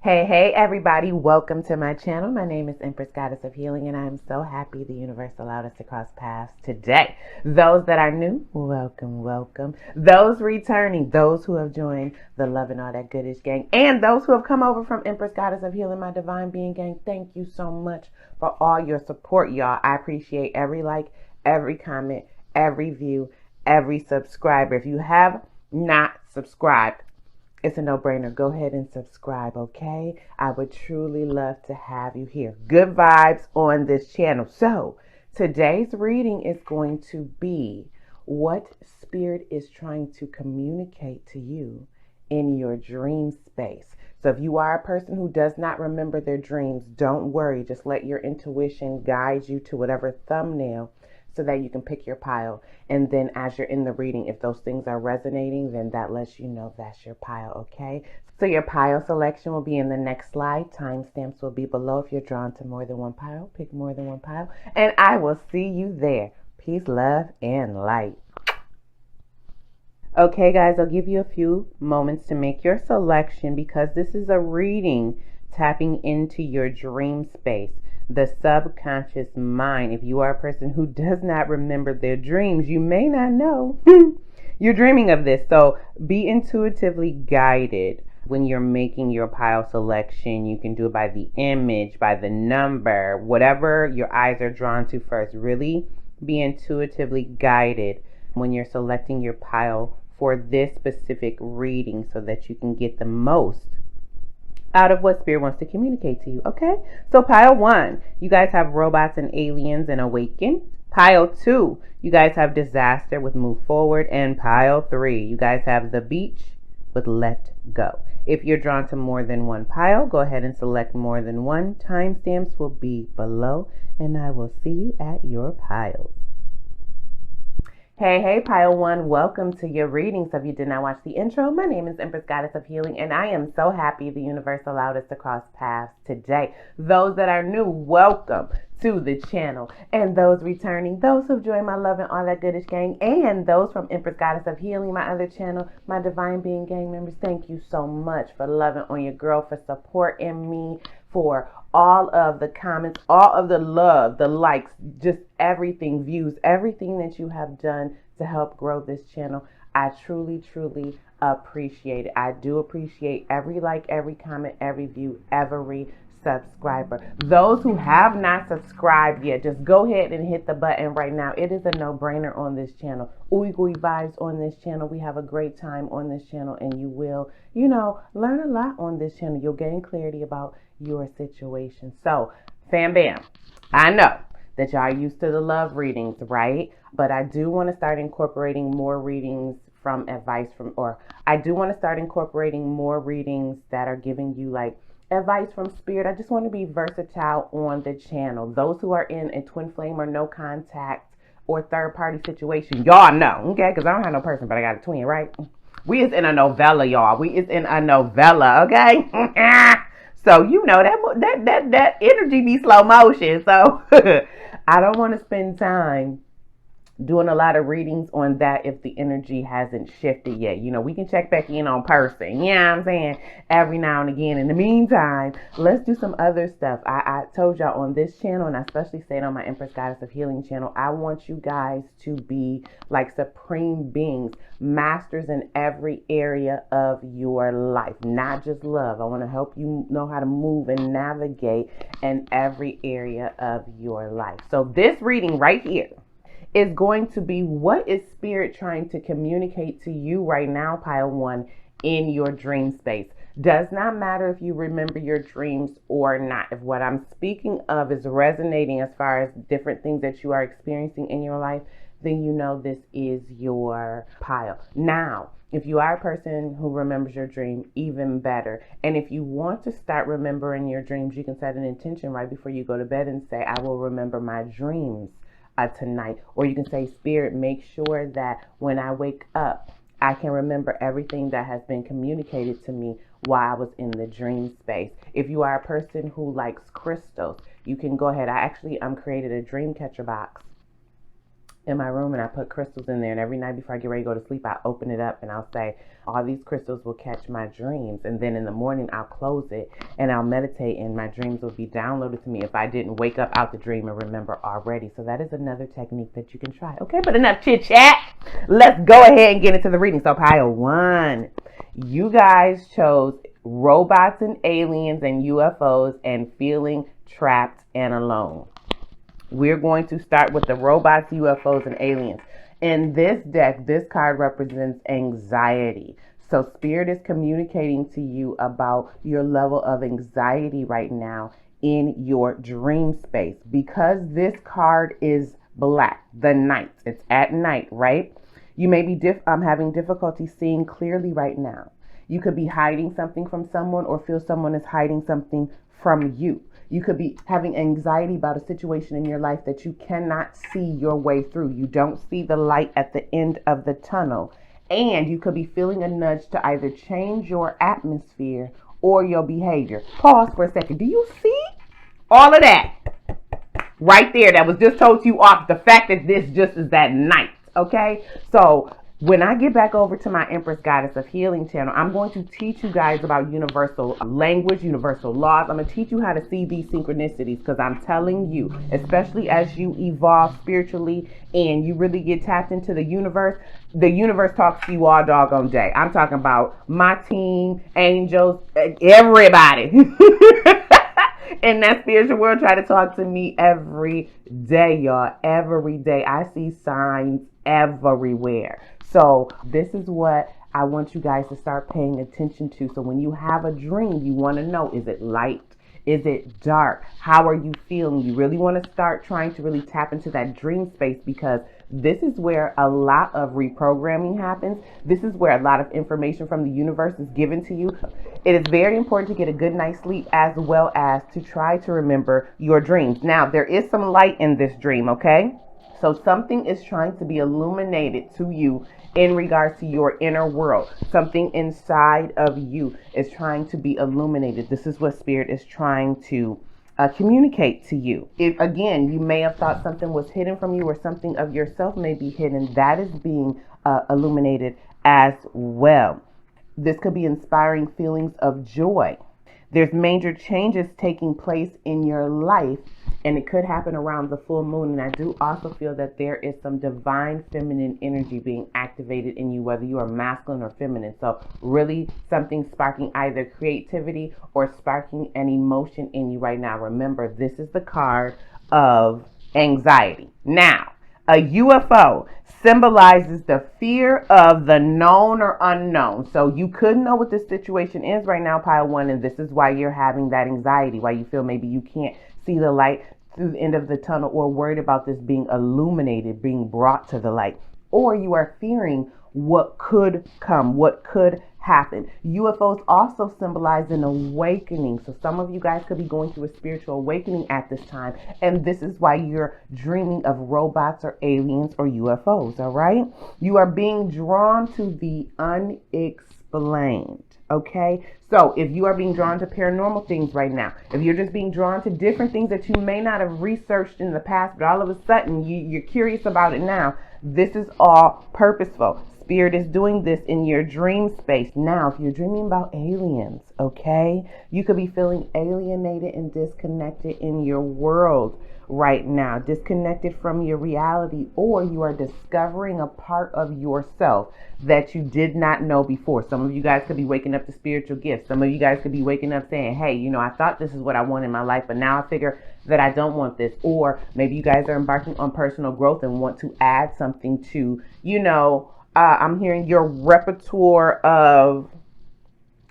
Hey, everybody. Welcome to my channel. My name is Empress Goddess of Healing, and I am so happy the universe allowed us to cross paths today. Those that are new, welcome. Those returning, those who have joined the Love and All That Goodish gang, and those who have come over from Empress Goddess of Healing, my Divine Being gang, thank you so much for all your support, y'all. I appreciate every like, every comment, every view, every subscriber. If you have not subscribed, it's a no-brainer. Go ahead and subscribe, okay? I would truly love to have you here. Good vibes on this channel. So, today's reading is going to be what Spirit is trying to communicate to you in your dream space. So if you are a person who does not remember their dreams, don't worry. Just let your intuition guide you to whatever thumbnail so that you can pick your pile. And then as you're in the reading, if those things are resonating, then that lets you know that's your pile, okay? So your pile selection will be in the next slide. Timestamps will be below. If you're drawn to more than one pile, pick more than one pile. And I will see you there. Peace, love, and light. Okay, guys, I'll give you a few moments to make your selection because this is a reading tapping into your dream space, the subconscious mind. If you are a person who does not remember their dreams, you may not know you're dreaming of this. So be intuitively guided when you're making your pile selection. You can do it by the image, by the number, whatever your eyes are drawn to first. Really be intuitively guided when you're selecting your pile for this specific reading so that you can get the most out of what Spirit wants to communicate to you, okay? So pile 1, you guys have robots and aliens and awaken. Pile 2, you guys have disaster with move forward. And pile 3, you guys have the beach with let go. If you're drawn to more than one pile, go ahead and select more than one. Timestamps will be below, and I will see you at your piles. Hey, pile 1, welcome to your reading. So if you did not watch the intro, my name is Empress Goddess of Healing, and I am so happy the universe allowed us to cross paths today. Those that are new, welcome to the channel. And those returning, those who've joined my Love and All That Goodish gang, and those from Empress Goddess of Healing, my other channel, my Divine Being gang members, thank you so much for loving on your girl, for supporting me, for all of the comments, all of the love, the likes, just everything, views, everything that you have done to help grow this channel. I truly appreciate it. I do appreciate every like, every comment, every view, every subscriber. Those who have not subscribed yet, just go ahead and hit the button right now. It is a no-brainer on this channel. Ooey gooey vibes on this channel. We have a great time on this channel, and you will, learn a lot on this channel. You'll gain clarity about your situation. So, fam bam, I know that y'all are used to the love readings, right? But I do want to start incorporating more readings from advice I do want to start incorporating more readings that are giving you like advice from Spirit. I just want to be versatile on the channel. Those who are in a twin flame or no contact or third party situation, y'all know, okay? Because I don't have no person, but I got a twin, right? We is in a novella, y'all. We is in a novella, okay? So that energy be slow motion. So I don't want to spend time doing a lot of readings on that if the energy hasn't shifted yet. We can check back in on person. You know what I'm saying? Every now and again. In the meantime, let's do some other stuff. I told y'all on this channel, and I especially said on my Empress Goddess of Healing channel, I want you guys to be like supreme beings, masters in every area of your life, not just love. I want to help you know how to move and navigate in every area of your life. So this reading right here is going to be what is Spirit trying to communicate to you right now, pile 1, in your dream space. Does not matter if you remember your dreams or not. If what I'm speaking of is resonating as far as different things that you are experiencing in your life, then you know this is your pile. Now, if you are a person who remembers your dream, even better. And if you want to start remembering your dreams, you can set an intention right before you go to bed and say, I will remember my dreams tonight. Or you can say, Spirit, make sure that when I wake up, I can remember everything that has been communicated to me while I was in the dream space. If you are a person who likes crystals, you can go ahead. I actually created a dream catcher box in my room and I put crystals in there, and every night before I get ready to go to sleep, I open it up and I'll say, all these crystals will catch my dreams. And then in the morning, I'll close it and I'll meditate, and my dreams will be downloaded to me if I didn't wake up out the dream and remember already. So that is another technique that you can try. Okay, but enough chit chat. Let's go ahead and get into the reading. So pile 1, you guys chose robots and aliens and UFOs and feeling trapped and alone. We're going to start with the robots, UFOs, and aliens. In this deck, this card represents anxiety. So Spirit is communicating to you about your level of anxiety right now in your dream space. Because this card is black, the night, it's at night, right? You may be having difficulty seeing clearly right now. You could be hiding something from someone or feel someone is hiding something from you. You could be having anxiety about a situation in your life that you cannot see your way through. You don't see the light at the end of the tunnel. And you could be feeling a nudge to either change your atmosphere or your behavior. Pause for a second. Do you see all of that right there that was just told to you off the fact that this just is that night? Okay, so when I get back over to my Empress Goddess of Healing channel, I'm going to teach you guys about universal language, universal laws. I'm going to teach you how to see these synchronicities, because I'm telling you, especially as you evolve spiritually and you really get tapped into the universe talks to you all doggone day. I'm talking about my team, angels, everybody. In that spiritual world try to talk to me every day, y'all. Every day. I see signs everywhere. So this is what I want you guys to start paying attention to. So when you have a dream, you want to know, is it light? Is it dark? How are you feeling? You really want to start trying to really tap into that dream space, because this is where a lot of reprogramming happens. This is where a lot of information from the universe is given to you. It is very important to get a good night's sleep, as well as to try to remember your dreams. Now, there is some light in this dream, okay? So something is trying to be illuminated to you in regards to your inner world. Something inside of you is trying to be illuminated. This is what Spirit is trying to communicate to you. If, again, you may have thought something was hidden from you, or something of yourself may be hidden, that is being illuminated as well. This could be inspiring feelings of joy. There's major changes taking place in your life, and it could happen around the full moon. And I do also feel that there is some divine feminine energy being activated in you, whether you are masculine or feminine. So really something sparking either creativity or sparking an emotion in you right now. Remember, this is the card of anxiety. Now, a UFO symbolizes the fear of the known or unknown. So you could know what this situation is right now, pile 1, and this is why you're having that anxiety, why you feel maybe you can't see the light through the end of the tunnel, or worried about this being illuminated, being brought to the light, or you are fearing what could come, what could happen. UFOs also symbolize an awakening. So some of you guys could be going through a spiritual awakening at this time, and this is why you're dreaming of robots or aliens or UFOs, all right? You are being drawn to the unexplained, okay? So if you are being drawn to paranormal things right now, if you're just being drawn to different things that you may not have researched in the past, but all of a sudden you're curious about it now, this is all purposeful. Spirit is doing this in your dream space. Now, if you're dreaming about aliens, okay, you could be feeling alienated and disconnected in your world right now, disconnected from your reality, or you are discovering a part of yourself that you did not know before. Some of you guys could be waking up to spiritual gifts. Some of you guys could be waking up saying, hey, I thought this is what I want in my life, but now I figure that I don't want this. Or maybe you guys are embarking on personal growth and want to add something to, I'm hearing your repertoire of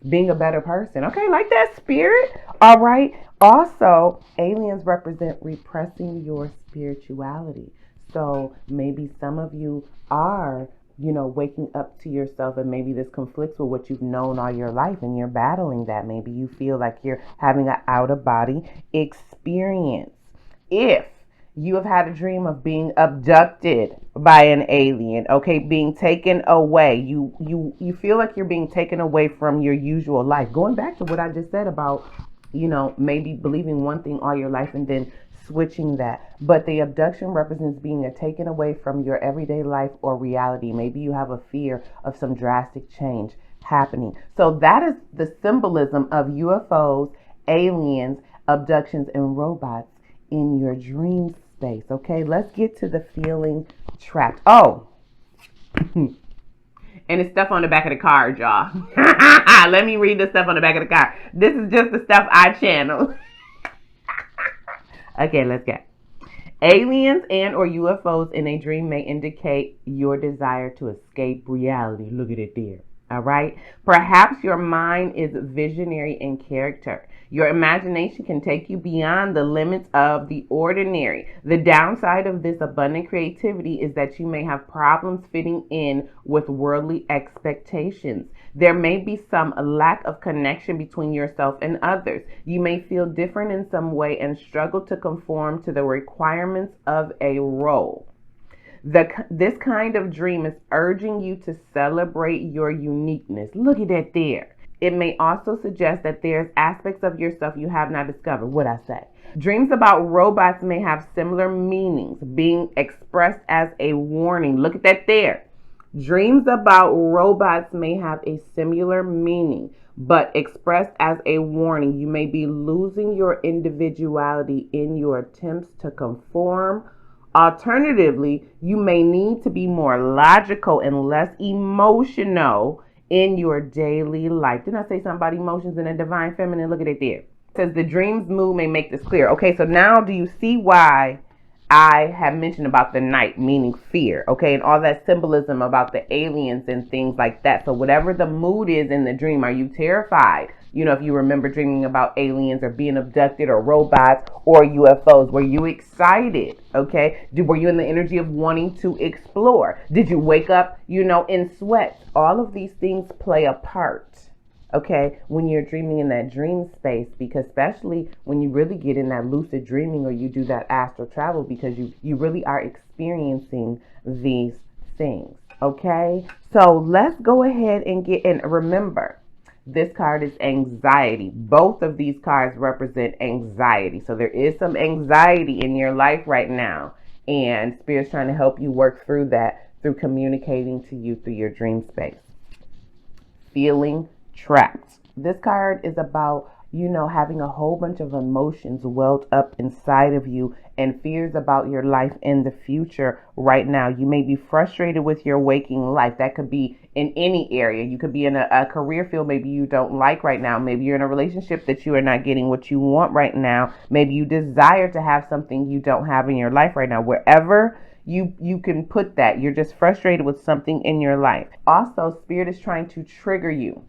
being a better person. Okay, like that, Spirit. All right. Also, aliens represent repressing your spirituality. So maybe some of you are, waking up to yourself, and maybe this conflicts with what you've known all your life, and you're battling that. Maybe you feel like you're having an out-of-body experience. If you have had a dream of being abducted by an alien, okay, being taken away. You feel like you're being taken away from your usual life. Going back to what I just said about maybe believing one thing all your life and then switching that. But the abduction represents being taken away from your everyday life or reality. Maybe you have a fear of some drastic change happening. So that is the symbolism of UFOs, aliens, abductions, and robots in your dream space. Okay, let's get to the feeling trapped. Oh, and it's stuff on the back of the card, y'all. Let me read the stuff on the back of the card. This is just the stuff I channeled. Okay, let's go. Aliens and or UFOs in a dream may indicate your desire to escape reality. Look at it there. All right. Perhaps your mind is visionary in character. Your imagination can take you beyond the limits of the ordinary. The downside of this abundant creativity is that you may have problems fitting in with worldly expectations. There may be some lack of connection between yourself and others. You may feel different in some way and struggle to conform to the requirements of a role. This kind of dream is urging you to celebrate your uniqueness. Look at that there. It may also suggest that there's aspects of yourself you have not discovered. What I say? Dreams about robots may have similar meanings, being expressed as a warning. Look at that there. Dreams about robots may have a similar meaning, but expressed as a warning. You may be losing your individuality in your attempts to conform. Alternatively, you may need to be more logical and less emotional in your daily life. Didn't I say something about emotions in a divine feminine? Look at it there. It says the dream's mood may make this clear. Okay, so now do you see why I have mentioned about the night, meaning fear, okay, and all that symbolism about the aliens and things like that. So whatever the mood is in the dream, are you terrified? If you remember dreaming about aliens or being abducted or robots or UFOs, were you excited? Okay. Were you in the energy of wanting to explore? Did you wake up, in sweats? All of these things play a part. Okay, when you're dreaming in that dream space, because especially when you really get in that lucid dreaming or you do that astral travel, because you really are experiencing these things. Okay, so let's go ahead and remember, this card is anxiety. Both of these cards represent anxiety. So there is some anxiety in your life right now, and Spirit's trying to help you work through that through communicating to you through your dream space. Feeling trapped. This card is about, having a whole bunch of emotions welled up inside of you and fears about your life in the future right now. You may be frustrated with your waking life. That could be in any area. You could be in a career field maybe you don't like right now. Maybe you're in a relationship that you are not getting what you want right now. Maybe you desire to have something you don't have in your life right now. Wherever you can put that, you're just frustrated with something in your life. Also, Spirit is trying to trigger you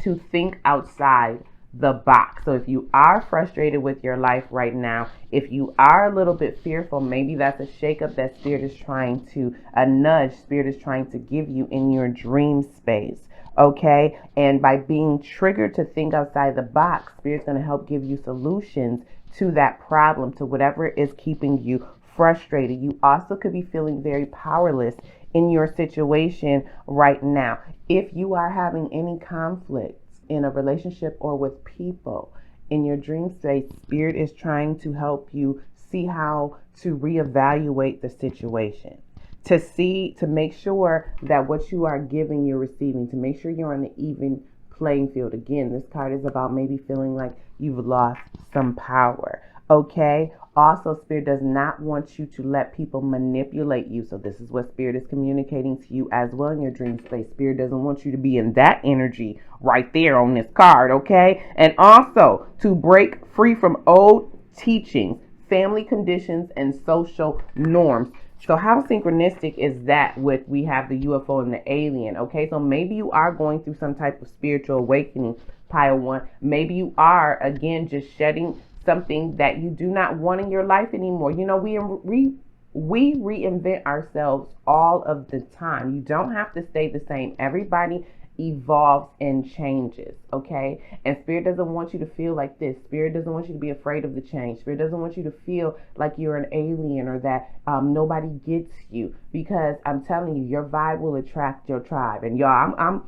to think outside the box. So if you are frustrated with your life right now, if you are a little bit fearful, maybe that's a shakeup that Spirit is trying to, a nudge Spirit is trying to give you in your dream space. Okay, and by being triggered to think outside the box, Spirit's going to help give you solutions to that problem, to whatever is keeping you frustrated. You also could be feeling very powerless in your situation right now. If you are having any conflicts in a relationship or with people in your dream state, Spirit is trying to help you see how to reevaluate the situation, to make sure that what you are giving, you're receiving, to make sure you're on the even playing field. Again, this card is about maybe feeling like you've lost some power. Okay. Also, Spirit does not want you to let people manipulate you. So this is what Spirit is communicating to you as well in your dream space. Spirit doesn't want you to be in that energy right there on this card, okay? And also to break free from old teachings, family conditions, and social norms. So how synchronistic is that with we have the UFO and the alien, okay? So maybe you are going through some type of spiritual awakening, pile one. Maybe you are, again, just shedding something that you do not want in your life anymore. We reinvent ourselves all of the time. You don't have to stay the same. Everybody evolves and changes, okay? And Spirit doesn't want you to feel like this. Spirit doesn't want you to be afraid of the change. Spirit doesn't want you to feel like you're an alien or that nobody gets you, because I'm telling you, your vibe will attract your tribe. And y'all,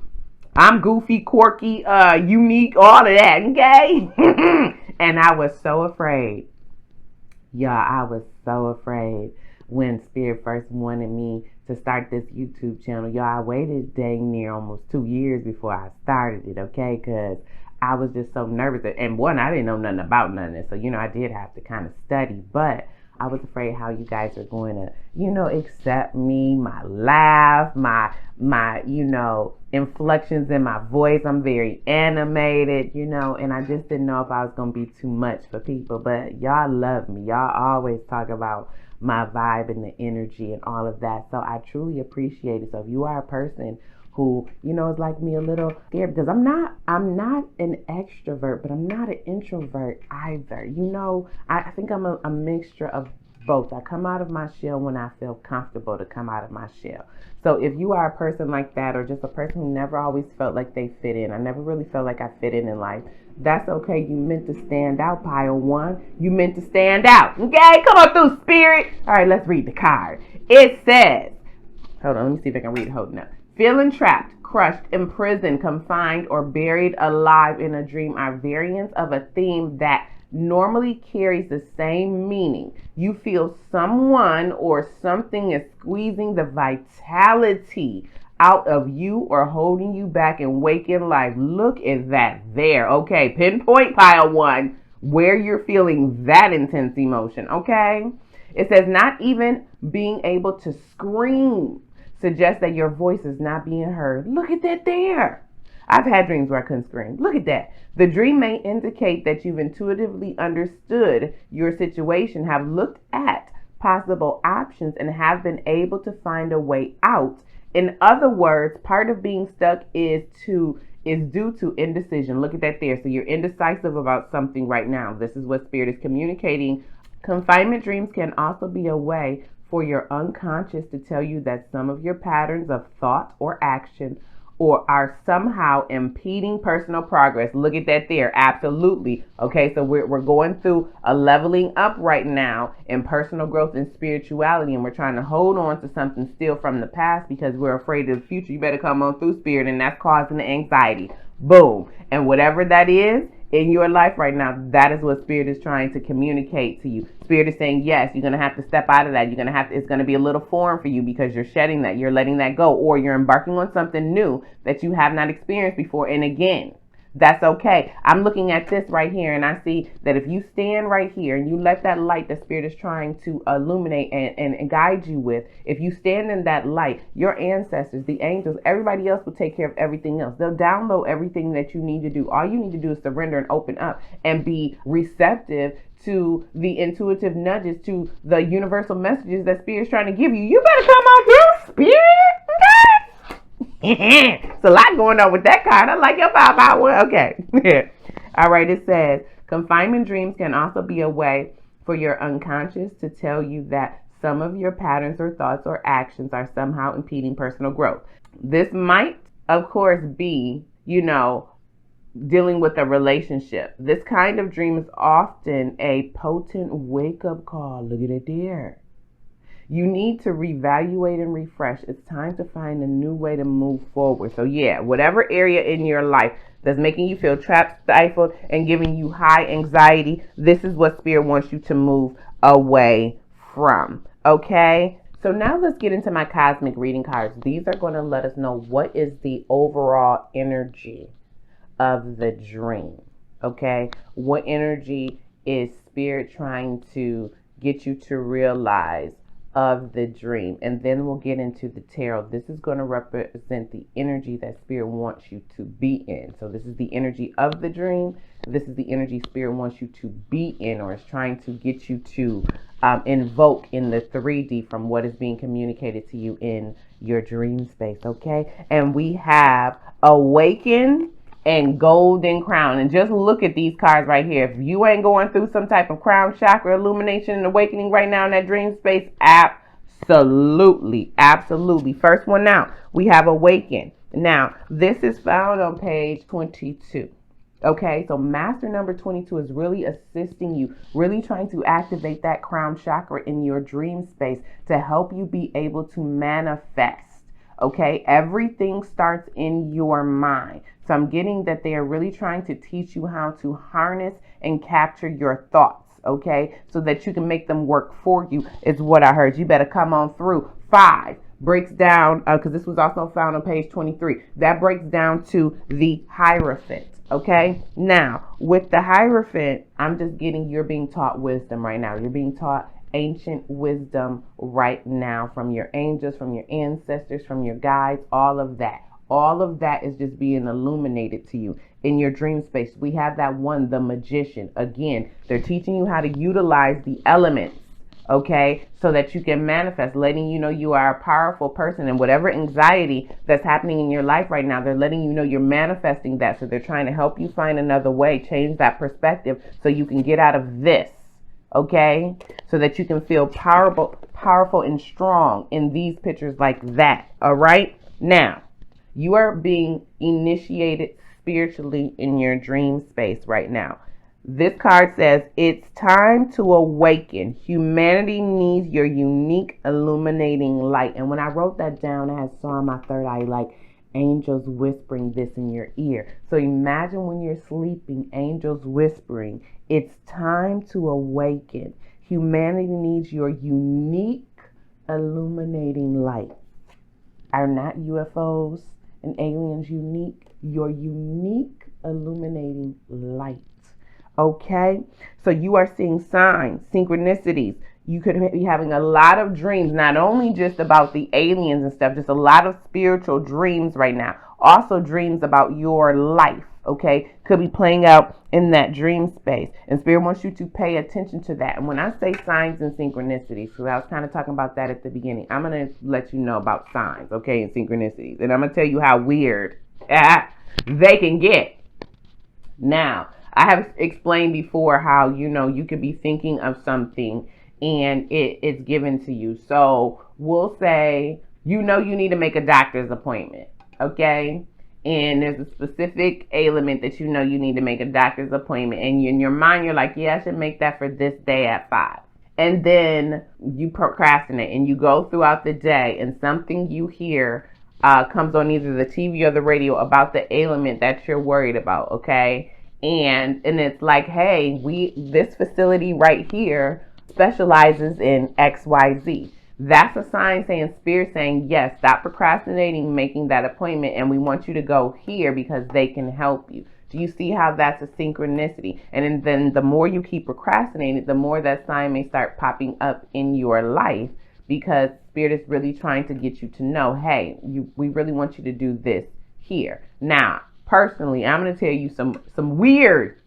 I'm goofy, quirky, unique, all of that, okay? And I was so afraid. Y'all, I was so afraid when Spirit first wanted me to start this YouTube channel. Y'all, I waited dang near almost 2 years before I started it, okay? Because I was just so nervous. And one, I didn't know nothing about none of this. So, I did have to kind of study. But I was afraid how you guys are going to, accept me, my laugh, my inflections in my voice. I'm very animated, and I just didn't know if I was going to be too much for people. But y'all love me. Y'all always talk about my vibe and the energy and all of that. So I truly appreciate it. So if you are a person who, is like me, a little scared, because I'm not an extrovert, but I'm not an introvert either. I think I'm a mixture of both. I come out of my shell when I feel comfortable to come out of my shell. So if you are a person like that, or just a person who never always felt like they fit in, I never really felt like I fit in life, that's okay. You meant to stand out, pile one. You meant to stand out. Okay? Come on through, Spirit. All right, let's read the card. It says, hold on, let me see if I can read it holding up. Feeling trapped, crushed, imprisoned, confined, or buried alive in a dream are variants of a theme that normally carries the same meaning. You feel someone or something is squeezing the vitality out of you or holding you back in waking life. Look at that there. Okay, pinpoint pile one where you're feeling that intense emotion. Okay, it says not even being able to scream suggests that your voice is not being heard. Look at that there. I've had dreams where I couldn't scream. Look at that. The dream may indicate that you've intuitively understood your situation, have looked at possible options, and have been able to find a way out. In other words, part of being stuck is due to indecision. Look at that there. So you're indecisive about something right now. This is what Spirit is communicating. Confinement dreams can also be a way for your unconscious to tell you that some of your patterns of thought or action or are somehow impeding personal progress. Look at that there. Absolutely. Okay, so we're going through a leveling up right now in personal growth and spirituality, and we're trying to hold on to something still from the past because we're afraid of the future. You better come on through, Spirit, and that's causing the anxiety. Boom. And whatever that is in your life right now, that is what Spirit is trying to communicate to you. Spirit is saying, yes, you're going to have to step out of that. It's going to be a little foreign for you because you're shedding that, you're letting that go, or you're embarking on something new that you have not experienced before. And again, that's okay. I'm looking at this right here, and I see that if you stand right here and you let that light that Spirit is trying to illuminate and guide you with, if you stand in that light, your ancestors, the angels, everybody else will take care of everything else. They'll download everything that you need to do. All you need to do is surrender and open up and be receptive to the intuitive nudges, to the universal messages that Spirit is trying to give you. You better come on through, Spirit. Okay? It's a lot going on with that card. I like your 5-1. Okay. All right. It says confinement dreams can also be a way for your unconscious to tell you that some of your patterns or thoughts or actions are somehow impeding personal growth. This might, of course, be, dealing with a relationship. This kind of dream is often a potent wake-up call. Look at it there. You need to reevaluate and refresh. It's time to find a new way to move forward. So yeah, whatever area in your life that's making you feel trapped, stifled, and giving you high anxiety, this is what Spirit wants you to move away from. Okay? So now let's get into my cosmic reading cards. These are going to let us know what is the overall energy of the dream. Okay? What energy is Spirit trying to get you to realize of the dream? And then we'll get into the tarot. This is going to represent the energy that Spirit wants you to be in. So this is the energy of the dream. This is the energy Spirit wants you to be in, or is trying to get you to invoke in the 3D from what is being communicated to you in your dream space. Okay? And we have awaken and golden crown. And just look at these cards right here. If you ain't going through some type of crown chakra illumination and awakening right now in that dream space, absolutely. First one now, we have awaken. Now, this is found on page 22. Okay, so master number 22 is really assisting you, really trying to activate that crown chakra in your dream space to help you be able to manifest. Okay, everything starts in your mind. So I'm getting that they are really trying to teach you how to harness and capture your thoughts, okay, so that you can make them work for you, is what I heard. You better come on through. 5 breaks down, because this was also found on page 23. That breaks down to the Hierophant. Okay, now with the Hierophant, I'm just getting you're being taught wisdom right now. You're being taught ancient wisdom right now from your angels, from your ancestors, from your guides, all of that. All of that is just being illuminated to you in your dream space. We have that one, the magician. Again, they're teaching you how to utilize the elements, okay, so that you can manifest, letting you know you are a powerful person, and whatever anxiety that's happening in your life right now, they're letting you know you're manifesting that. So they're trying to help you find another way, change that perspective so you can get out of this, okay, so that you can feel powerful and strong in these pictures like that. All right, now you are being initiated spiritually in your dream space right now. This card says, it's time to awaken. Humanity needs your unique illuminating light. And when I wrote that down, I saw in my third eye, like angels whispering this in your ear. So imagine when you're sleeping, angels whispering, it's time to awaken. Humanity needs your unique illuminating light. Are not UFOs and aliens unique? Your unique illuminating light. Okay, so you are seeing signs, synchronicities. You could be having a lot of dreams, not only just about the aliens and stuff, just a lot of spiritual dreams right now. Also dreams about your life, okay, could be playing out in that dream space. And Spirit wants you to pay attention to that. And when I say signs and synchronicities, because I was kind of talking about that at the beginning, I'm going to let you know about signs, okay, and synchronicities. And I'm going to tell you how weird they can get. Now, I have explained before how, you could be thinking of something and it's given to you. So we'll say, you need to make a doctor's appointment, okay? And there's a specific ailment that you need to make a doctor's appointment. And in your mind, you're like, yeah, I should make that for this day at 5. And then you procrastinate and you go throughout the day and something you hear comes on either the TV or the radio about the ailment that you're worried about, okay? And it's like, hey, this facility right here specializes in XYZ. That's a sign saying, Spirit saying, yes, stop procrastinating, making that appointment, and we want you to go here because they can help you. Do you see how that's a synchronicity? And then the more you keep procrastinating, the more that sign may start popping up in your life, because Spirit is really trying to get you to know, hey, we really want you to do this here. Now, personally, I'm going to tell you some weird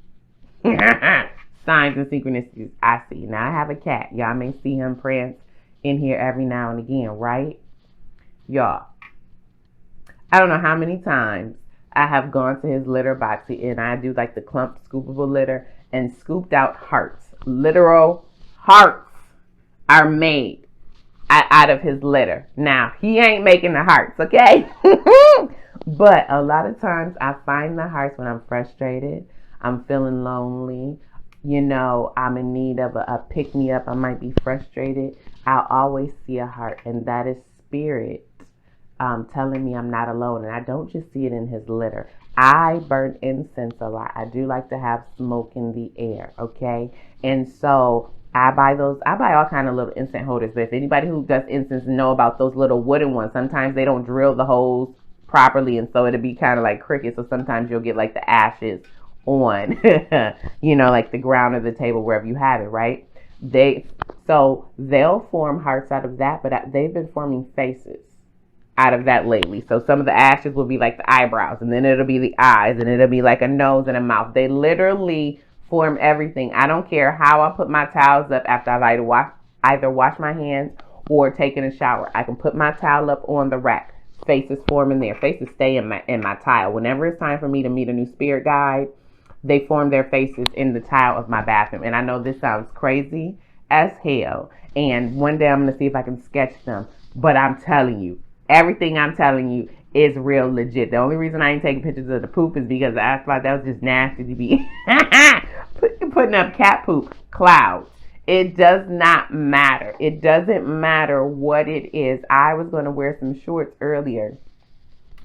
signs and synchronicities I see. Now, I have a cat. Y'all may see him prance in here every now and again, right? Y'all, I don't know how many times I have gone to his litter box, and I do like the clump scoopable litter, and scooped out hearts. Literal hearts are made out of his litter. Now, he ain't making the hearts, okay? But a lot of times I find the hearts when I'm frustrated, I'm feeling lonely, I'm in need of a pick-me-up, I might be frustrated. I'll always see a heart, and that is Spirit telling me I'm not alone. And I don't just see it in his litter. I burn incense a lot. I do like to have smoke in the air, okay? And so I buy all kind of little incense holders. But if anybody who does incense know about those little wooden ones, sometimes they don't drill the holes properly, and so it'll be kind of like cricket. So sometimes you'll get like the ashes on, like the ground or the table, wherever you have it, right? They'll form hearts out of that, but they've been forming faces out of that lately. So some of the ashes will be like the eyebrows, and then it'll be the eyes, and it'll be like a nose and a mouth. They literally form everything. I don't care how I put my towels up after I've either washed my hands or taken a shower. I can put my towel up on the rack. Faces form in there. Faces stay in my tile. Whenever it's time for me to meet a new spirit guide, they form their faces in the tile of my bathroom. And I know this sounds crazy as hell. And one day I'm going to see if I can sketch them. But I'm telling you, everything I'm telling you is real legit. The only reason I ain't taking pictures of the poop is because I thought that was just nasty to be putting up cat poop clouds It does not matter. It doesn't matter what it is. I was going to wear some shorts earlier,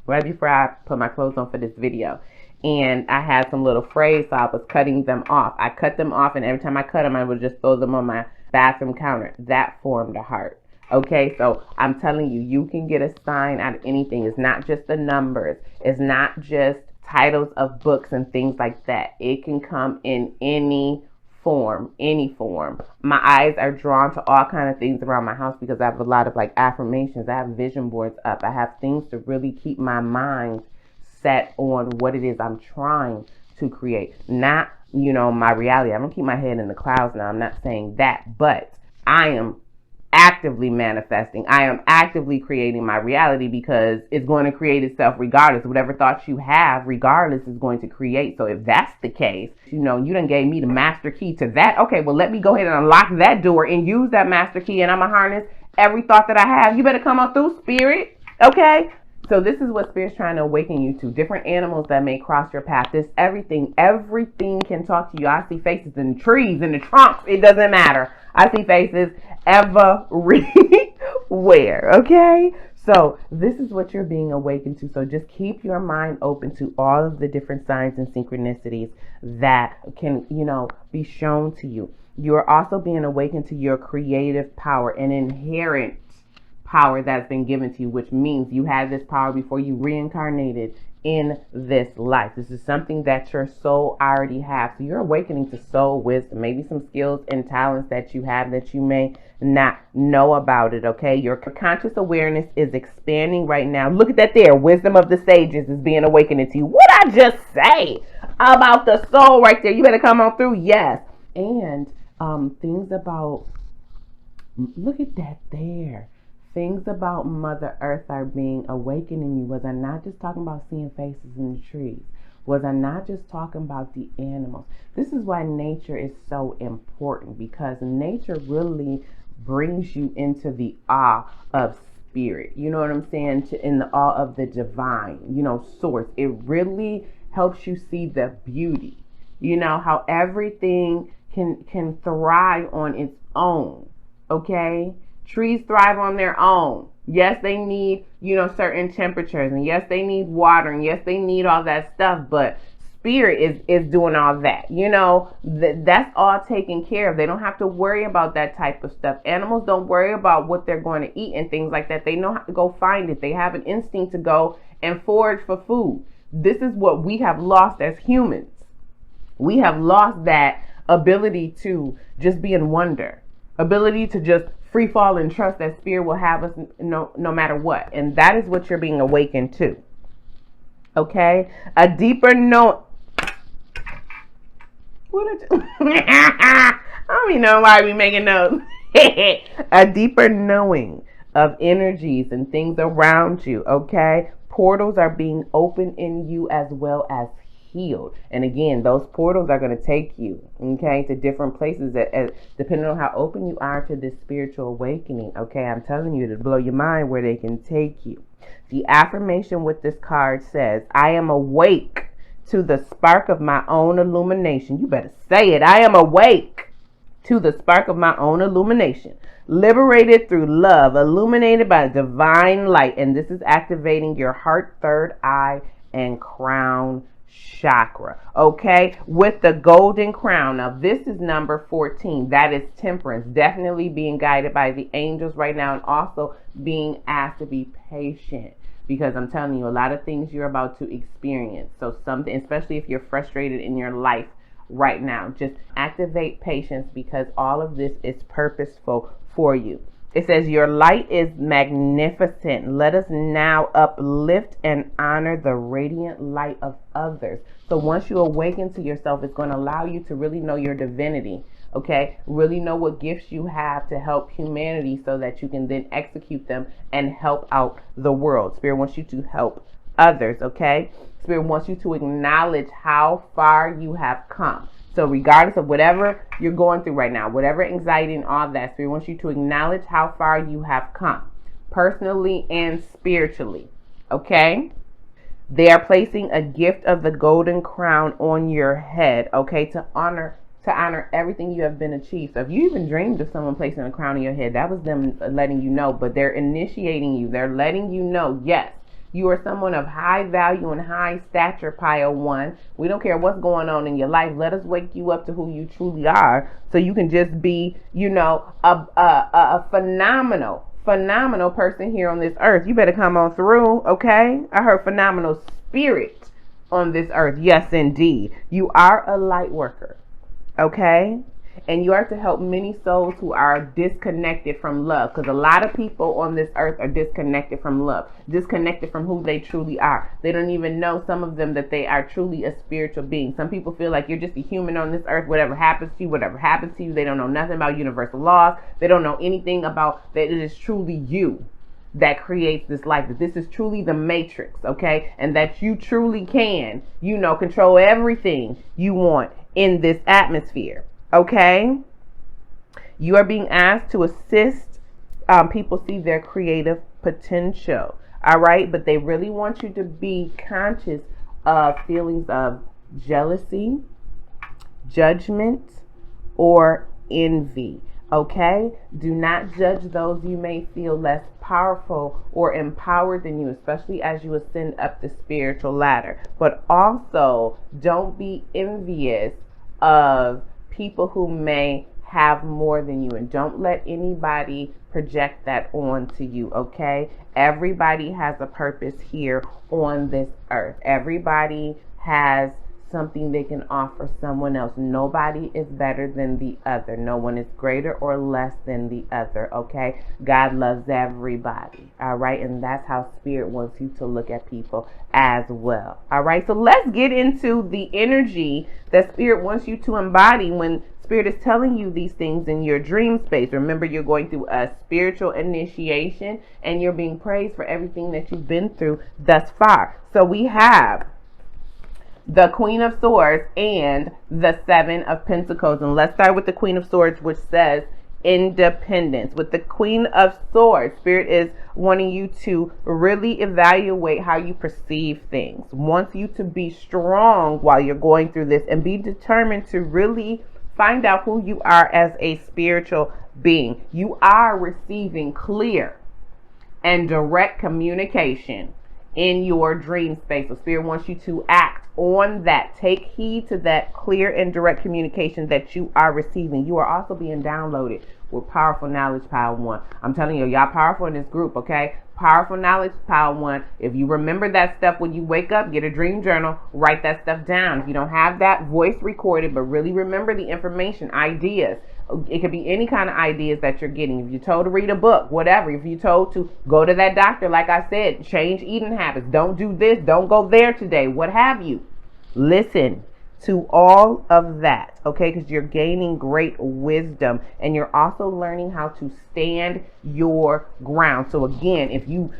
right before I put my clothes on for this video. And I had some little frays, so I was cutting them off. I cut them off, and every time I cut them, I would just throw them on my bathroom counter. That formed a heart. Okay, so I'm telling you, you can get a sign out of anything. It's not just the numbers. It's not just titles of books and things like that. It can come in any form. My eyes are drawn to all kind of things around my house because I have a lot of like affirmations. I have vision boards up. I have things to really keep my mind set on what it is I'm trying to create. Not, my reality. I'm going to keep my head in the clouds now. I'm not saying that, but I am actively manifesting. I am actively creating my reality because it's going to create itself regardless. Whatever thoughts you have, regardless, is going to create. So if that's the case, you done gave me the master key to that. Okay, well, let me go ahead and unlock that door and use that master key, and I'm going to harness every thought that I have. You better come on through, spirit. Okay? So this is what Spirit's trying to awaken you to. Different animals that may cross your path. This everything can talk to you. I see faces in the trees, in the trunks. It doesn't matter. I see faces everywhere. Okay? So this is what you're being awakened to. So just keep your mind open to all of the different signs and synchronicities that can, be shown to you. You're also being awakened to your creative power and inherent power that's been given to you, which means you had this power before you reincarnated in this life. This is something that your soul already has. So you're awakening to soul wisdom, maybe some skills and talents that you have that you may not know about it. Okay, your conscious awareness is expanding right now. Look at that there. Wisdom of the sages is being awakened to you. What I just say about the soul right there? You better come on through. Yes. And things about, look at that there. Things about Mother Earth are being awakened in you. Was I not just talking about seeing faces in the trees? Was I not just talking about the animals? This is why nature is so important, because nature really brings you into the awe of spirit. You know what I'm saying? In the awe of the divine, source. It really helps you see the beauty. How everything can thrive on its own. Okay? Trees thrive on their own. Yes, they need, certain temperatures, and yes, they need water, and yes, they need all that stuff, but spirit is doing all that. That's all taken care of. They don't have to worry about that type of stuff. Animals don't worry about what they're going to eat and things like that. They know how to go find it. They have an instinct to go and forage for food. This is what we have lost as humans. We have lost that ability to just be in wonder, ability to just free fall and trust that spirit will have us no matter what. And that is what you're being awakened to. Okay? A deeper know. I don't even know why we making those. A deeper knowing of energies and things around you. Okay? Portals are being opened in you as well as healed. And again, those portals are going to take you, okay, to different places depending on how open you are to this spiritual awakening. Okay, I'm telling you, to blow your mind where they can take you. The affirmation with this card says, I am awake to the spark of my own illumination. You better say it. I am awake to the spark of my own illumination, liberated through love, illuminated by divine light. And this is activating your heart, third eye, and crown chakra. Okay, with the golden crown. Now this is number 14. That is temperance. Definitely being guided by the angels right now, and also being asked to be patient, because I'm telling you, a lot of things you're about to experience. So something, especially if you're frustrated in your life right now, just activate patience, because all of this is purposeful for you. It says, your light is magnificent. Let us now uplift and honor the radiant light of others. So once you awaken to yourself, it's going to allow you to really know your divinity. Okay? Really know what gifts you have to help humanity, so that you can then execute them and help out the world. Spirit wants you to help others. Okay? Spirit wants you to acknowledge how far you have come. So regardless of whatever you're going through right now, whatever anxiety and all that, Spirit wants you to acknowledge how far you have come, personally and spiritually. Okay? They are placing a gift of the golden crown on your head, okay, to honor to honor everything you have been achieved. So if you even dreamed of someone placing a crown on your head, that was them letting you know, but they're initiating you. They're letting you know, yes, you are someone of high value and high stature, pile one. We don't care what's going on in your life. Let us wake you up to who you truly are, so you can just be, a phenomenal person here on this earth. You better come on through, okay? I heard phenomenal spirit on this earth. Yes, indeed. You are a light worker, okay? And you are to help many souls who are disconnected from love, because a lot of people on this earth are disconnected from love, disconnected from who they truly are. They don't even know, some of them, that they are truly a spiritual being. Some people feel like you're just a human on this earth. Whatever happens to you, they don't know nothing about universal laws. They don't know anything about that it is truly you that creates this life, that this is truly the matrix, okay? And that you truly can, control everything you want in this atmosphere. Okay, you are being asked to assist people see their creative potential. All right, but they really want you to be conscious of feelings of jealousy, judgment, or envy. Okay, do not judge those you may feel less powerful or empowered than you, especially as you ascend up the spiritual ladder. But also, don't be envious of people who may have more than you, and don't let anybody project that onto you, okay? Everybody has a purpose here on this earth. Everybody has something they can offer someone else. Nobody is better than the other. No one is greater or less than the other, okay? God loves everybody, all right? And that's how Spirit wants you to look at people as well, all right? So let's get into the energy that Spirit wants you to embody when Spirit is telling you these things in your dream space. Remember, you're going through a spiritual initiation, and you're being praised for everything that you've been through thus far. So we have the Queen of Swords and the Seven of Pentacles. And let's start with the Queen of Swords, which says independence. With the Queen of Swords, Spirit is wanting you to really evaluate how you perceive things. Wants you to be strong while you're going through this, and be determined to really find out who you are as a spiritual being. You are receiving clear and direct communication in your dream space. So Spirit wants you to act on that. Take heed to that clear and direct communication that you are receiving. You are also being downloaded with powerful knowledge, Power One. I'm telling you, y'all powerful in this group, okay? Powerful knowledge, Power One. If you remember that stuff when you wake up, get a dream journal, write that stuff down. If you don't have that, voice recorded, but really remember the information, ideas. It could be any kind of ideas that you're getting. If you're told to read a book, whatever. If you're told to go to that doctor, like I said, change eating habits. Don't do this. Don't go there today. What have you. Listen to all of that, okay? Because you're gaining great wisdom, and you're also learning how to stand your ground. So again, if you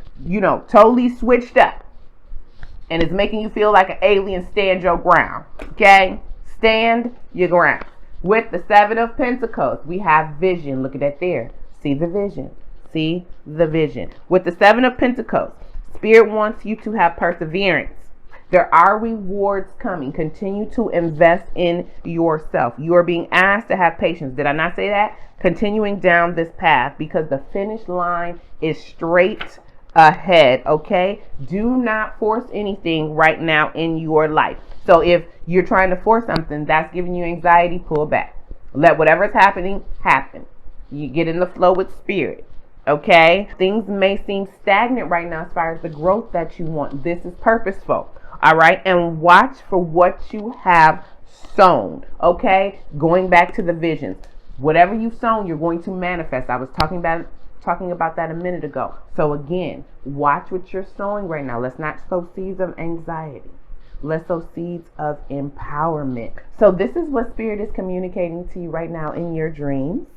totally switched up and it's making you feel like an alien, stand your ground, okay? Stand your ground. With the Seven of Pentacles, we have vision. Look at that there. See the vision. See the vision. With the Seven of Pentacles, Spirit wants you to have perseverance. There are rewards coming. Continue to invest in yourself. You are being asked to have patience. Did I not say that? Continuing down this path, because the finish line is straight ahead, okay? Do not force anything right now in your life. So if you're trying to force something that's giving you anxiety, pull back. Let whatever's happening happen. You get in the flow with Spirit, okay? Things may seem stagnant right now as far as the growth that you want. This is purposeful, all right? And watch for what you have sown, okay? Going back to the visions. Whatever you've sown, you're going to manifest. I was talking about that a minute ago. So again, watch what you're sowing right now. Let's not sow seeds of anxiety. Let's sow seeds of empowerment. So this is what Spirit is communicating to you right now in your dreams.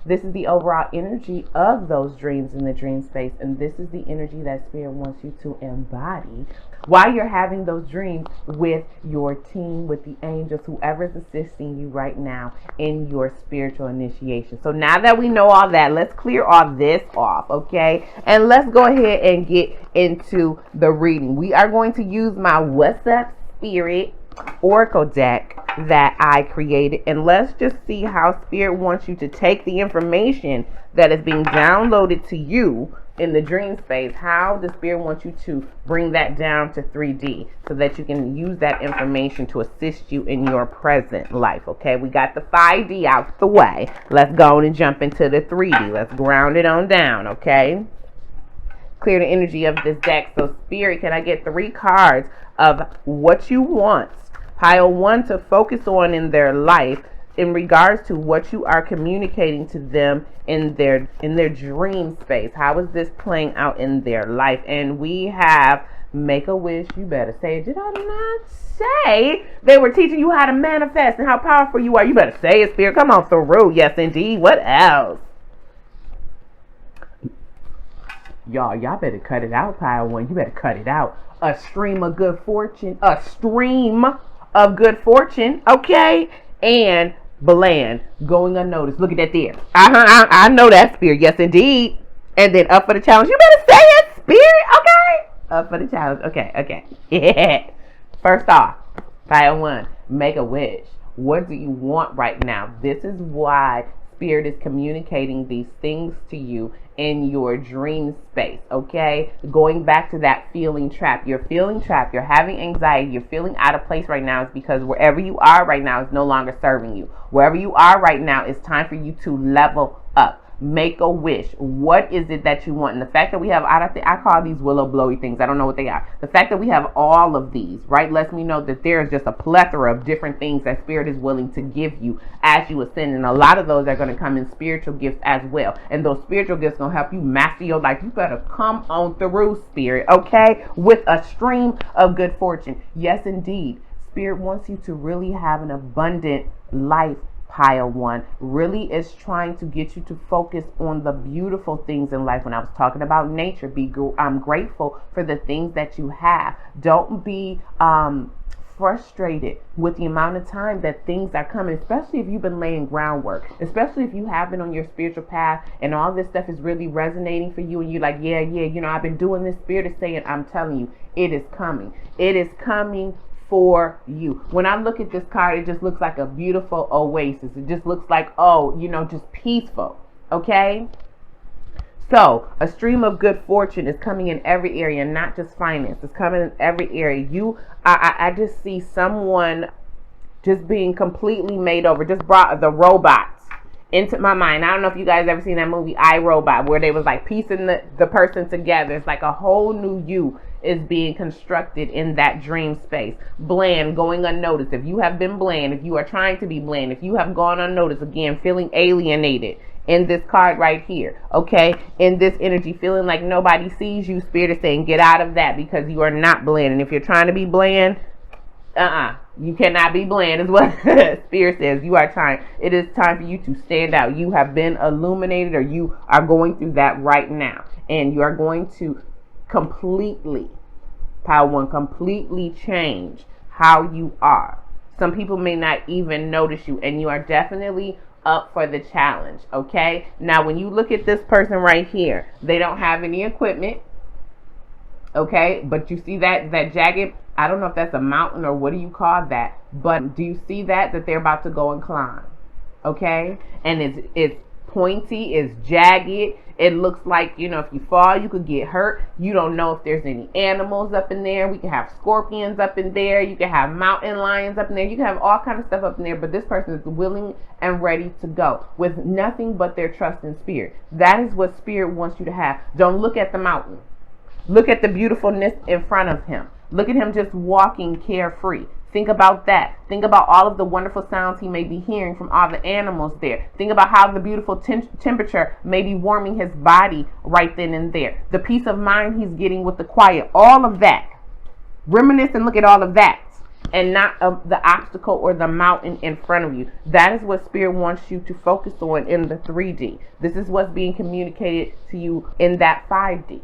This is the overall energy of those dreams in the dream space. And this is the energy that Spirit wants you to embody while you're having those dreams with your team, with the angels, whoever's assisting you right now in your spiritual initiation. So now that we know all that, let's clear all this off, okay? And let's go ahead and get into the reading. We are going to use my What's Up Spirit oracle deck that I created, and let's just see how Spirit wants you to take the information that is being downloaded to you in the dream space. How the Spirit wants you to bring that down to 3D so that you can use that information to assist you in your present life. Okay, we got the 5D out the way. Let's go and jump into the 3D. Let's ground it on down. Okay, clear the energy of this deck. So Spirit, can I get 3 cards of what you want pile 1 to focus on in their life in regards to what you are communicating to them in their dream space? How is this playing out in their life? And we have make a wish. You better say it. Did I not say they were teaching you how to manifest and how powerful you are? You better say it, Spirit. Come on through. Yes, indeed. What else? Y'all better cut it out, pile 1. You better cut it out. A stream of good fortune. A stream of good fortune. Okay? And bland, going unnoticed. Look at that there. I know that, Spirit. Yes, indeed. And then up for the challenge. You better say it, Spirit. Okay? Up for the challenge. Okay. Yeah. First off, pile 1, make a wish. What do you want right now? This is why Spirit is communicating these things to you in your dream space, okay? Going back to that feeling trap. You're feeling trapped. You're having anxiety. You're feeling out of place right now. It's because wherever you are right now is no longer serving you. Wherever you are right now, it's time for you to level up. Make a wish. What is it that you want? And the fact that we have, I call these willow blowy things. I don't know what they are. The fact that we have all of these, right, lets me know that there is just a plethora of different things that Spirit is willing to give you as you ascend. And a lot of those are going to come in spiritual gifts as well. And those spiritual gifts going to help you master your life. You better come on through, Spirit, okay? With a stream of good fortune. Yes, indeed. Spirit wants you to really have an abundant life. Pile 1 really is trying to get you to focus on the beautiful things in life. When I was talking about nature, I'm grateful for the things that you have. Don't be frustrated with the amount of time that things are coming, especially if you've been laying groundwork, especially if you have been on your spiritual path and all this stuff is really resonating for you and you're like, yeah, I've been doing this. Spirit is saying, I'm telling you, it is coming. It is coming for you. When I look at this card, it just looks like a beautiful oasis. It just looks like, just peaceful. Okay? So, a stream of good fortune is coming in every area, not just finance. It's coming in every area. I just see someone just being completely made over. Just brought the robots into my mind. I don't know if you guys ever seen that movie I, Robot, where they was like piecing the person together. It's like a whole new you is being constructed in that dream space. Bland, going unnoticed. If you have been bland, if you are trying to be bland, if you have gone unnoticed, again, feeling alienated in this card right here, okay? In this energy, feeling like nobody sees you, Spirit is saying, get out of that because you are not bland. And if you're trying to be bland, you cannot be bland is what Spirit says. It is time for you to stand out. You have been illuminated, or you are going through that right now. And you are going to completely change how you are. Some people may not even notice you, and you are definitely up for the challenge, okay? Now, when you look at this person right here, they don't have any equipment, okay? But you see that jagged, I don't know if that's a mountain or what do you call that, but do you see that they're about to go and climb, okay? And it's pointy, it's jagged. It looks like, if you fall, you could get hurt. You don't know if there's any animals up in there. We can have scorpions up in there. You can have mountain lions up in there. You can have all kinds of stuff up in there. But this person is willing and ready to go with nothing but their trust in Spirit. That is what Spirit wants you to have. Don't look at the mountain. Look at the beautifulness in front of him. Look at him just walking carefree. Think about that. Think about all of the wonderful sounds he may be hearing from all the animals there. Think about how the beautiful temperature may be warming his body right then and there. The peace of mind he's getting with the quiet. All of that. Reminisce and look at all of that. And not the obstacle or the mountain in front of you. That is what Spirit wants you to focus on in the 3D. This is what's being communicated to you in that 5D.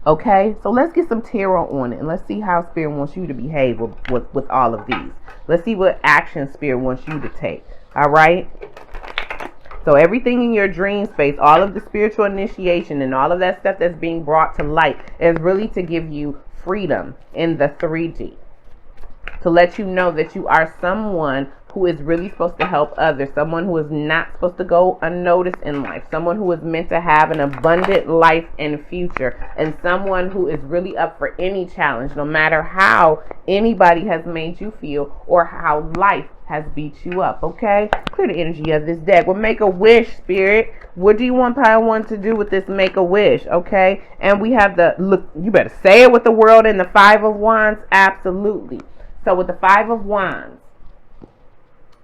Okay, so let's get some tarot on it, and let's see how Spirit wants you to behave with all of these. Let's see what action Spirit wants you to take. All right. So everything in your dream space, all of the spiritual initiation and all of that stuff that's being brought to light is really to give you freedom in the 3D. to let you know that you are someone who is really supposed to help others, someone who is not supposed to go unnoticed in life, someone who is meant to have an abundant life and future, and someone who is really up for any challenge, no matter how anybody has made you feel or how life has beat you up. Okay, clear the energy of this deck. Well, make a wish, Spirit. What do you want Pile 1 to do with this make a wish? Okay, and we have the look, you better say it with the world and the Five of Wands. Absolutely. So with the Five of Wands,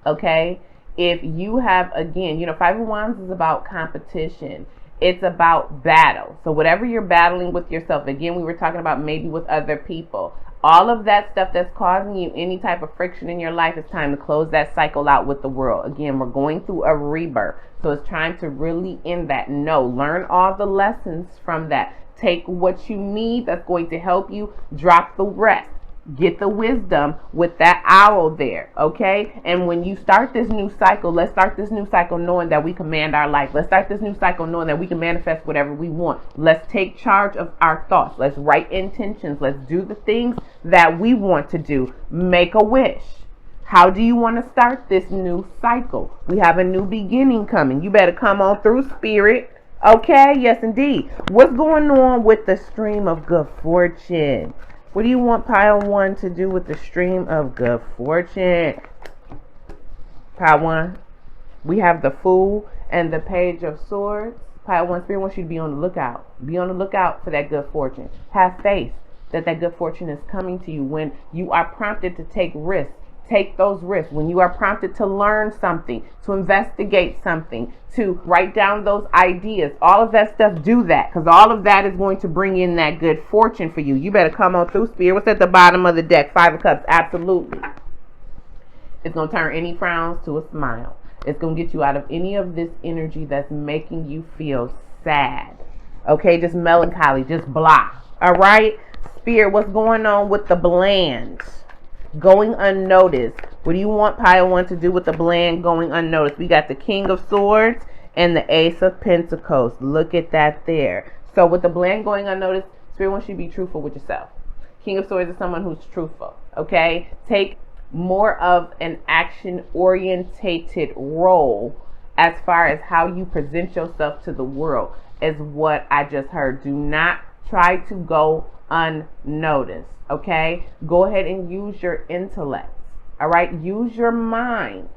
okay, if you have, again, Five of Wands is about competition. It's about battle. So whatever you're battling with yourself, again, we were talking about maybe with other people, all of that stuff that's causing you any type of friction in your life, it's time to close that cycle out with the world. Again, we're going through a rebirth. So it's time to really end that. No, learn all the lessons from that. Take what you need that's going to help you. Drop the rest. Get the wisdom with that owl there, okay? And when you start this new cycle, let's start this new cycle knowing that we command our life. Let's start this new cycle knowing that we can manifest whatever we want. Let's take charge of our thoughts. Let's write intentions. Let's do the things that we want to do. Make a wish. How do you want to start this new cycle? We have a new beginning coming. You better come on through, Spirit. Okay? Yes, indeed. What's going on with the stream of good fortune? What do you want Pile 1 to do with the stream of good fortune? Pile 1, we have the Fool and the Page of Swords. Pile 1, Spirit wants you to be on the lookout. Be on the lookout for that good fortune. Have faith that that good fortune is coming to you when you are prompted to take risks. Take those risks. When you are prompted to learn something, to investigate something, to write down those ideas, all of that stuff, do that. Because all of that is going to bring in that good fortune for you. You better come on through, Spirit. What's at the bottom of the deck? Five of Cups. Absolutely. It's going to turn any frowns to a smile. It's going to get you out of any of this energy that's making you feel sad. Okay? Just melancholy. Just blah. All right? Spirit, what's going on with the bland? Going unnoticed. What do you want Pile 1 to do with the bland going unnoticed? We got the King of Swords and the Ace of Pentacles. Look at that there. So with the bland going unnoticed, Spirit wants you to be truthful with yourself. King of Swords is someone who's truthful. Okay? Take more of an action-orientated role as far as how you present yourself to the world is what I just heard. Do not try to go unnoticed. Okay, go ahead and use your intellect. All right, use your mind.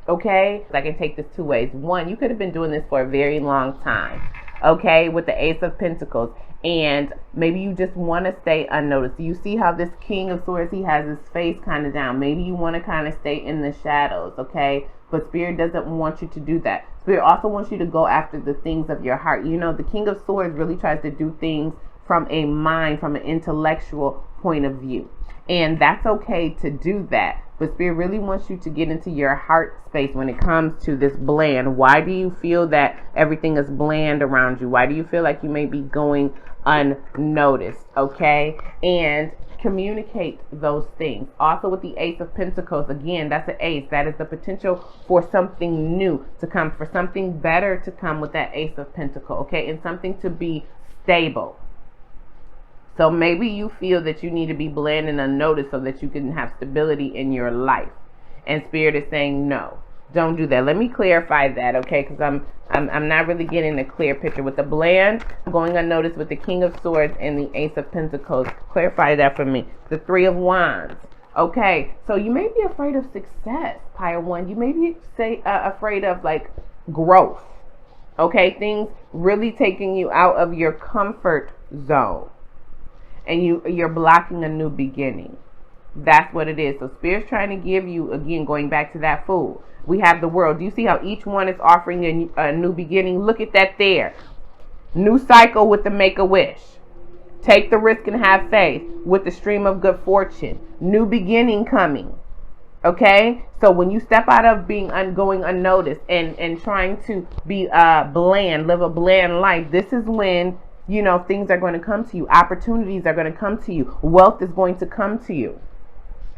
Okay, I can take this two ways. One, you could have been doing this for a very long time. Okay, with the Ace of Pentacles, and maybe you just want to stay unnoticed. You see how this King of Swords, he has his face kind of down. Maybe you want to kind of stay in the shadows. Okay, but Spirit doesn't want you to do that. Spirit also wants you to go after the things of your heart. The King of Swords really tries to do things from a mind, from an intellectual point of view. And that's okay to do that. But Spirit really wants you to get into your heart space when it comes to this bland. Why do you feel that everything is bland around you? Why do you feel like you may be going unnoticed? Okay? And communicate those things. Also with the Ace of Pentacles, again, that's an ace. That is the potential for something new to come, for something better to come with that Ace of Pentacles. Okay? And something to be stable. So maybe you feel that you need to be bland and unnoticed so that you can have stability in your life. And Spirit is saying, no, don't do that. Let me clarify that, okay? Because I'm not really getting a clear picture. With the bland, going unnoticed with the King of Swords and the Ace of Pentacles. Clarify that for me. The Three of Wands. Okay, so you may be afraid of success, Pile 1. You may be afraid of like growth. Okay, things really taking you out of your comfort zone. And you're blocking a new beginning. That's what it is. So Spirit's trying to give you, again, going back to that Fool. We have the World. Do you see how each one is offering a new beginning? Look at that there. New cycle with the Make-A-Wish. Take the risk and have faith with the stream of good fortune. New beginning coming. Okay? So when you step out of being going unnoticed and trying to be bland, live a bland life, this is when things are going to come to you. Opportunities are going to come to you. Wealth is going to come to you.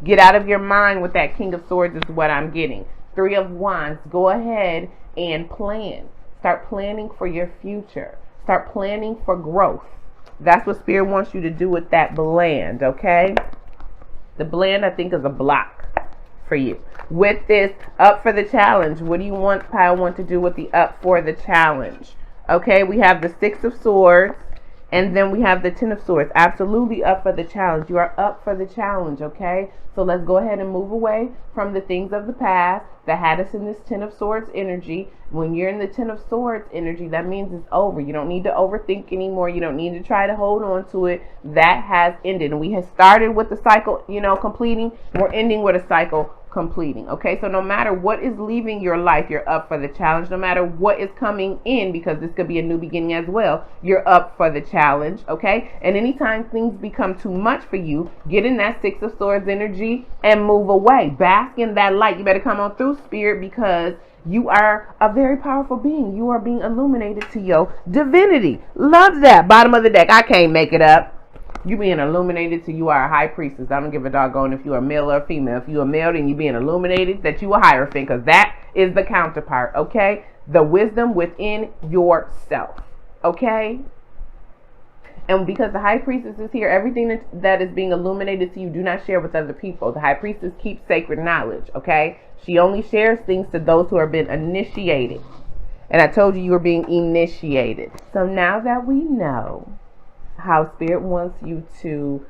Get out of your mind with that King of Swords is what I'm getting. Three of Wands. Go ahead and plan. Start planning for your future. Start planning for growth. That's what Spirit wants you to do with that bland, okay? The bland, I think, is a block for you. With this up for the challenge, what do you want, Pile, want to do with the up for the challenge? Okay, we have the Six of Swords, and then we have the Ten of Swords. Absolutely up for the challenge. You are up for the challenge, okay? So let's go ahead and move away from the things of the past that had us in this Ten of Swords energy. When you're in the Ten of Swords energy, that means it's over. You don't need to overthink anymore. You don't need to try to hold on to it. That has ended. And we have started with the cycle, completing. We're ending with a cycle completing. Okay, so no matter what is leaving your life, you're up for the challenge. No matter what is coming in, because this could be a new beginning as well, you're up for the challenge. Okay, and anytime things become too much for you, get in that Six of Swords energy and move away. Bask in that light. You better come on through, Spirit, because you are a very powerful being. You are being illuminated to your divinity. Love that. Bottom of the deck. I can't make it up. You being illuminated to you are a high priestess. I don't give a doggone if you are male or female. If you are male, then you being illuminated that you a hierophant, because that is the counterpart, okay? The wisdom within yourself, okay? And because the high priestess is here, everything that is being illuminated to you, do not share with other people. The high priestess keeps sacred knowledge, okay? She only shares things to those who have been initiated. And I told you were being initiated. So now that we know how Spirit wants you to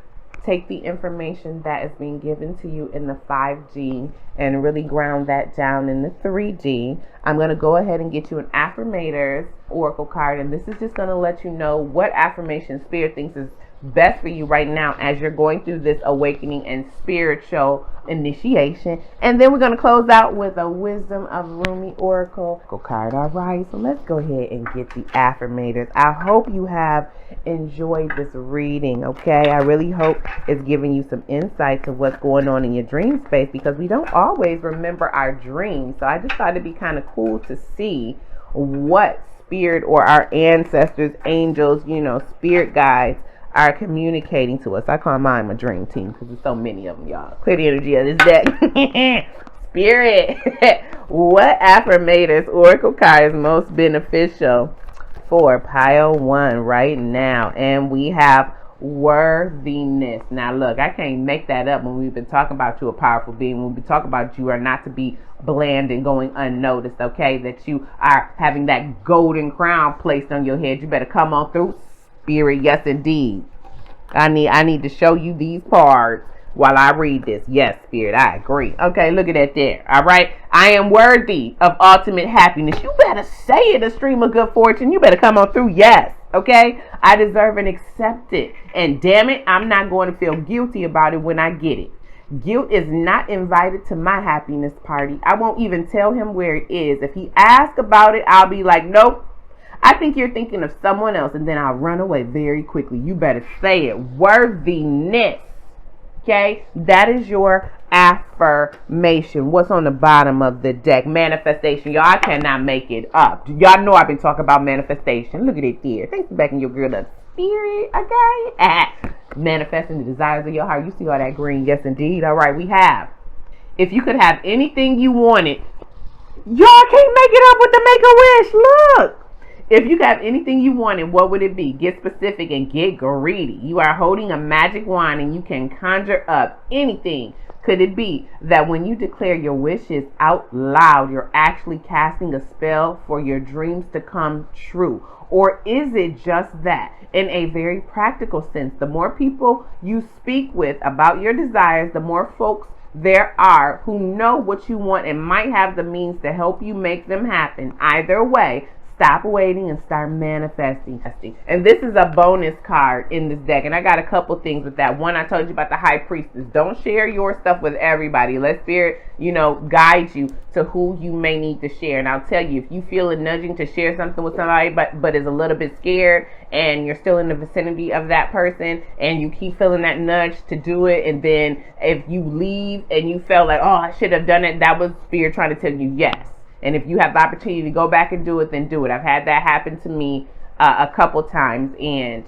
take the information that is being given to you in the 5G and really ground that down in the 3D, I'm going to go ahead and get you an Affirmators Oracle card. And this is just going to let you know what affirmation Spirit thinks is best for you right now as you're going through this awakening and spiritual initiation. And then we're going to close out with a Wisdom of Rumi Oracle card. All right, so let's go ahead and get the Affirmators. I hope you have enjoyed this reading, okay? I really hope it's giving you some insight to what's going on in your dream space, because we don't always remember our dreams. So I just thought it'd be kind of cool to see what Spirit or our ancestors, angels, spirit guides are communicating to us. I call mine my dream team because there's so many of them, y'all. Clear the energy of this deck. Spirit, what Affirmators Oracle card is most beneficial for pile 1 right now? And we have worthiness. Now look, I can't make that up when we've been talking about you a powerful being. When we talk about you are not to be bland and going unnoticed, okay? That you are having that golden crown placed on your head. You better come on through, Spirit. Yes, indeed. I need to show you these cards while I read this. Yes, Spirit, I agree. Okay, look at that there. All right. I am worthy of ultimate happiness. You better say it, a stream of good fortune. You better come on through. Yes. Okay. I deserve and accept it. And damn it, I'm not going to feel guilty about it when I get it. Guilt is not invited to my happiness party. I won't even tell him where it is. If he asks about it, I'll be like, nope. I think you're thinking of someone else, and then I'll run away very quickly. You better say it. Worthiness. Okay? That is your affirmation. What's on the bottom of the deck? Manifestation. Y'all, I cannot make it up. Y'all know I've been talking about manifestation. Look at it there. Thanks for backing your girl up. Spirit. Okay? Manifesting the desires of your heart. You see all that green? Yes, indeed. All right, we have. If you could have anything you wanted. Y'all can't make it up with the Make-A-Wish. Look. If you have anything you wanted, what would it be? Get specific and get greedy. You are holding a magic wand and you can conjure up anything. Could it be that when you declare your wishes out loud, you're actually casting a spell for your dreams to come true? Or is it just that? In a very practical sense, the more people you speak with about your desires, the more folks there are who know what you want and might have the means to help you make them happen. Either way, stop waiting and start manifesting. And this is a bonus card in this deck. And I got a couple things with that. One, I told you about the high priestess. Don't share your stuff with everybody. Let Spirit, guide you to who you may need to share. And I'll tell you, if you feel a nudging to share something with somebody, but is a little bit scared, and you're still in the vicinity of that person, and you keep feeling that nudge to do it, and then if you leave and you felt like, oh, I should have done it, that was Spirit trying to tell you yes. And if you have the opportunity to go back and do it, then do it. I've had that happen to me a couple times. And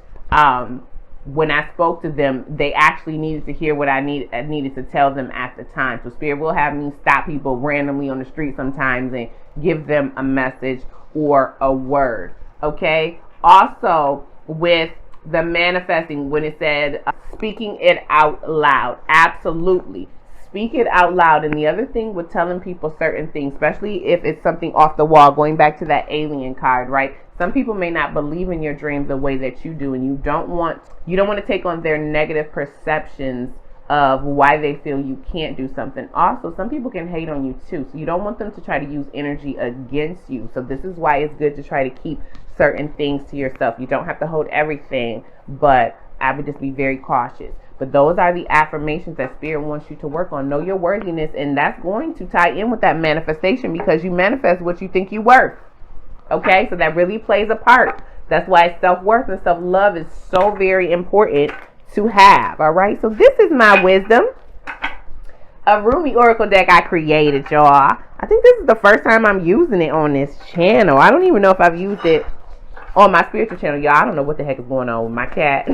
when I spoke to them, they actually needed to hear what I needed to tell them at the time. So Spirit will have me stop people randomly on the street sometimes and give them a message or a word. Okay? Also, with the manifesting, when it said speaking it out loud, absolutely. Speak it out loud. And the other thing with telling people certain things, especially if it's something off the wall, going back to that alien card, right? Some people may not believe in your dreams the way that you do, and you don't want to take on their negative perceptions of why they feel you can't do something. Also, some people can hate on you too, so you don't want them to try to use energy against you. So this is why it's good to try to keep certain things to yourself. You don't have to hold everything, but I would just be very cautious. But those are the affirmations that Spirit wants you to work on. Know your worthiness, and that's going to tie in with that manifestation, because you manifest what you think you're worth. Okay, so that really plays a part. That's why self-worth and self-love is so very important to have. All right, so this is my wisdom, a Rumi Oracle deck I created, y'all. I think this is the first time I'm using it on this channel. I don't even know if I've used it on my spiritual channel, y'all. I don't know what the heck is going on with my cat.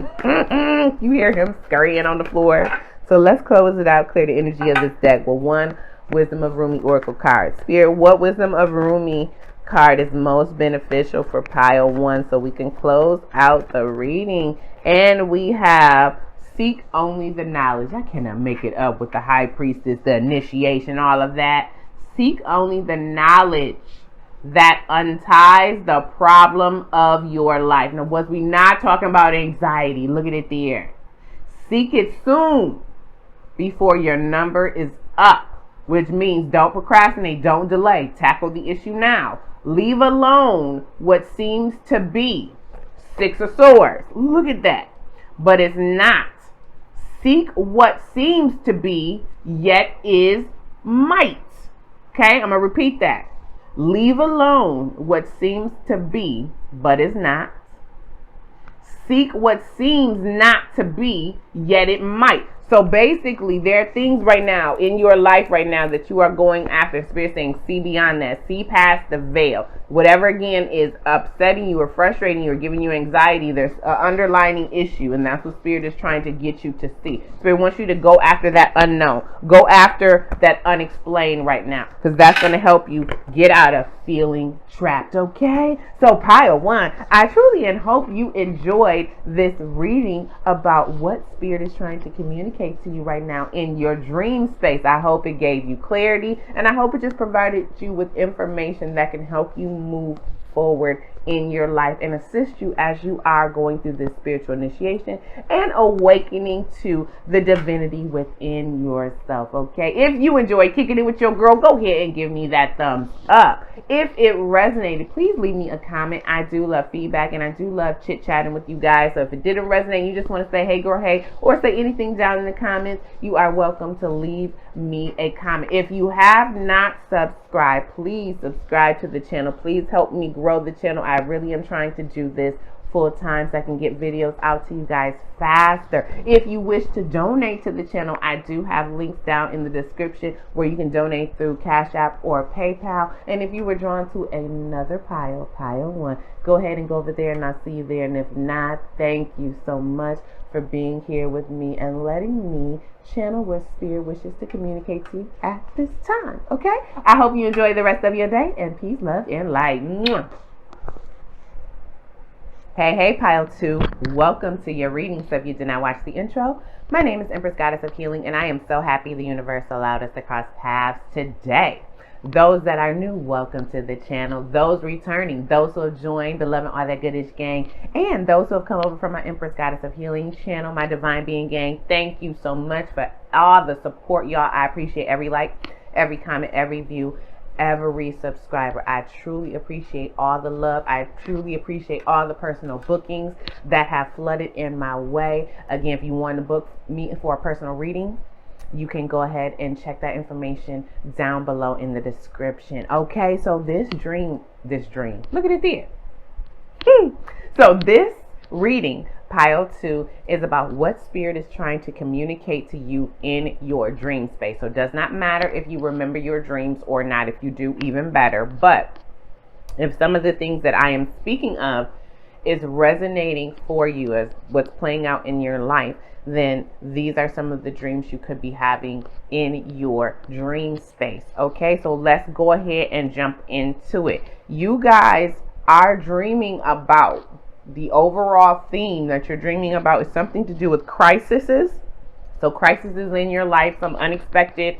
You hear him scurrying on the floor. So let's close it out, clear the energy of this deck with one Wisdom of Rumi Oracle card. Spirit, what Wisdom of Rumi card is most beneficial for pile 1, so we can close out the reading? And we have seek only the knowledge. I cannot make it up with the High Priestess, the initiation, all of that. Seek only the knowledge that unties the problem of your life. Now, was we not talking about anxiety? Look at it there. Seek it soon before your number is up, which means don't procrastinate, don't delay. Tackle the issue now. Leave alone what seems to be. 6 of Swords. Look at that. But it's not. Seek what seems to be, yet is might. Okay, I'm going to repeat that. Leave alone what seems to be, but is not. Seek what seems not to be, yet it might. So basically, there are things right now in your life right now that you are going after. Spirit saying, see beyond that. See past the veil. Whatever, again, is upsetting you or frustrating you or giving you anxiety, there's an underlying issue, and that's what Spirit is trying to get you to see. Spirit wants you to go after that unknown. Go after that unexplained right now, because that's going to help you get out of feeling trapped, okay? So pile 1, I truly and hope you enjoyed this reading about what Spirit is trying to communicate to you right now in your dream space. I hope it gave you clarity, and I hope it just provided you with information that can help you move forward in your life and assist you as you are going through this spiritual initiation and awakening to the divinity within yourself. Okay, if you enjoyed kicking it with your girl, go ahead and give me that thumbs up. If it resonated, please leave me a comment. I do love feedback, and I do love chit-chatting with you guys. So if it didn't resonate, you just want to say hey girl, hey, or say anything down in the comments, you are welcome to leave me a comment. If you have not subscribed, please subscribe to the channel. Please help me grow the channel. I really am trying to do this full time so I can get videos out to you guys faster. If you wish to donate to the channel, I do have links down in the description where you can donate through Cash App or PayPal. And if you were drawn to another pile 1, go ahead and go over there and I'll see you there. And if not, thank you so much for being here with me and letting me channel what Spirit wishes to communicate to you at this time. Okay? I hope you enjoy the rest of your day, and peace, love, and light. Mwah. Hey, pile 2. Welcome to your reading. So if you did not watch the intro, my name is Empress Goddess of Healing, and I am so happy the universe allowed us to cross paths today. Those that are new, welcome to the channel. Those returning, those who have joined the Love and All That Goodish gang, and those who have come over from my Empress Goddess of Healing channel, my Divine Being gang, thank you so much for all the support, y'all. I appreciate every like, every comment, every view, every subscriber. I truly appreciate all the love. I truly appreciate all the personal bookings that have flooded in my way. Again, if you want to book me for a personal reading, you can go ahead and check that information down below in the description. Okay, so this dream, look at it there. So this reading, pile 2, is about what Spirit is trying to communicate to you in your dream space. So it does not matter if you remember your dreams or not. If you do, even better. But if some of the things that I am speaking of is resonating for you as what's playing out in your life, then these are some of the dreams you could be having in your dream space. Okay, so let's go ahead and jump into it. You guys are dreaming about the overall theme that you're dreaming about is something to do with crises. So crises in your life, some unexpected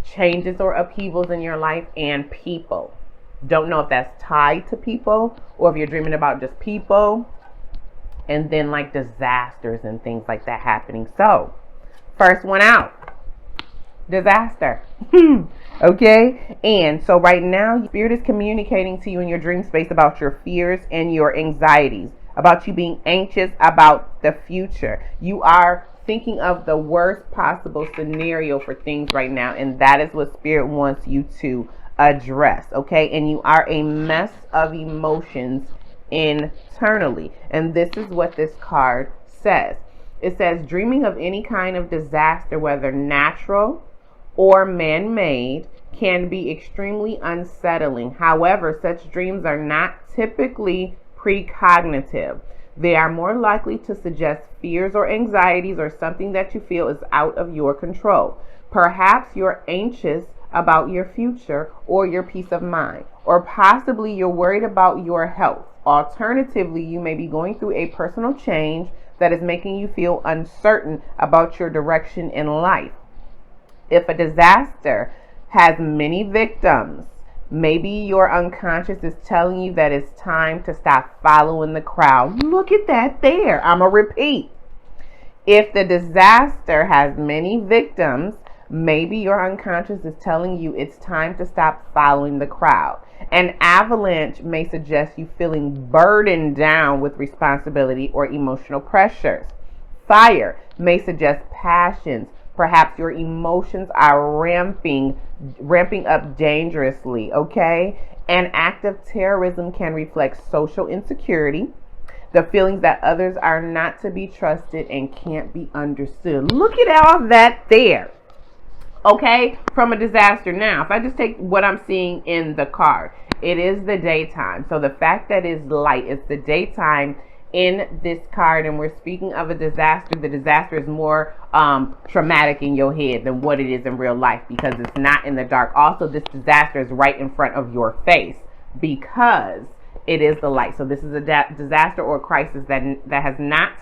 changes or upheavals in your life, and people. Don't know if that's tied to people or if you're dreaming about just people, and then like disasters and things like that happening. So first one out, disaster. Okay, and so right now Spirit is communicating to you in your dream space about your fears and your anxieties, about you being anxious about the future. You are thinking of the worst possible scenario for things right now, and that is what Spirit wants you to address. Okay, and you are a mess of emotions internally, and this is what this card says. It says, dreaming of any kind of disaster, whether natural or man-made, can be extremely unsettling. However, such dreams are not typically precognitive. They are more likely to suggest fears or anxieties or something that you feel is out of your control. Perhaps you're anxious about your future or your peace of mind, or possibly you're worried about your health. Alternatively, you may be going through a personal change that is making you feel uncertain about your direction in life. If a disaster has many victims, maybe your unconscious is telling you that it's time to stop following the crowd. Look at that there. I'm going to repeat. If the disaster has many victims, maybe your unconscious is telling you it's time to stop following the crowd. An avalanche may suggest you feeling burdened down with responsibility or emotional pressures. Fire may suggest passions. Perhaps your emotions are ramping up dangerously, okay? An act of terrorism can reflect social insecurity, the feelings that others are not to be trusted and can't be understood. Look at all that there, okay? From a disaster. Now, if I just take what I'm seeing in the card, it is the daytime. So the fact that it's light, it's the daytime in this card, and we're speaking of a disaster. The disaster is more traumatic in your head than what it is in real life, because it's not in the dark. Also, this disaster is right in front of your face because it is the light. So this is a disaster or crisis that has not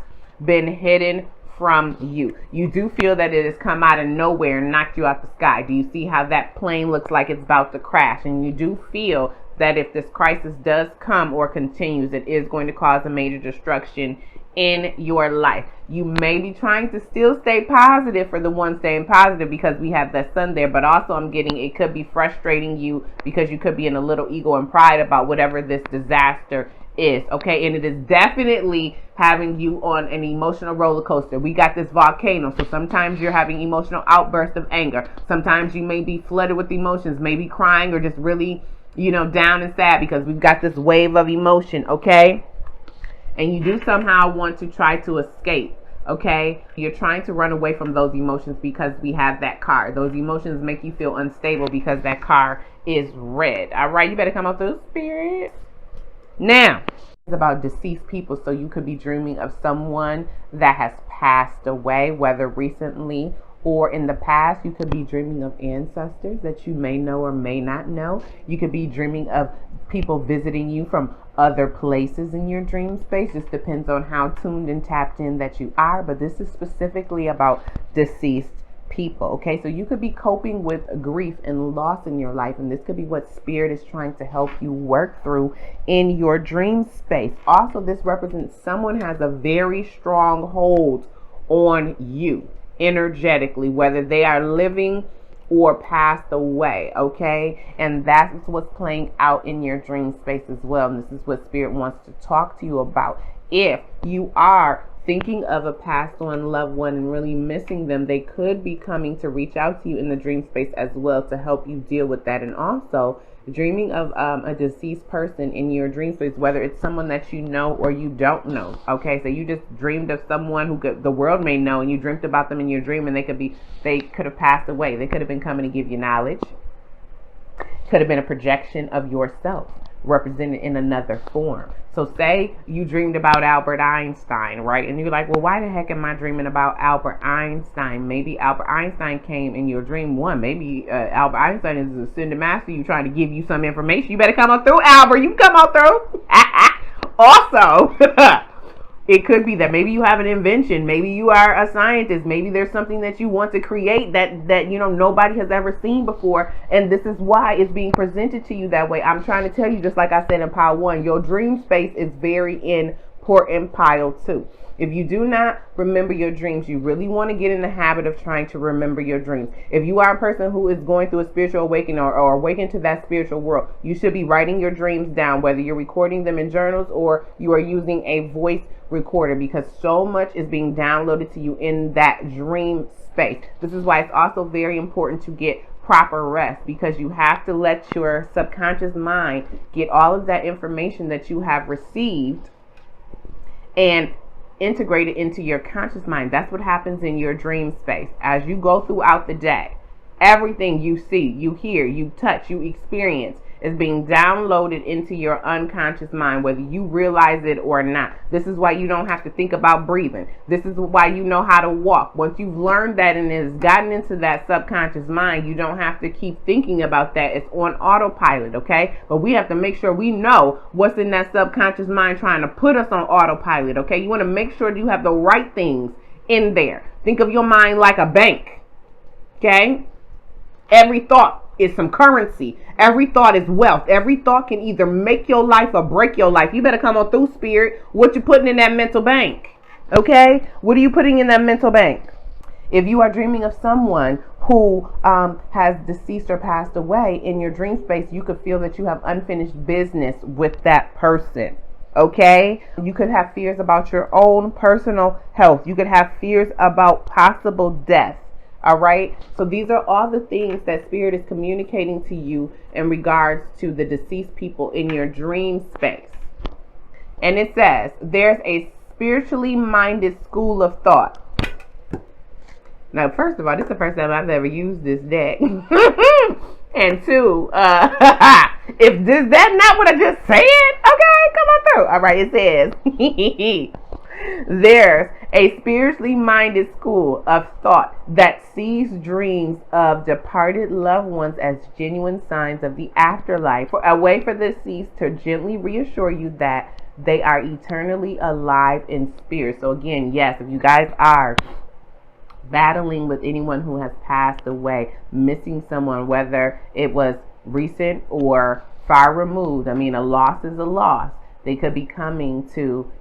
been hidden from you. You do feel that it has come out of nowhere and knocked you out the sky. Do you see how that plane looks like it's about to crash? And you do feel that if this crisis does come or continues, it is going to cause a major destruction in your life. You may be trying to still stay positive for the one staying positive because we have that sun there, but also I'm getting it could be frustrating you because you could be in a little ego and pride about whatever this disaster is, okay? And it is definitely having you on an emotional roller coaster. We got this volcano, so sometimes you're having emotional outbursts of anger. Sometimes you may be flooded with emotions, maybe crying or just really down and sad because we've got this wave of emotion, okay? And you do somehow want to try to escape, okay? You're trying to run away from those emotions because we have that card. Those emotions make you feel unstable because that card is red. All right, you better come up through Spirit. Now, it's about deceased people, so you could be dreaming of someone that has passed away, whether recently or in the past. You could be dreaming of ancestors that you may know or may not know. You could be dreaming of people visiting you from other places in your dream space. Just depends on how tuned and tapped in that you are. But this is specifically about deceased people, okay? So you could be coping with grief and loss in your life, and this could be what Spirit is trying to help you work through in your dream space. Also, this represents someone has a very strong hold on you energetically, whether they are living or passed away, okay? And that's what's playing out in your dream space as well. And this is what Spirit wants to talk to you about. If you are thinking of a passed on loved one and really missing them, they could be coming to reach out to you in the dream space as well to help you deal with that. And also dreaming of a deceased person in your dream space, whether it's someone that you know or you don't know, okay? So you just dreamed of someone who the world may know, and you dreamt about them in your dream, and they could have passed away. They could have been coming to give you knowledge. Could have been a projection of yourself represented in another form. So say you dreamed about Albert Einstein, right? And you're like, well, why the heck am I dreaming about Albert Einstein? Maybe Albert Einstein came in your dream. Maybe Albert Einstein is a cinder master. You trying to give you some information. You better come on through, Albert. You come on through. Also, It could be that maybe you have an invention, maybe you are a scientist, maybe there's something that you want to create that nobody has ever seen before, and this is why it's being presented to you that way. I'm trying to tell you, just like I said in pile 1, your dream space is very important. Pile 2. If you do not remember your dreams, you really want to get in the habit of trying to remember your dreams. If you are a person who is going through a spiritual awakening or awakened to that spiritual world, you should be writing your dreams down, whether you're recording them in journals or you are using a voice recorder, because so much is being downloaded to you in that dream space. This is why it's also very important to get proper rest, because you have to let your subconscious mind get all of that information that you have received and integrate it into your conscious mind. That's what happens in your dream space. As you go throughout the day, everything you see, you hear, you touch, you experience is being downloaded into your unconscious mind, whether you realize it or not. This is why you don't have to think about breathing. This is why you know how to walk. Once you've learned that and it has gotten into that subconscious mind, you don't have to keep thinking about that. It's on autopilot, okay? But we have to make sure we know what's in that subconscious mind trying to put us on autopilot, okay? You want to make sure that you have the right things in there. Think of your mind like a bank, okay? Every thought is some currency. Every thought is wealth. Every thought can either make your life or break your life. You better come on through, spirit. What you putting in that mental bank? Okay? What are you putting in that mental bank? If you are dreaming of someone who has deceased or passed away, in your dream space, you could feel that you have unfinished business with that person. Okay? You could have fears about your own personal health. You could have fears about possible death. All right. So these are all the things that spirit is communicating to you in regards to the deceased people in your dream space. And it says there's a spiritually minded school of thought. Now, first of all, this is the first time I've ever used this deck. And 2, if this that's not what I just said, okay, come on through. All right, it says there's a spiritually minded school of thought that sees dreams of departed loved ones as genuine signs of the afterlife, a way for the deceased to gently reassure you that they are eternally alive in spirit. So again, yes, if you guys are battling with anyone who has passed away, missing someone, whether it was recent or far removed, I mean, a loss is a loss. They could be coming to,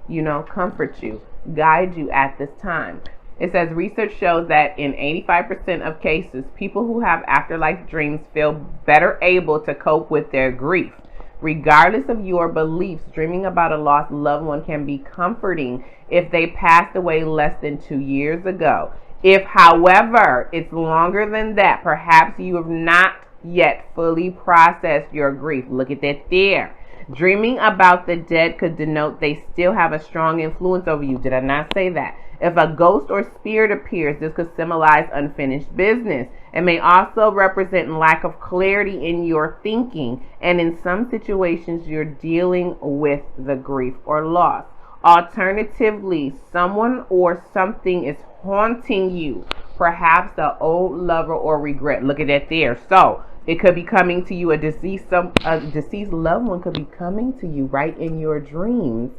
comfort you, guide you at this time. It says research shows that in 85% of cases, people who have afterlife dreams feel better able to cope with their grief. Regardless of your beliefs, dreaming about a lost loved one can be comforting if they passed away less than 2 years ago. If, however, it's longer than that, perhaps you have not yet fully processed your grief. Look at that there. Dreaming about the dead could denote they still have a strong influence over you. Did I not say that? If a ghost or spirit appears, this could symbolize unfinished business. It may also represent lack of clarity in your thinking, and in some situations, you're dealing with the grief or loss. Alternatively, someone or something is haunting you, perhaps an old lover or regret. Look at that there. So it could be coming to you, a deceased loved one could be coming to you right in your dreams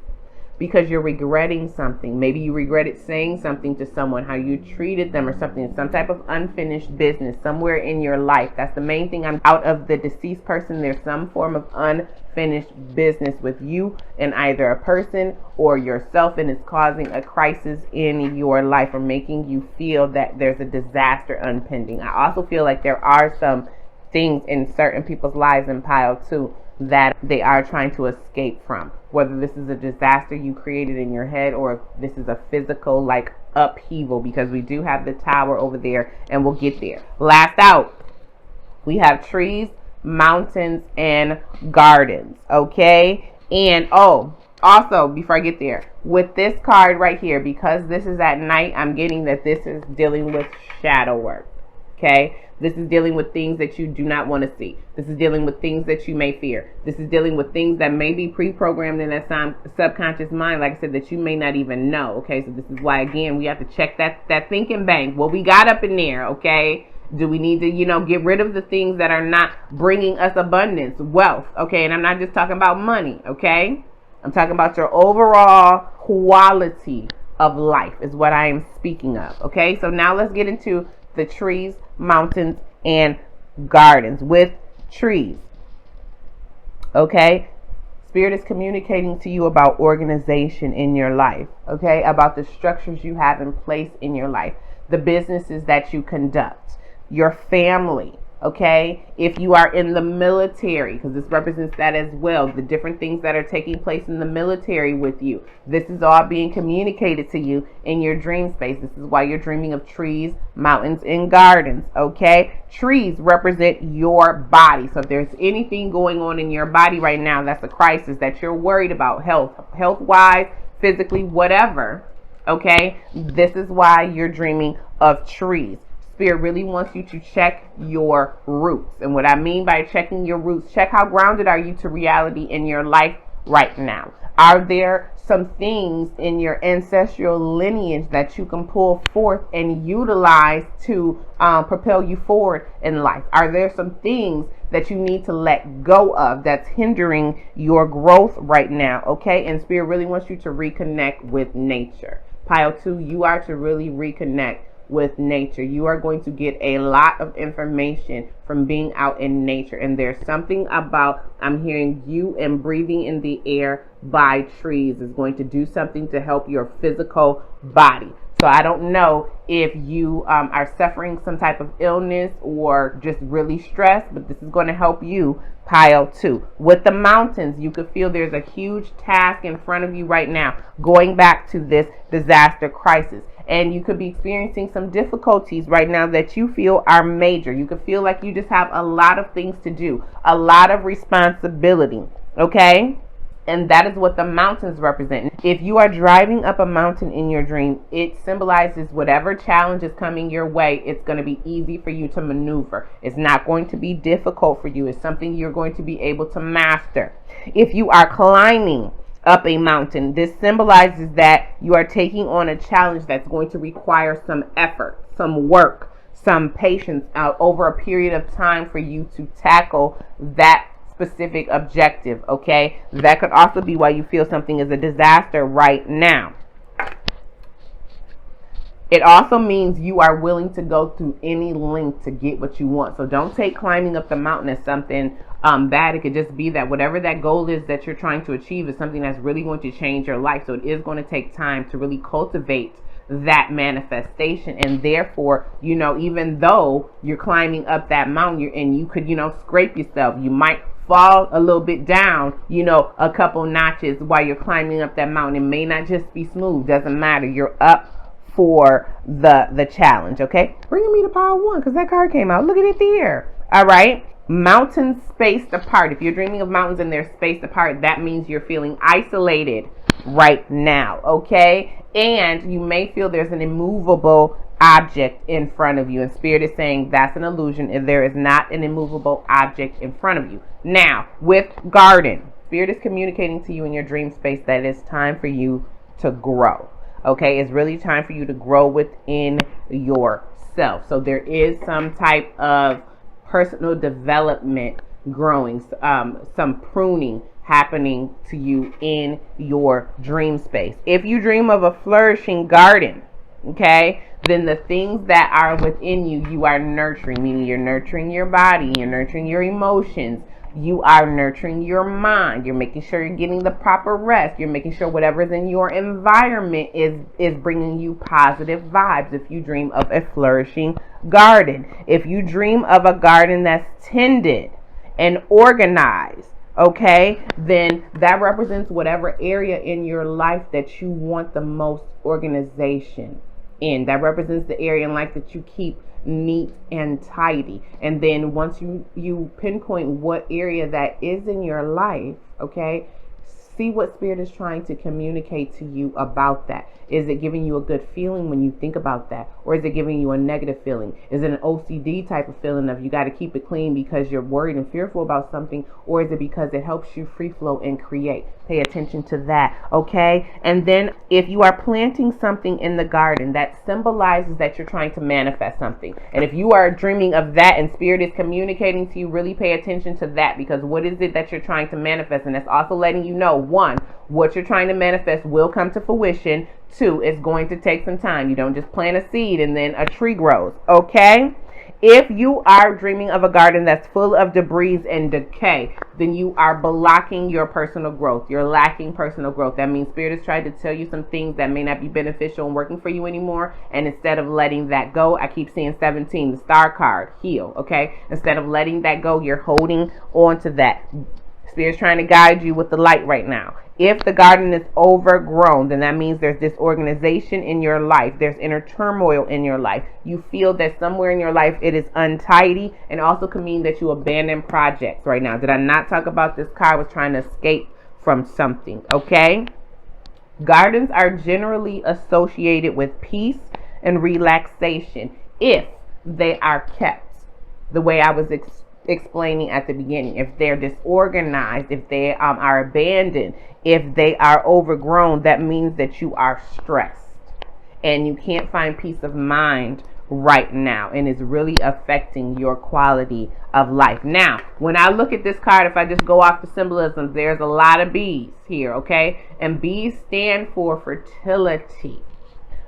because you're regretting something. Maybe you regretted saying something to someone, how you treated them or something, some type of unfinished business somewhere in your life. That's the main thing. I'm out of the deceased person. There's some form of unfinished business with you and either a person or yourself, and it's causing a crisis in your life or making you feel that there's a disaster impending. I also feel like there are some things in certain people's lives in pile 2 that they are trying to escape from, whether this is a disaster you created in your head or if this is a physical upheaval, because we do have the tower over there and we'll get there. Last out, we have trees, mountains, and gardens. Okay. And also, before I get there, with this card right here, because this is at night, I'm getting that this is dealing with shadow work. Okay. This is dealing with things that you do not want to see. This is dealing with things that you may fear. This is dealing with things that may be pre-programmed in that subconscious mind, like I said, that you may not even know. Okay, so this is why, again, we have to check that thinking bank. What we got up in there, okay? Do we need to, get rid of the things that are not bringing us abundance, wealth, okay? And I'm not just talking about money, okay? I'm talking about your overall quality of life is what I am speaking of. Okay, so now let's get into the trees, mountains, and gardens. With trees, okay, Spirit is communicating to you about organization in your life, okay, about the structures you have in place in your life, the businesses that you conduct, your family, okay, if you are in the military, because this represents that as well, the different things that are taking place in the military with you. This is all being communicated to you in your dream space. This is why you're dreaming of trees, mountains, and gardens, okay? Trees represent your body. So if there's anything going on in your body right now that's a crisis that you're worried about, health-wise, physically, whatever, okay, this is why you're dreaming of trees. Spirit really wants you to check your roots. And what I mean by checking your roots, check how grounded are you to reality in your life right now. Are there some things in your ancestral lineage that you can pull forth and utilize to propel you forward in life? Are there some things that you need to let go of that's hindering your growth right now? Okay, and Spirit really wants you to reconnect with nature. Pile 2, you are to really reconnect with nature. You are going to get a lot of information from being out in nature, and there's something about, I'm hearing you and breathing in the air by trees is going to do something to help your physical body. So I don't know if you are suffering some type of illness or just really stressed, but this is going to help you. Pile 2. With the mountains, you could feel there's a huge task in front of you right now, going back to this disaster crisis. And you could be experiencing some difficulties right now that you feel are major. You could feel like you just have a lot of things to do, a lot of responsibility, okay? And that is what the mountains represent. If you are driving up a mountain in your dream, it symbolizes whatever challenge is coming your way, it's going to be easy for you to maneuver. It's not going to be difficult for you. It's something you're going to be able to master. If you are climbing up a mountain, this symbolizes that you are taking on a challenge that's going to require some effort, some work, some patience over a period of time for you to tackle that specific objective, okay? That could also be why you feel something is a disaster right now. It also means you are willing to go through any length to get what you want. So don't take climbing up the mountain as something bad. It could just be that whatever that goal is that you're trying to achieve is something that's really going to change your life. So it is going to take time to really cultivate that manifestation. And therefore, you know, even though you're climbing up that mountain and you could, you know, scrape yourself, you might fall a little bit down, you know, a couple notches while you're climbing up that mountain. It may not just be smooth. Doesn't matter. You're up for the challenge, okay? Bringing me to pile 1 because that card came out. Look at it there. All right. Mountains spaced apart. If you're dreaming of mountains and they're spaced apart, that means you're feeling isolated right now, okay? And you may feel there's an immovable object in front of you, and Spirit is saying that's an illusion and there is not an immovable object in front of you. Now, with garden, Spirit is communicating to you in your dream space that it's time for you to grow. Okay, it's really time for you to grow within yourself. So there is some type of personal development growing, some pruning happening to you in your dream space. If you dream of a flourishing garden, okay, then the things that are within you, you are nurturing, meaning you're nurturing your body, you're nurturing your emotions, you are nurturing your mind, you're making sure you're getting the proper rest, you're making sure whatever's in your environment is bringing you positive vibes. If you dream of a flourishing garden, if you dream of a garden that's tended and organized, okay, then that represents whatever area in your life that you want the most organization in. That represents the area in life that you keep neat and tidy. And then once you pinpoint what area that is in your life, okay, see what Spirit is trying to communicate to you about that. Is it giving you a good feeling when you think about that? Or is it giving you a negative feeling? Is it an OCD type of feeling of you got to keep it clean because you're worried and fearful about something? Or is it because it helps you free flow and create? Pay attention to that, okay? And then if you are planting something in the garden, that symbolizes that you're trying to manifest something. And if you are dreaming of that and Spirit is communicating to you, really pay attention to that, because what is it that you're trying to manifest? And that's also letting you know one, what you're trying to manifest will come to fruition. Two, it's going to take some time. You don't just plant a seed and then a tree grows, okay? If you are dreaming of a garden that's full of debris and decay, then you are blocking your personal growth. You're lacking personal growth. That means Spirit is trying to tell you some things that may not be beneficial and working for you anymore. And instead of letting that go, I keep seeing 17, the star card, heal, okay? Instead of letting that go, you're holding on to that. Spirit's trying to guide you with the light right now. If the garden is overgrown, then that means there's disorganization in your life. There's inner turmoil in your life. You feel that somewhere in your life it is untidy, and also can mean that you abandon projects right now. Did I not talk about this card was trying to escape from something, okay? Gardens are generally associated with peace and relaxation if they are kept the way I was explaining at the beginning. If they're disorganized, if they are abandoned, if they are overgrown, that means that you are stressed and you can't find peace of mind right now, and it's really affecting your quality of life. Now, when I look at this card, if I just go off the symbolism, there's a lot of bees here, okay? And bees stand for fertility,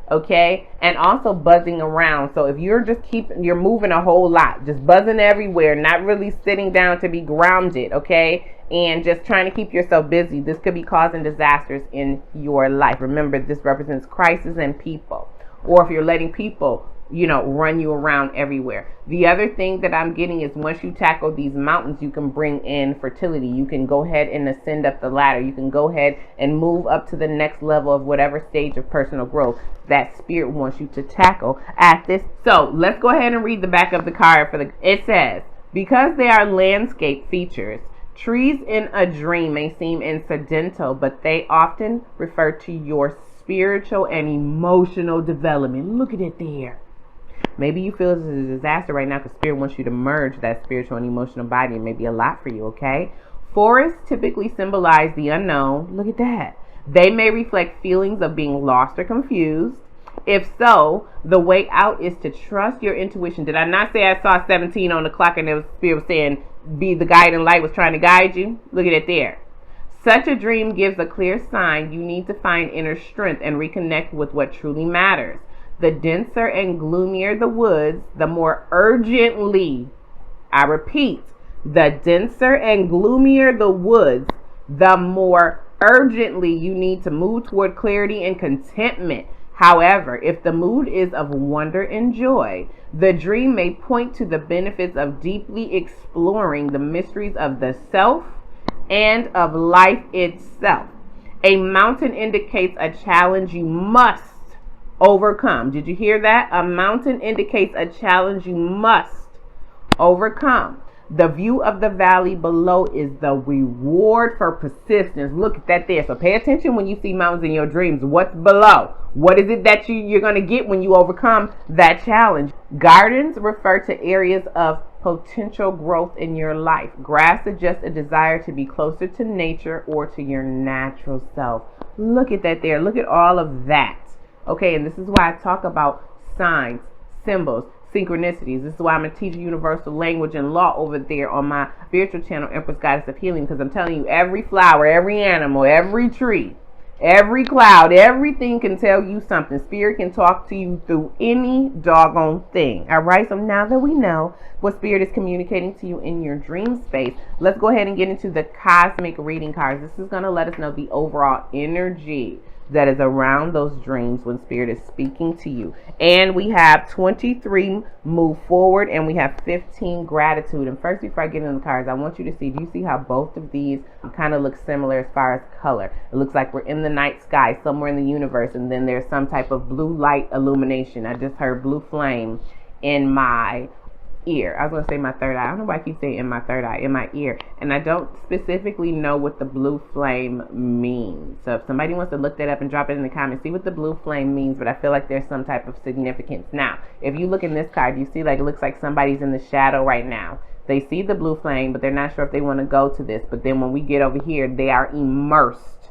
okay, and also buzzing around. So if you're just you're moving a whole lot, just buzzing everywhere, not really sitting down to be grounded, okay, and just trying to keep yourself busy, this could be causing disasters in your life. Remember, this represents crisis and people, or if you're letting people run you around everywhere. The other thing that I'm getting is once you tackle these mountains, you can bring in fertility. You can go ahead and ascend up the ladder. You can go ahead and move up to the next level of whatever stage of personal growth that Spirit wants you to tackle at this. So let's go ahead and read the back of the card. It says, because they are landscape features, trees in a dream may seem incidental, but they often refer to your spiritual and emotional development. Look at it there. Maybe you feel this is a disaster right now because Spirit wants you to merge that spiritual and emotional body. It may be a lot for you, okay? Forests typically symbolize the unknown. Look at that. They may reflect feelings of being lost or confused. If so, the way out is to trust your intuition. Did I not say I saw 17 on the clock and Spirit was saying be the guiding light was trying to guide you? Look at it there. Such a dream gives a clear sign you need to find inner strength and reconnect with what truly matters. The denser and gloomier the woods, the more urgently, I repeat, the denser and gloomier the woods, the more urgently you need to move toward clarity and contentment. However, if the mood is of wonder and joy, the dream may point to the benefits of deeply exploring the mysteries of the self and of life itself. A mountain indicates a challenge you must overcome. Did you hear that? A mountain indicates a challenge you must overcome. The view of the valley below is the reward for persistence. Look at that there. So pay attention when you see mountains in your dreams. What's below? What is it that you're going to get when you overcome that challenge? Gardens refer to areas of potential growth in your life. Grass suggests a desire to be closer to nature or to your natural self. Look at that there. Look at all of that. Okay, and this is why I talk about signs, symbols, synchronicities. This is why I'm going to teach universal language and law over there on my spiritual channel, Empress Goddess of Healing, because I'm telling you, every flower, every animal, every tree, every cloud, everything can tell you something. Spirit can talk to you through any doggone thing. All right, so now that we know what Spirit is communicating to you in your dream space, let's go ahead and get into the cosmic reading cards. This is going to let us know the overall energy that is around those dreams when Spirit is speaking to you. And we have 23 move forward, and we have 15 gratitude. And first, before I get into the cards, I want you to see, do you see how both of these kind of look similar as far as color? It looks like we're in the night sky somewhere in the universe, and then there's some type of blue light illumination. I just heard blue flame in my ear. I was going to say my third eye. I don't know why I keep saying in my third eye, in my ear. And I don't specifically know what the blue flame means. So if somebody wants to look that up and drop it in the comments, see what the blue flame means. But I feel like there's some type of significance. Now, if you look in this card, you see like it looks like somebody's in the shadow right now. They see the blue flame, but they're not sure if they want to go to this. But then when we get over here, they are immersed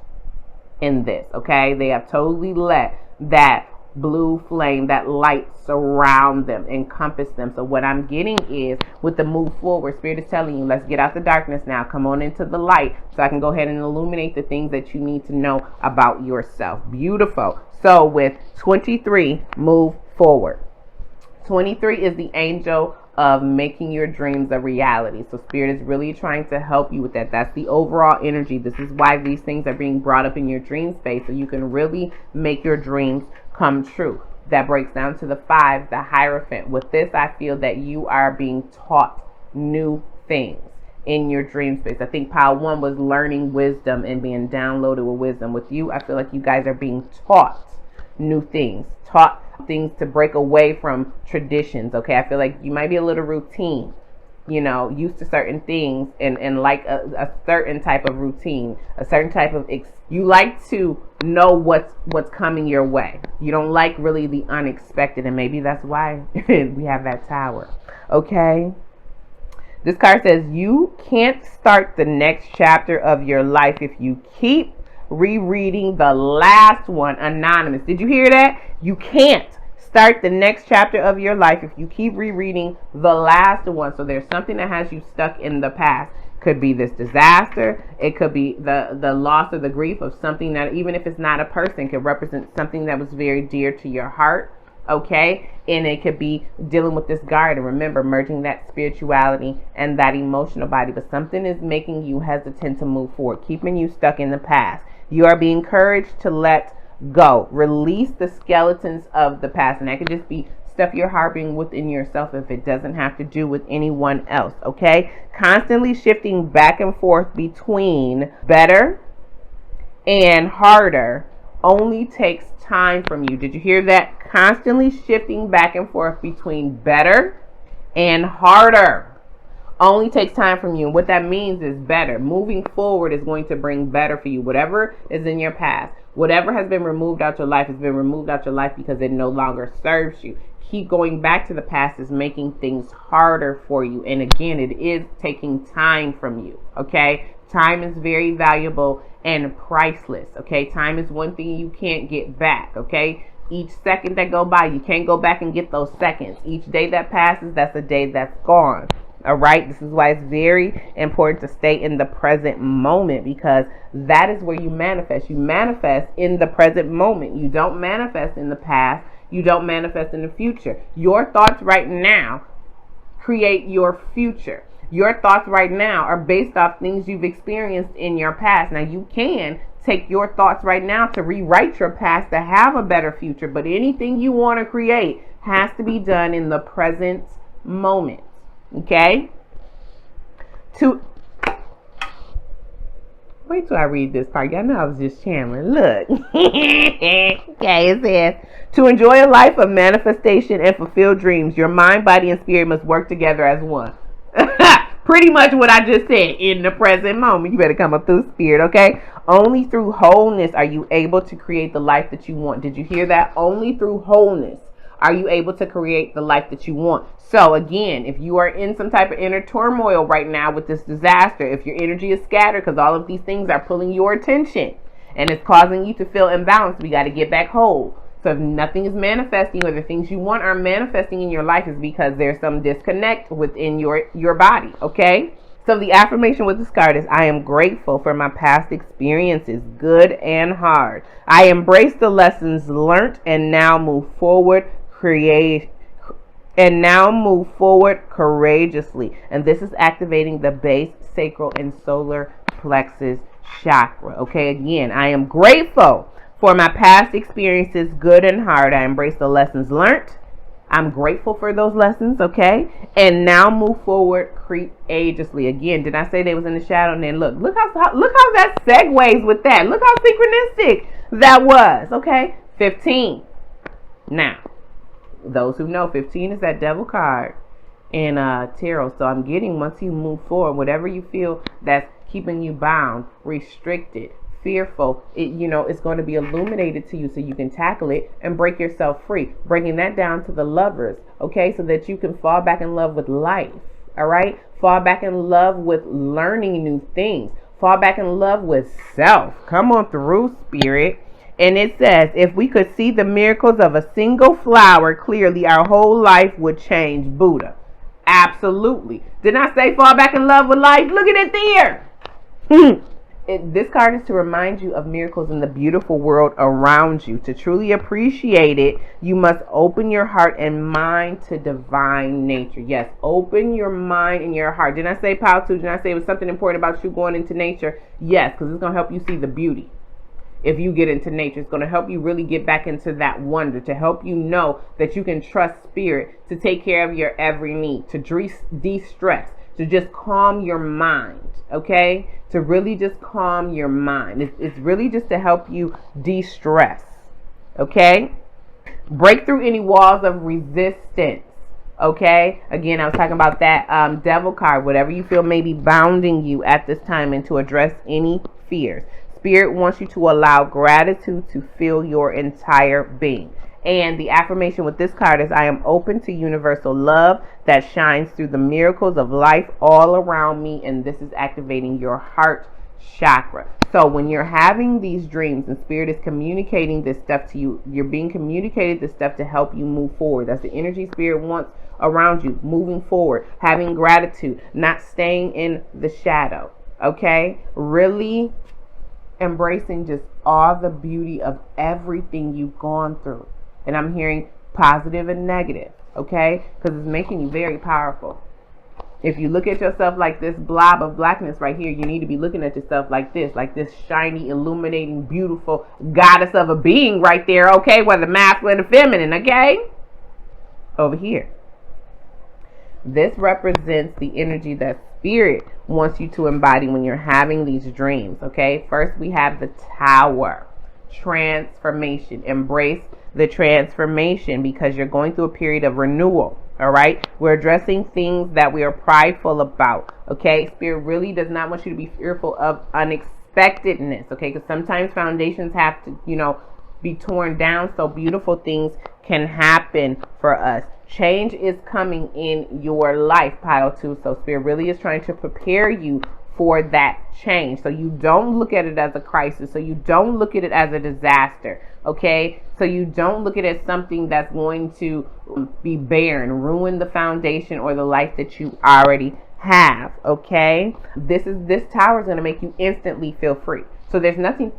in this, okay? They have totally let that blue flame, that light surround them, encompass them. So what I'm getting is, with the move forward, Spirit is telling you, let's get out the darkness now. Come on into the light so I can go ahead and illuminate the things that you need to know about yourself. Beautiful. So with 23, move forward. 23 is the angel of making your dreams a reality. So Spirit is really trying to help you with that. That's the overall energy. This is why these things are being brought up in your dream space, so you can really make your dreams come true. That breaks down to the 5, the Hierophant. With this, I feel that you are being taught new things in your dream space. I think pile 1 was learning wisdom and being downloaded with wisdom. With you, I feel like you guys are being taught new things, taught things to break away from traditions. Okay, I feel like you might be a little routine, used to certain things, and like a certain type of routine, a certain type of you like to know what's coming your way. You don't like really the unexpected, and maybe that's why we have that Tower. Okay, this card says you can't start the next chapter of your life if you keep rereading the last one. Anonymous, did you hear that? You can't start the next chapter of your life if you keep rereading the last one. So there's something that has you stuck in the past. Could be this disaster. It could be the loss or the grief of something that, even if it's not a person, could represent something that was very dear to your heart. Okay, and it could be dealing with this guard, and remember, merging that spirituality and that emotional body. But something is making you hesitant to move forward, keeping you stuck in the past. You are being encouraged to let go, release the skeletons of the past, and that could just be stuff you're harboring within yourself if it doesn't have to do with anyone else. Okay, constantly shifting back and forth between better and harder only takes time from you. Did you hear that? Constantly shifting back and forth between better and harder only takes time from you. And what that means is better. Moving forward is going to bring better for you. Whatever is in your past, whatever has been removed out your life, has been removed out your life because it no longer serves you. Keep going back to the past is making things harder for you. And again, it is taking time from you. Okay? Time is very valuable and priceless. Okay? Time is one thing you can't get back. Okay? Each second that go by, you can't go back and get those seconds. Each day that passes, that's a day that's gone. All right, this is why it's very important to stay in the present moment, because that is where you manifest. You manifest in the present moment. You don't manifest in the past. You don't manifest in the future. Your thoughts right now create your future. Your thoughts right now are based off things you've experienced in your past. Now, you can take your thoughts right now to rewrite your past to have a better future, but anything you want to create has to be done in the present moment. Okay? Wait till I read this part. Y'all know I was just channeling. Look. Okay, it says, to enjoy a life of manifestation and fulfill dreams, your mind, body, and spirit must work together as one. Pretty much what I just said, in the present moment. You better come up through spirit, okay? Only through wholeness are you able to create the life that you want. Did you hear that? Only through wholeness are you able to create the life that you want. So again, if you are in some type of inner turmoil right now with this disaster, if your energy is scattered because all of these things are pulling your attention and it's causing you to feel imbalanced, we got to get back whole. So if nothing is manifesting, or the things you want are manifesting in your life, is because there's some disconnect within your body. Okay? So the affirmation with this card is, I am grateful for my past experiences, good and hard. I embrace the lessons learned and now move forward courageously. And this is activating the base, sacral, and solar plexus chakra. Okay, again, I am grateful for my past experiences, good and hard. I embrace the lessons learned. I'm grateful for those lessons, okay? And now move forward courageously. Again, did I say they was in the shadow? And then look how that segues with that. Look how synchronistic that was, okay? 15. Now, those who know, 15 is that devil card in tarot. So I'm getting, once you move forward, whatever you feel that's keeping you bound, restricted, fearful, it's going to be illuminated to you so you can tackle it and break yourself free. Breaking that down to the Lovers, okay, so that you can fall back in love with life. All right, fall back in love with learning new things. Fall back in love with self. Come on through, spirit. And it says, if we could see the miracles of a single flower clearly, our whole life would change. Buddha. Absolutely. Didn't I say fall back in love with life? Look at it there. This card is to remind you of miracles in the beautiful world around you. To truly appreciate it, you must open your heart and mind to divine nature. Yes, open your mind and your heart. Didn't I say power to? Didn't I say it was something important about you going into nature? Yes, because it's going to help you see the beauty. If you get into nature, it's going to help you really get back into that wonder, to help you know that you can trust spirit to take care of your every need, to de-stress, to just calm your mind, okay? To really just calm your mind. It's really just to help you de-stress, okay? Break through any walls of resistance, okay? Again, I was talking about that devil card, whatever you feel may be bounding you at this time, and to address any fears. Spirit wants you to allow gratitude to fill your entire being. And the affirmation with this card is, I am open to universal love that shines through the miracles of life all around me. And this is activating your heart chakra. So when you're having these dreams and spirit is communicating this stuff to you, you're being communicated this stuff to help you move forward. That's the energy spirit wants around you, moving forward, having gratitude, not staying in the shadow. Okay? Really embracing just all the beauty of everything you've gone through. And I'm hearing positive and negative, okay? Because it's making you very powerful. If you look at yourself like this blob of blackness right here, you need to be looking at yourself like this shiny, illuminating, beautiful goddess of a being right there, okay? Whether masculine or feminine, okay? Over here. This represents the energy that spirit wants you to embody when you're having these dreams, okay? First, we have the Tower. Transformation. Embrace the transformation because you're going through a period of renewal, all right? We're addressing things that we are prideful about, okay? Spirit really does not want you to be fearful of unexpectedness, okay? Because sometimes foundations have to, be torn down so beautiful things can happen for us. Change is coming in your life, pile 2. So spirit really is trying to prepare you for that change. So you don't look at it as a crisis. So you don't look at it as a disaster. Okay? So you don't look at it as something that's going to be barren, ruin the foundation or the life that you already have. Okay? This tower is going to make you instantly feel free. So there's nothing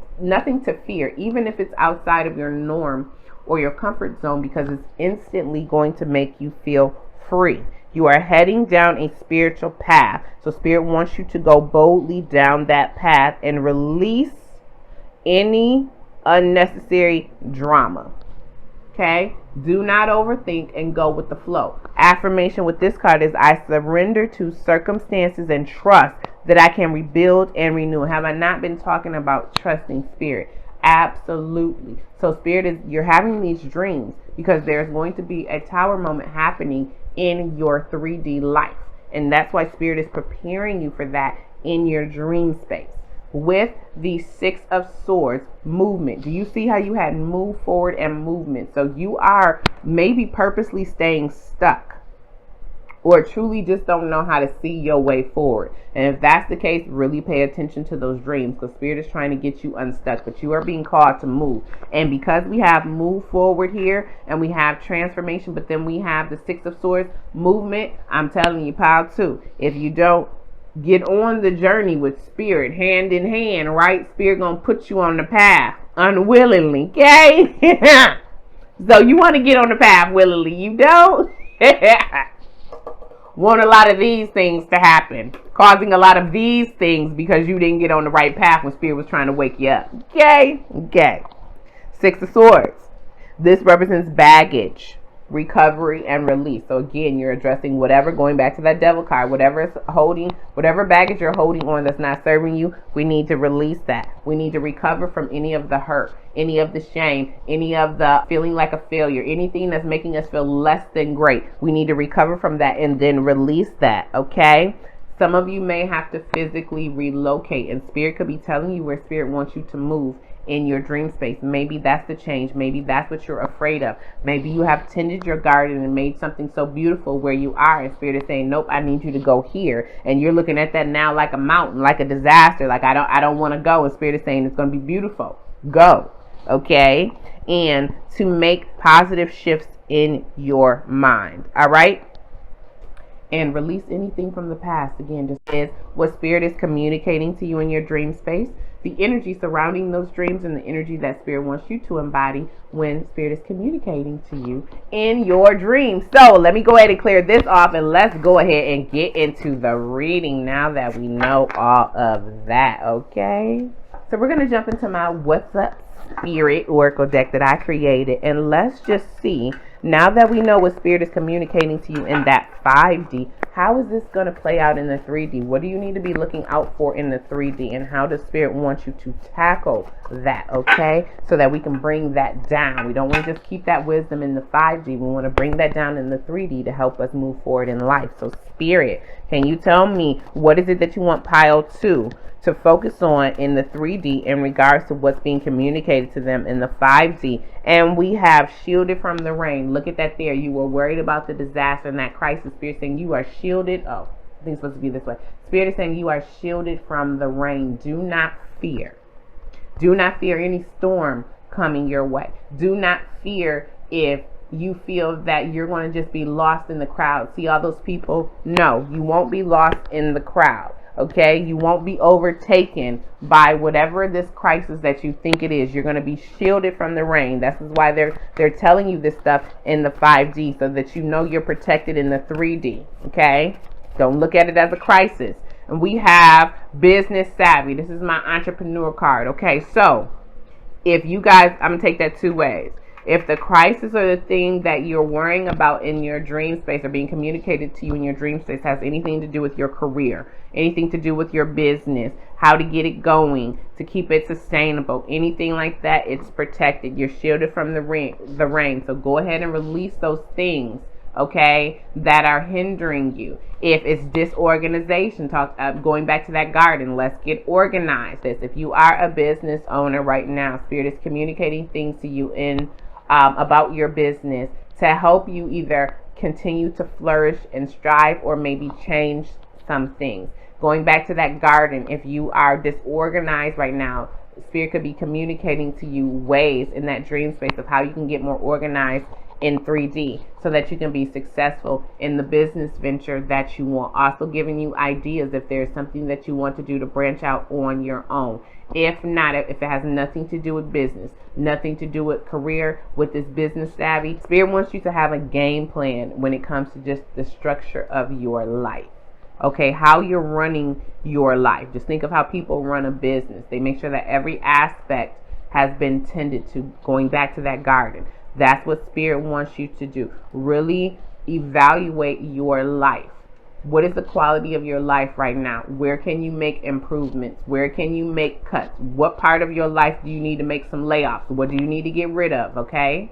to fear, even if it's outside of your norm or your comfort zone, because it's instantly going to make you feel free. You are heading down a spiritual path. So spirit wants you to go boldly down that path and release any unnecessary drama. Okay? Do not overthink and go with the flow. Affirmation with this card is, I surrender to circumstances and trust that I can rebuild and renew. Have I not been talking about trusting spirit? Absolutely. So spirit is, you're having these dreams because there's going to be a tower moment happening in your 3D life. And that's why spirit is preparing you for that in your dream space. With the 6 of Swords, movement. Do you see how you had move forward and movement? So you are maybe purposely staying stuck, or truly just don't know how to see your way forward. And if that's the case, really pay attention to those dreams, because spirit is trying to get you unstuck, but you are being called to move. And because we have move forward here and we have transformation, but then we have the 6 of Swords, movement, I'm telling you, pile 2, if you don't get on the journey with spirit hand in hand, right? Spirit gonna put you on the path unwillingly, okay? So you want to get on the path willingly, you don't want a lot of these things to happen, causing a lot of these things because you didn't get on the right path when spirit was trying to wake you up. Okay. 6 of Swords. This represents baggage, recovery, and release. So again, you're addressing whatever, going back to that devil card, whatever baggage you're holding on that's not serving you, we need to release that. We need to recover from any of the hurt, any of the shame, any of the feeling like a failure, anything that's making us feel less than great. We need to recover from that and then release that, okay? Some of you may have to physically relocate, and spirit could be telling you where spirit wants you to move in your dream space. Maybe that's the change. Maybe that's what you're afraid of. Maybe you have tended your garden and made something so beautiful where you are, and spirit is saying, nope, I need you to go here. And you're looking at that now like a mountain, like a disaster, like I don't want to go. And spirit is saying it's going to be beautiful. Go. okay? And to make positive shifts in your mind, all right? And release anything from the past. Again, just is what spirit is communicating to you in your dream space, the energy surrounding those dreams, and the energy that spirit wants you to embody when spirit is communicating to you in your dreams. So let me go ahead and clear this off, and let's go ahead and get into the reading now that we know all of that, okay? So we're going to jump into my What's Up Spirit Oracle deck that I created, and let's just see, now that we know what spirit is communicating to you in that 5D, how is this going to play out in the 3D? What do you need to be looking out for in the 3D, and how does spirit want you to tackle that, okay? So that we can bring that down. We don't want to just keep that wisdom in the 5D. We want to bring that down in the 3D to help us move forward in life. So spirit, can you tell me what is it that you want pile 2 to focus on in the 3D in regards to what's being communicated to them in the 5D? And we have shielded from the rain. Look at that there. You were worried about the disaster and that crisis. Spirit saying you are shielded. Oh, I think it's supposed to be this way. Spirit is saying you are shielded from the rain. Do not fear. Do not fear any storm coming your way. Do not fear if you feel that you're going to just be lost in the crowd. See all those people? No, you won't be lost in the crowd. Okay, you won't be overtaken by whatever this crisis that you think it is. You're going to be shielded from the rain. That's why they're telling you this stuff in the 5D, so that you know you're protected in the 3D. Okay, don't look at it as a crisis. And we have business savvy. This is my entrepreneur card. Okay, so if you guys, I'm going to take that two ways. If the crisis or the thing that you're worrying about in your dream space or being communicated to you in your dream space has anything to do with your career, anything to do with your business, how to get it going, to keep it sustainable, anything like that, it's protected. You're shielded from the rain. So go ahead and release those things, okay, that are hindering you. If it's disorganization, going back to that garden, let's get organized. If you are a business owner right now, spirit is communicating things to you in about your business to help you either continue to flourish and strive, or maybe change some things. Going back to that garden, if you are disorganized right now, spirit could be communicating to you ways in that dream space of how you can get more organized in 3D so that you can be successful in the business venture that you want. Also giving you ideas if there's something that you want to do to branch out on your own. If not, if it has nothing to do with business, nothing to do with career, with this business savvy, spirit wants you to have a game plan when it comes to just the structure of your life. Okay, how you're running your life. Just think of how people run a business. They make sure that every aspect has been tended to. Going back to that garden, that's what spirit wants you to do. Really evaluate your life. What is the quality of your life right now? Where can you make improvements? Where can you make cuts? What part of your life do you need to make some layoffs? What do you need to get rid of? Okay?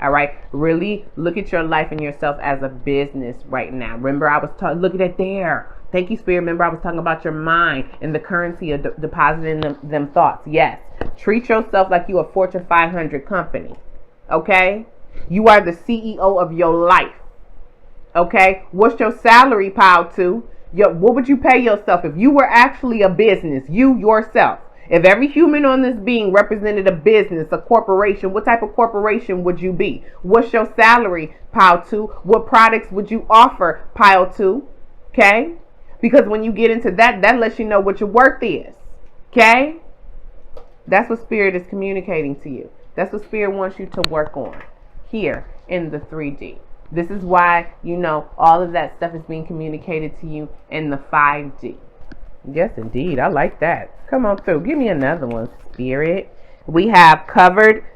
All right. Really look at your life and yourself as a business right now. Remember, I was look at it there. Thank you, Spirit. Remember, I was talking about your mind and the currency of depositing them thoughts. Yes. Treat yourself like you're a Fortune 500 company. Okay? You are the CEO of your life. Okay? What's your salary piled to? What would you pay yourself if you were actually a business? You yourself. If every human on this being represented a business, a corporation, what type of corporation would you be? What's your salary piled to? What products would you offer piled to? Okay? Because when you get into that lets you know what your worth is. Okay? That's what Spirit is communicating to you. That's what Spirit wants you to work on here in the 3D. This is why, all of that stuff is being communicated to you in the 5D. Yes, indeed. I like that. Come on through. Give me another one, Spirit. We have covered,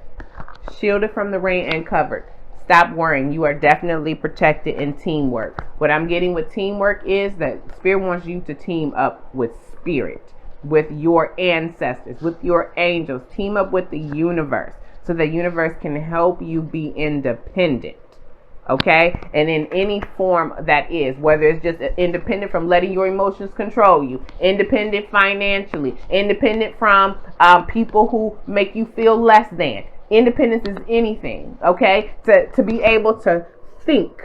shielded from the rain, and covered. Stop worrying. You are definitely protected in teamwork. What I'm getting with teamwork is that Spirit wants you to team up with Spirit, with your ancestors, with your angels. Team up with the universe so the universe can help you be independent. Okay? And in any form that is, whether it's just independent from letting your emotions control you, independent financially, independent from people who make you feel less than. Independence is anything, okay? To be able to think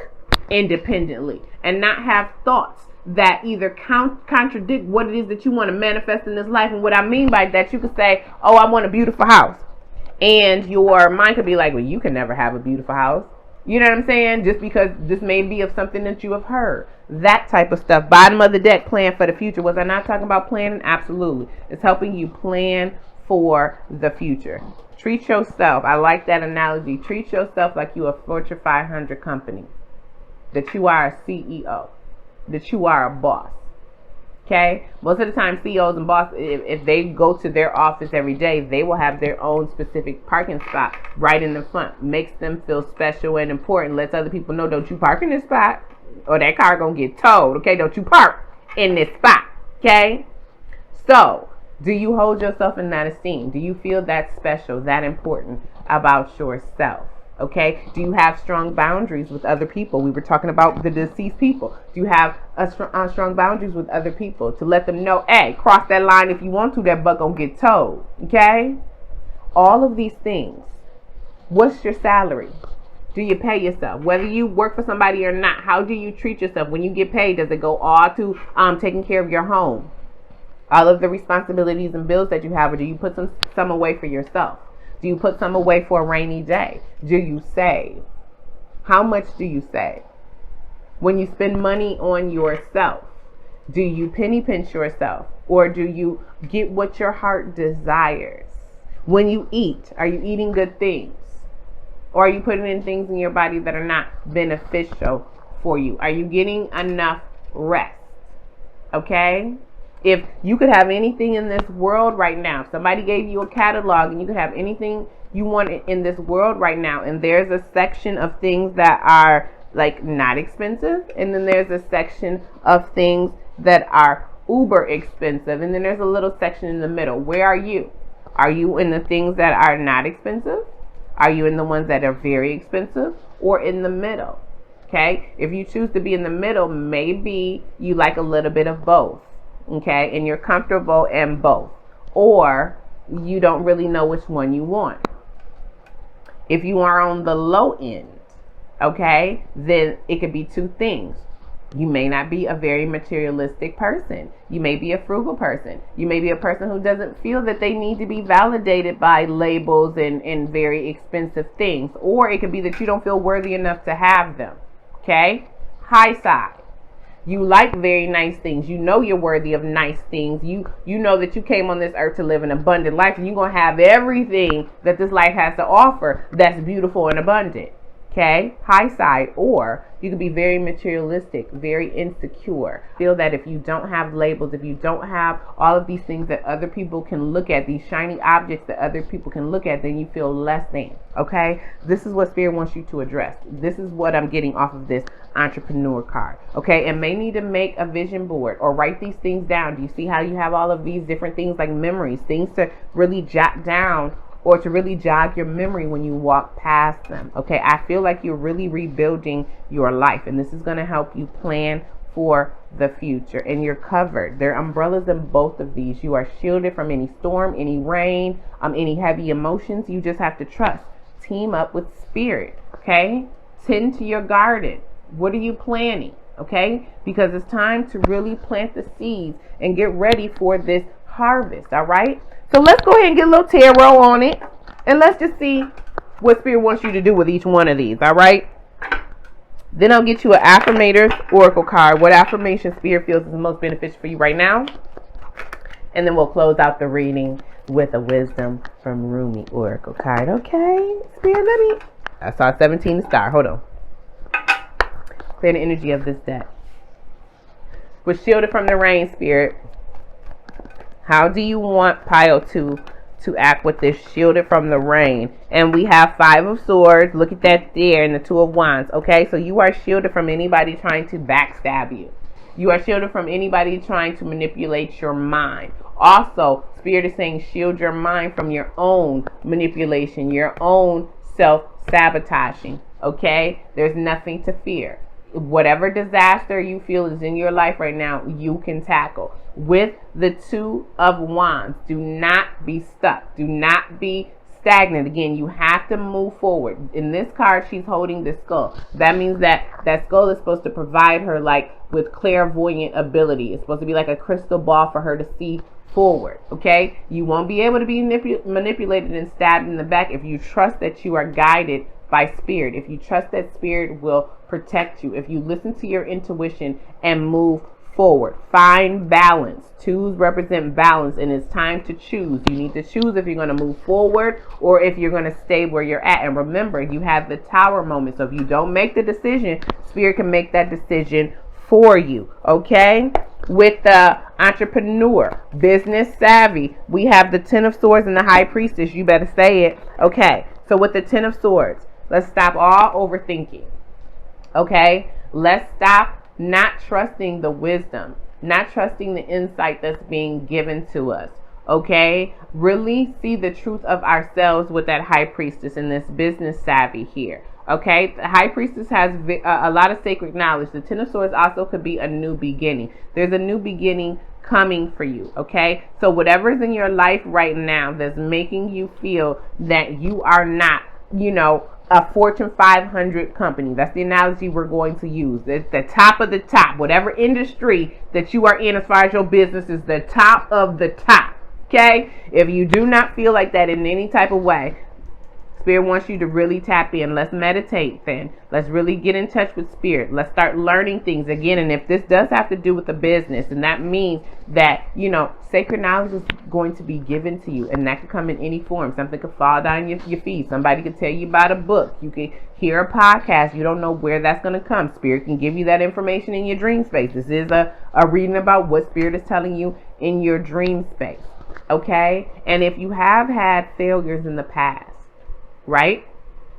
independently and not have thoughts that either contradict what it is that you want to manifest in this life. And what I mean by that, you could say, oh, I want a beautiful house. And your mind could be like, well, you can never have a beautiful house. You know what I'm saying? Just because this may be of something that you have heard. That type of stuff. Bottom of the deck, plan for the future. Was I not talking about planning? Absolutely. It's helping you plan for the future. Treat yourself. I like that analogy. Treat yourself like you are a Fortune 500 company. That you are a CEO. That you are a boss. Okay? Most of the time, CEOs and bosses, if they go to their office every day, they will have their own specific parking spot right in the front. Makes them feel special and important. Lets other people know, don't you park in this spot, or that car gonna get towed. Okay? Don't you park in this spot. Okay? So, do you hold yourself in that esteem? Do you feel that special, that important about yourself? Okay, do you have strong boundaries with other people? We were talking about the deceased people. Do you have strong boundaries with other people to let them know, hey, cross that line if you want to, that buck gonna get towed. Okay, all of these things. What's your salary? Do you pay yourself? Whether you work for somebody or not, how do you treat yourself? When you get paid, does it go all to taking care of your home? All of the responsibilities and bills that you have, or do you put some away for yourself? Do you put some away for a rainy day? Do you save? How much do you save? When you spend money on yourself, do you penny pinch yourself? Or do you get what your heart desires? When you eat, are you eating good things? Or are you putting in things in your body that are not beneficial for you? Are you getting enough rest? Okay? If you could have anything in this world right now, if somebody gave you a catalog and you could have anything you want in this world right now, and there's a section of things that are like not expensive, and then there's a section of things that are uber expensive, and then there's a little section in the middle. Where are you? Are you in the things that are not expensive? Are you in the ones that are very expensive, or in the middle? Okay, if you choose to be in the middle, maybe you like a little bit of both. Okay, and you're comfortable in both, or you don't really know which one you want. If you are on the low end, okay, then it could be two things. You may not be a very materialistic person. You may be a frugal person. You may be a person who doesn't feel that they need to be validated by labels and very expensive things, or it could be that you don't feel worthy enough to have them. Okay, high side. You like very nice things. You know you're worthy of nice things. You know that you came on this earth to live an abundant life, and you're going to have everything that this life has to offer that's beautiful and abundant. Okay? High side. Or you could be very materialistic, very insecure. Feel that if you don't have labels, if you don't have all of these things that other people can look at, these shiny objects that other people can look at, then you feel less than. Okay? This is what Spirit wants you to address. This is what I'm getting off of this entrepreneur card. Okay? And may need to make a vision board or write these things down. Do you see how you have all of these different things like memories, things to really jot down or to really jog your memory when you walk past them? Okay, I feel like you're really rebuilding your life, and this is going to help you plan for the future. And you're covered. There are umbrellas in both of these. You are shielded from any storm, any rain, any heavy emotions. You just have to trust. Team up with Spirit. Okay, tend to your garden. What are you planting? Okay, because it's time to really plant the seeds and get ready for this harvest. All right. So let's go ahead and get a little tarot on it. And let's just see what Spirit wants you to do with each one of these. All right. Then I'll get you an affirmator's oracle card. What affirmation Spirit feels is the most beneficial for you right now. And then we'll close out the reading with a wisdom from Rumi oracle card. Okay. Spirit, let me. I saw 17 star. Hold on. Clear the energy of this deck. We're shielded from the rain, Spirit. How do you want pile to act with this shielded from the rain? And we have 5 of swords. Look at that there, and the 2 of wands. Okay, so you are shielded from anybody trying to backstab you. You are shielded from anybody trying to manipulate your mind. Also, Spirit is saying shield your mind from your own manipulation, your own self-sabotaging. Okay, there's nothing to fear. Whatever disaster you feel is in your life right now, you can tackle. With the 2 of wands, do not be stuck. Do not be stagnant. Again, you have to move forward. In this card, she's holding the skull. That means that skull is supposed to provide her like with clairvoyant ability. It's supposed to be like a crystal ball for her to see forward, okay? You won't be able to be manipulated and stabbed in the back if you trust that you are guided by spirit, if you trust that spirit will protect you, if you listen to your intuition and move forward. Find balance. Twos represent balance, and it's time to choose. You need to choose if you're going to move forward or if you're going to stay where you're at. And remember, you have the tower moment. So if you don't make the decision, spirit can make that decision for you, okay? With the entrepreneur, business savvy, we have the Ten of Swords and the High Priestess. You better say it. Okay, so with the Ten of Swords, let's stop all overthinking, okay? Let's stop not trusting the wisdom, not trusting the insight that's being given to us, okay? Really see the truth of ourselves with that High Priestess and this business savvy here. Okay, the High Priestess has a lot of sacred knowledge. The Ten of Swords also could be a new beginning. There's a new beginning coming for you, okay? So whatever's in your life right now that's making you feel that you are not, a Fortune 500 company. That's the analogy we're going to use. It's the top of the top. Whatever industry that you are in as far as your business is the top of the top, okay? If you do not feel like that in any type of way, Spirit wants you to really tap in. Let's meditate then. Let's really get in touch with Spirit. Let's start learning things again. And if this does have to do with the business, and that means that, sacred knowledge is going to be given to you. And that could come in any form. Something could fall down your feet. Somebody could tell you about a book. You could hear a podcast. You don't know where that's going to come. Spirit can give you that information in your dream space. This is a reading about what Spirit is telling you in your dream space. Okay? And if you have had failures in the past, right?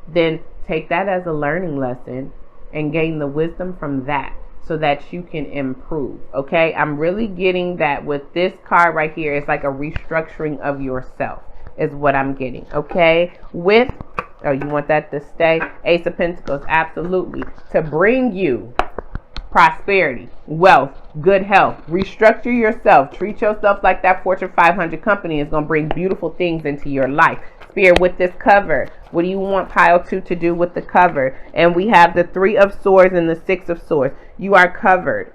Then take that as a learning lesson and gain the wisdom from that so that you can improve. Okay? I'm really getting that with this card right here. It's like a restructuring of yourself is what I'm getting. Okay? With, you want that to stay? Ace of Pentacles, absolutely. To bring you prosperity, wealth, good health. Restructure yourself. Treat yourself like that Fortune 500 company is going to bring beautiful things into your life. Spirit, with this cover, what do you want pile 2 to do with the cover? And we have the 3 of Swords and the 6 of Swords. You are covered,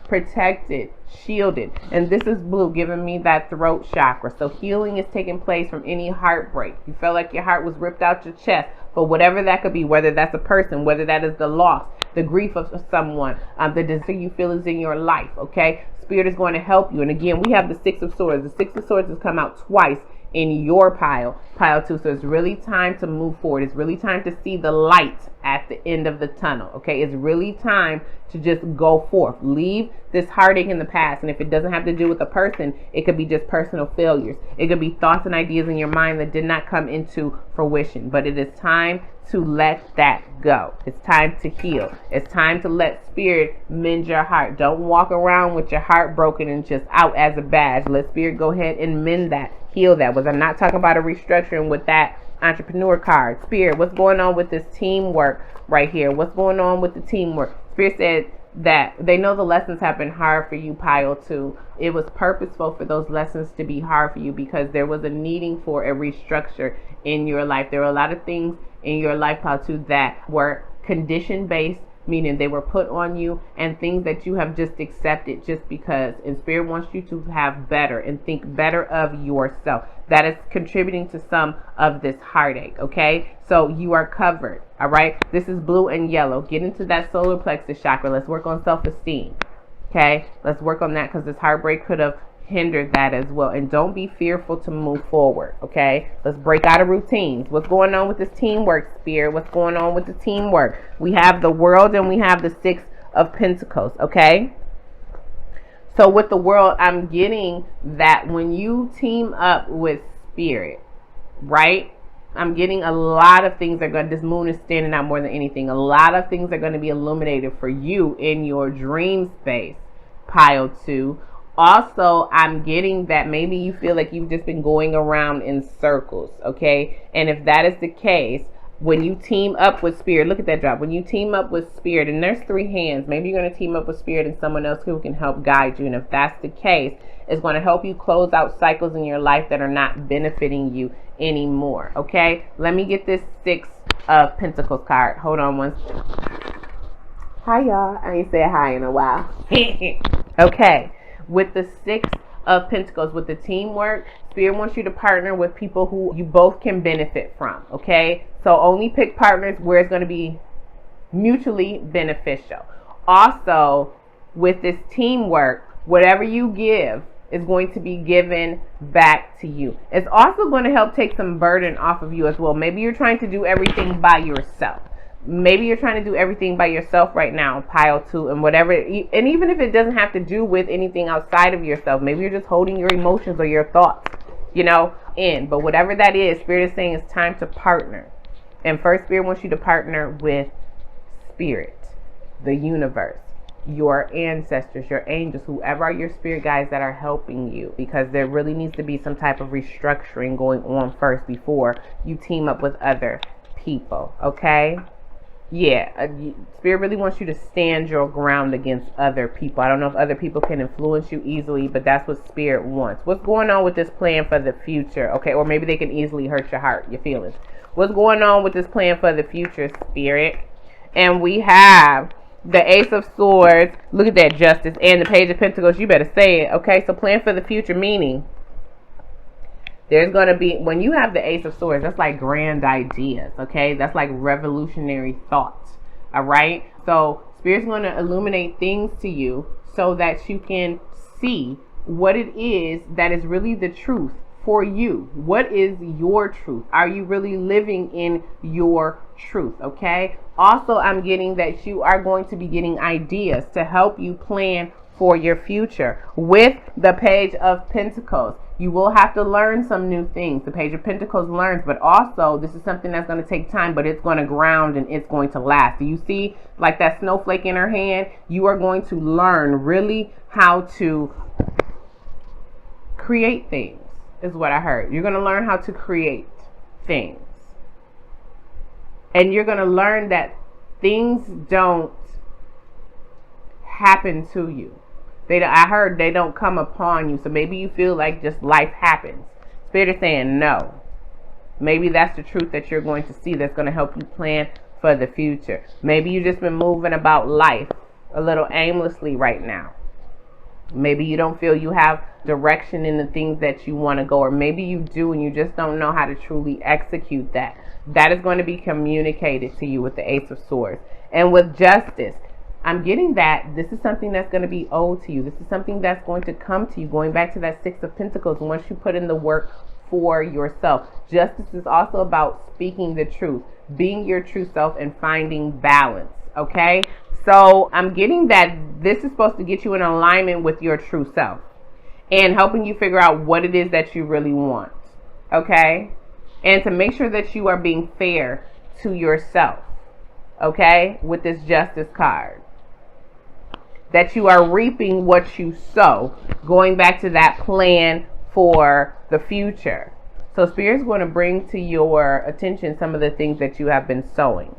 protected, shielded. And this is blue, giving me that throat chakra. So healing is taking place from any heartbreak. You felt like your heart was ripped out your chest. But whatever that could be, whether that's a person, whether that is the loss, the grief of someone, the desire you feel is in your life, okay? Spirit is going to help you. And again, we have the 6 of Swords. The 6 of Swords has come out twice in your pile 2. So it's really time to move forward. It's really time to see the light at the end of the tunnel. Okay, it's really time to just go forth. Leave this heartache in the past. And if it doesn't have to do with a person, it could be just personal failures. It could be thoughts and ideas in your mind that did not come into fruition. But it is time to let that go. It's time to heal. It's time to let Spirit mend your heart. Don't walk around with your heart broken and just out as a badge. Let Spirit go ahead and mend that, heal that. I'm not talking about a restructuring with that entrepreneur card. Spirit, what's going on with this teamwork right here? What's going on with the teamwork? Spirit said that they know the lessons have been hard for you, pile 2. It was purposeful for those lessons to be hard for you because there was a needing for a restructure in your life. There were a lot of things in your life, pile 2, that were condition based, meaning they were put on you, and things that you have just accepted just because. And Spirit wants you to have better and think better of yourself. That is contributing to some of this heartache, okay? So you are covered, all right? This is blue and yellow. Get into that solar plexus chakra. Let's work on self-esteem, okay? Let's work on that because this heartbreak could have hindered that as well. And don't be fearful to move forward, okay? Let's break out of routines. What's going on with this teamwork, Spirit? What's going on with the teamwork? We have the World and we have the 6 of Pentacles, okay? So with the World, I'm getting that when you team up with Spirit, right? I'm getting a lot of things this moon is standing out more than anything. A lot of things are going to be illuminated for you in your dream space, pile 2. Also, I'm getting that maybe you feel like you've just been going around in circles, okay? And if that is the case, when you team up with Spirit, look at that drop. When you team up with Spirit, and there's 3 hands, maybe you're going to team up with Spirit and someone else who can help guide you. And if that's the case, it's going to help you close out cycles in your life that are not benefiting you anymore, okay? Let me get this 6 of Pentacles card. Hold on one second. Hi, y'all. I ain't said hi in a while. Okay. With the 6 of Pentacles with the teamwork, Spirit wants you to partner with people who you both can benefit from, okay? So only pick partners where it's going to be mutually beneficial. Also, with this teamwork, whatever you give is going to be given back to you. It's also going to help take some burden off of you as well. Maybe you're trying to do everything by yourself. Maybe you're trying to do everything by yourself right now, pile 2, and whatever. And even if it doesn't have to do with anything outside of yourself, maybe you're just holding your emotions or your thoughts, in. But whatever that is, Spirit is saying it's time to partner. And first, Spirit wants you to partner with Spirit, the universe, your ancestors, your angels, whoever are your spirit guides that are helping you, because there really needs to be some type of restructuring going on first before you team up with other people, okay? Yeah, Spirit really wants you to stand your ground against other people. I don't know if other people can influence you easily, but that's what Spirit wants. What's going on with this plan for the future? Okay, or maybe they can easily hurt your heart, your feelings. What's going on with this plan for the future, Spirit? And we have the Ace of Swords. Look at that, Justice. And the Page of Pentacles. You better say it. Okay, so plan for the future, meaning there's going to be, when you have the Ace of Swords, that's like grand ideas, okay? That's like revolutionary thoughts, all right? So Spirit's going to illuminate things to you so that you can see what it is that is really the truth for you. What is your truth? Are you really living in your truth, okay? Also, I'm getting that you are going to be getting ideas to help you plan for your future. With the Page of Pentacles, you will have to learn some new things. The Page of Pentacles learns, but also this is something that's going to take time, but it's going to ground and it's going to last. Do you see like that snowflake in her hand? You are going to learn really how to create things, is what I heard. You're going to learn how to create things. And you're going to learn that things don't happen to you. I heard they don't come upon you. So maybe you feel like just life happens. Spirit is saying no. Maybe that's the truth that you're going to see that's going to help you plan for the future. Maybe you've just been moving about life a little aimlessly right now. Maybe you don't feel you have direction in the things that you want to go, or maybe you do and you just don't know how to truly execute that. That is going to be communicated to you with the Ace of Swords. And with Justice, I'm getting that this is something that's going to be owed to you. This is something that's going to come to you, going back to that Six of Pentacles, once you put in the work for yourself. Justice is also about speaking the truth, being your true self, and finding balance, okay? So I'm getting that this is supposed to get you in alignment with your true self and helping you figure out what it is that you really want, okay? And to make sure that you are being fair to yourself, okay, with this Justice card. That you are reaping what you sow, going back to that plan for the future. So Spirit's going to bring to your attention some of the things that you have been sowing.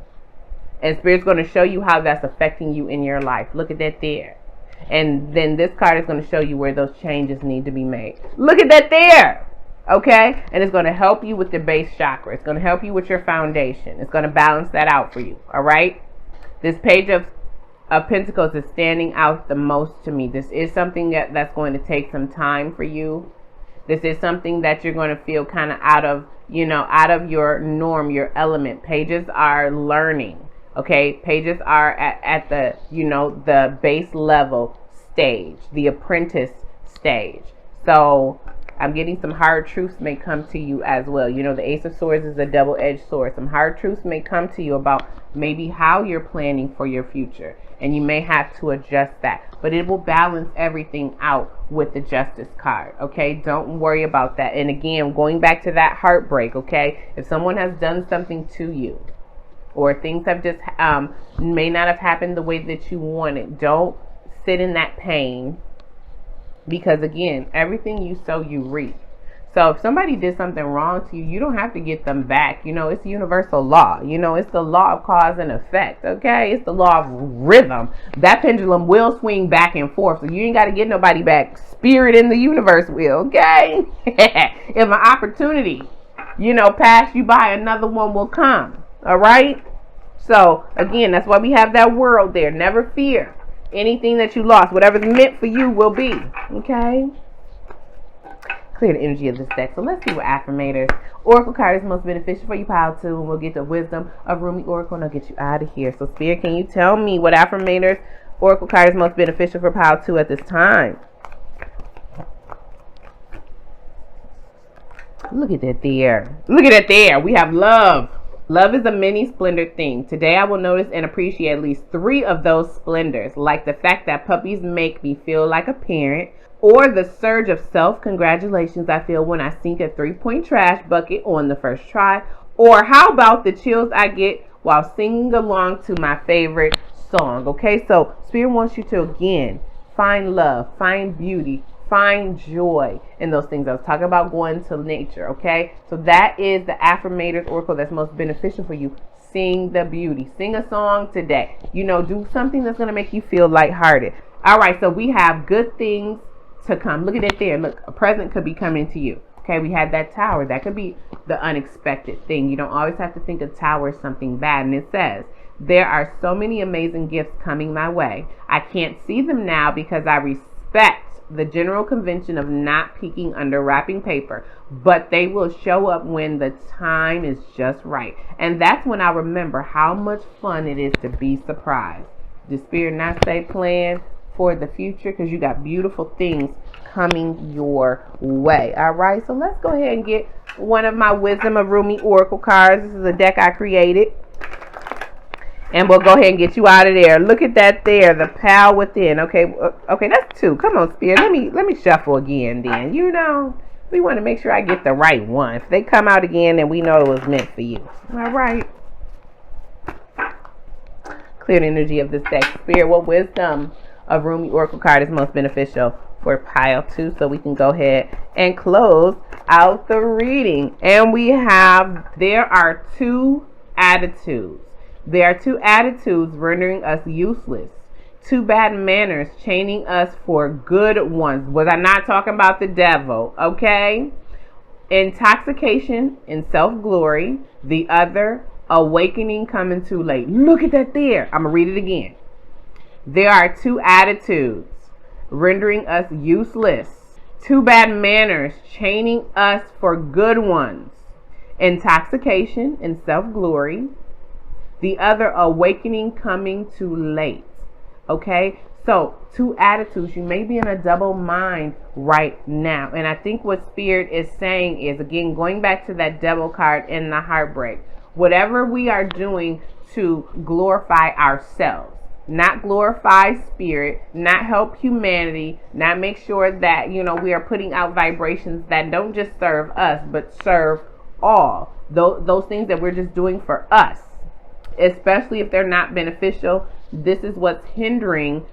And Spirit's going to show you how that's affecting you in your life. Look at that there. And then this card is going to show you where those changes need to be made. Look at that there. Okay? And it's going to help you with the base chakra. It's going to help you with your foundation. It's going to balance that out for you. All right? This Page of Pentacles is standing out the most to me. This is something that's going to take some time for you. This is something that you're going to feel kind of out of your norm, your element. Pages are learning. Okay, pages are at the, the base level stage, the apprentice stage. So I'm getting some hard truths may come to you as well. The Ace of Swords is a double-edged sword. Some hard truths may come to you about maybe how you're planning for your future. And you may have to adjust that. But it will balance everything out with the Justice card. Okay, don't worry about that. And again, going back to that heartbreak, okay, if someone has done something to you, or things have just may not have happened the way that you wanted, don't sit in that pain, because again, everything you sow, you reap. So if somebody did something wrong to you, you don't have to get them back. It's universal law. It's the law of cause and effect, okay? It's the law of rhythm. That pendulum will swing back and forth, so you ain't got to get nobody back. Spirit in the universe will, okay? If an opportunity, pass you by, another one will come, all right? So again, that's why we have that world there. Never fear anything that you lost. Whatever's meant for you will be, okay? clear the energy of this deck. So let's see what affirmators oracle card is most beneficial for you, pile 2, and we'll get the wisdom of Rumi Oracle, and I'll get you out of here. So Spirit, can you tell me what affirmators oracle card is most beneficial for pile 2 at this time? Look at that there. Look at that there. We have love. Love is a many splendored thing. Today I will notice and appreciate at least 3 of those splendors, like the fact that puppies make me feel like a parent, or the surge of self-congratulations I feel when I sink a 3-point trash bucket on the first try, or how about the chills I get while singing along to my favorite song. Okay, so Spirit wants you to, again, find love, find beauty, find joy in those things. I was talking about going to nature, okay? So that is the affirmators oracle that's most beneficial for you. Sing the beauty. Sing a song today. Do something that's going to make you feel lighthearted. All right, so we have good things to come. Look at it there. Look, a present could be coming to you. Okay, we had that tower. That could be the unexpected thing. You don't always have to think a tower is something bad. And it says, there are so many amazing gifts coming my way. I can't see them now because I respect the general convention of not peeking under wrapping paper, but they will show up when the time is just right. And that's when I remember how much fun it is to be surprised. Does Spirit not say plan for the future? Because you got beautiful things coming your way. All right, so let's go ahead and get one of my Wisdom of Rumi Oracle cards. This is a deck I created. And we'll go ahead and get you out of there. Look at that there, the pal within. Okay, that's 2. Come on, Spirit. Let me shuffle again then. We want to make sure I get the right one. If they come out again, then we know it was meant for you. All right. Clear the energy of this deck. Spirit, what Wisdom of Rumi Oracle card is most beneficial for pile 2? So we can go ahead and close out the reading. And we have, there are 2 attitudes. There are 2 attitudes rendering us useless. 2 bad manners chaining us for good ones. Was I not talking about the devil? Okay. Intoxication and self-glory. The other, awakening coming too late. Look at that there. I'm going to read it again. There are 2 attitudes rendering us useless. 2 bad manners chaining us for good ones. Intoxication and self-glory. The other, awakening coming too late. Okay, so 2 attitudes. You may be in a double mind right now. And I think what Spirit is saying is, again, going back to that devil card in the heartbreak. Whatever we are doing to glorify ourselves, not glorify Spirit, not help humanity, not make sure that, we are putting out vibrations that don't just serve us, but serve all. Those things that we're just doing for us. Especially if they're not beneficial, this is what's hindering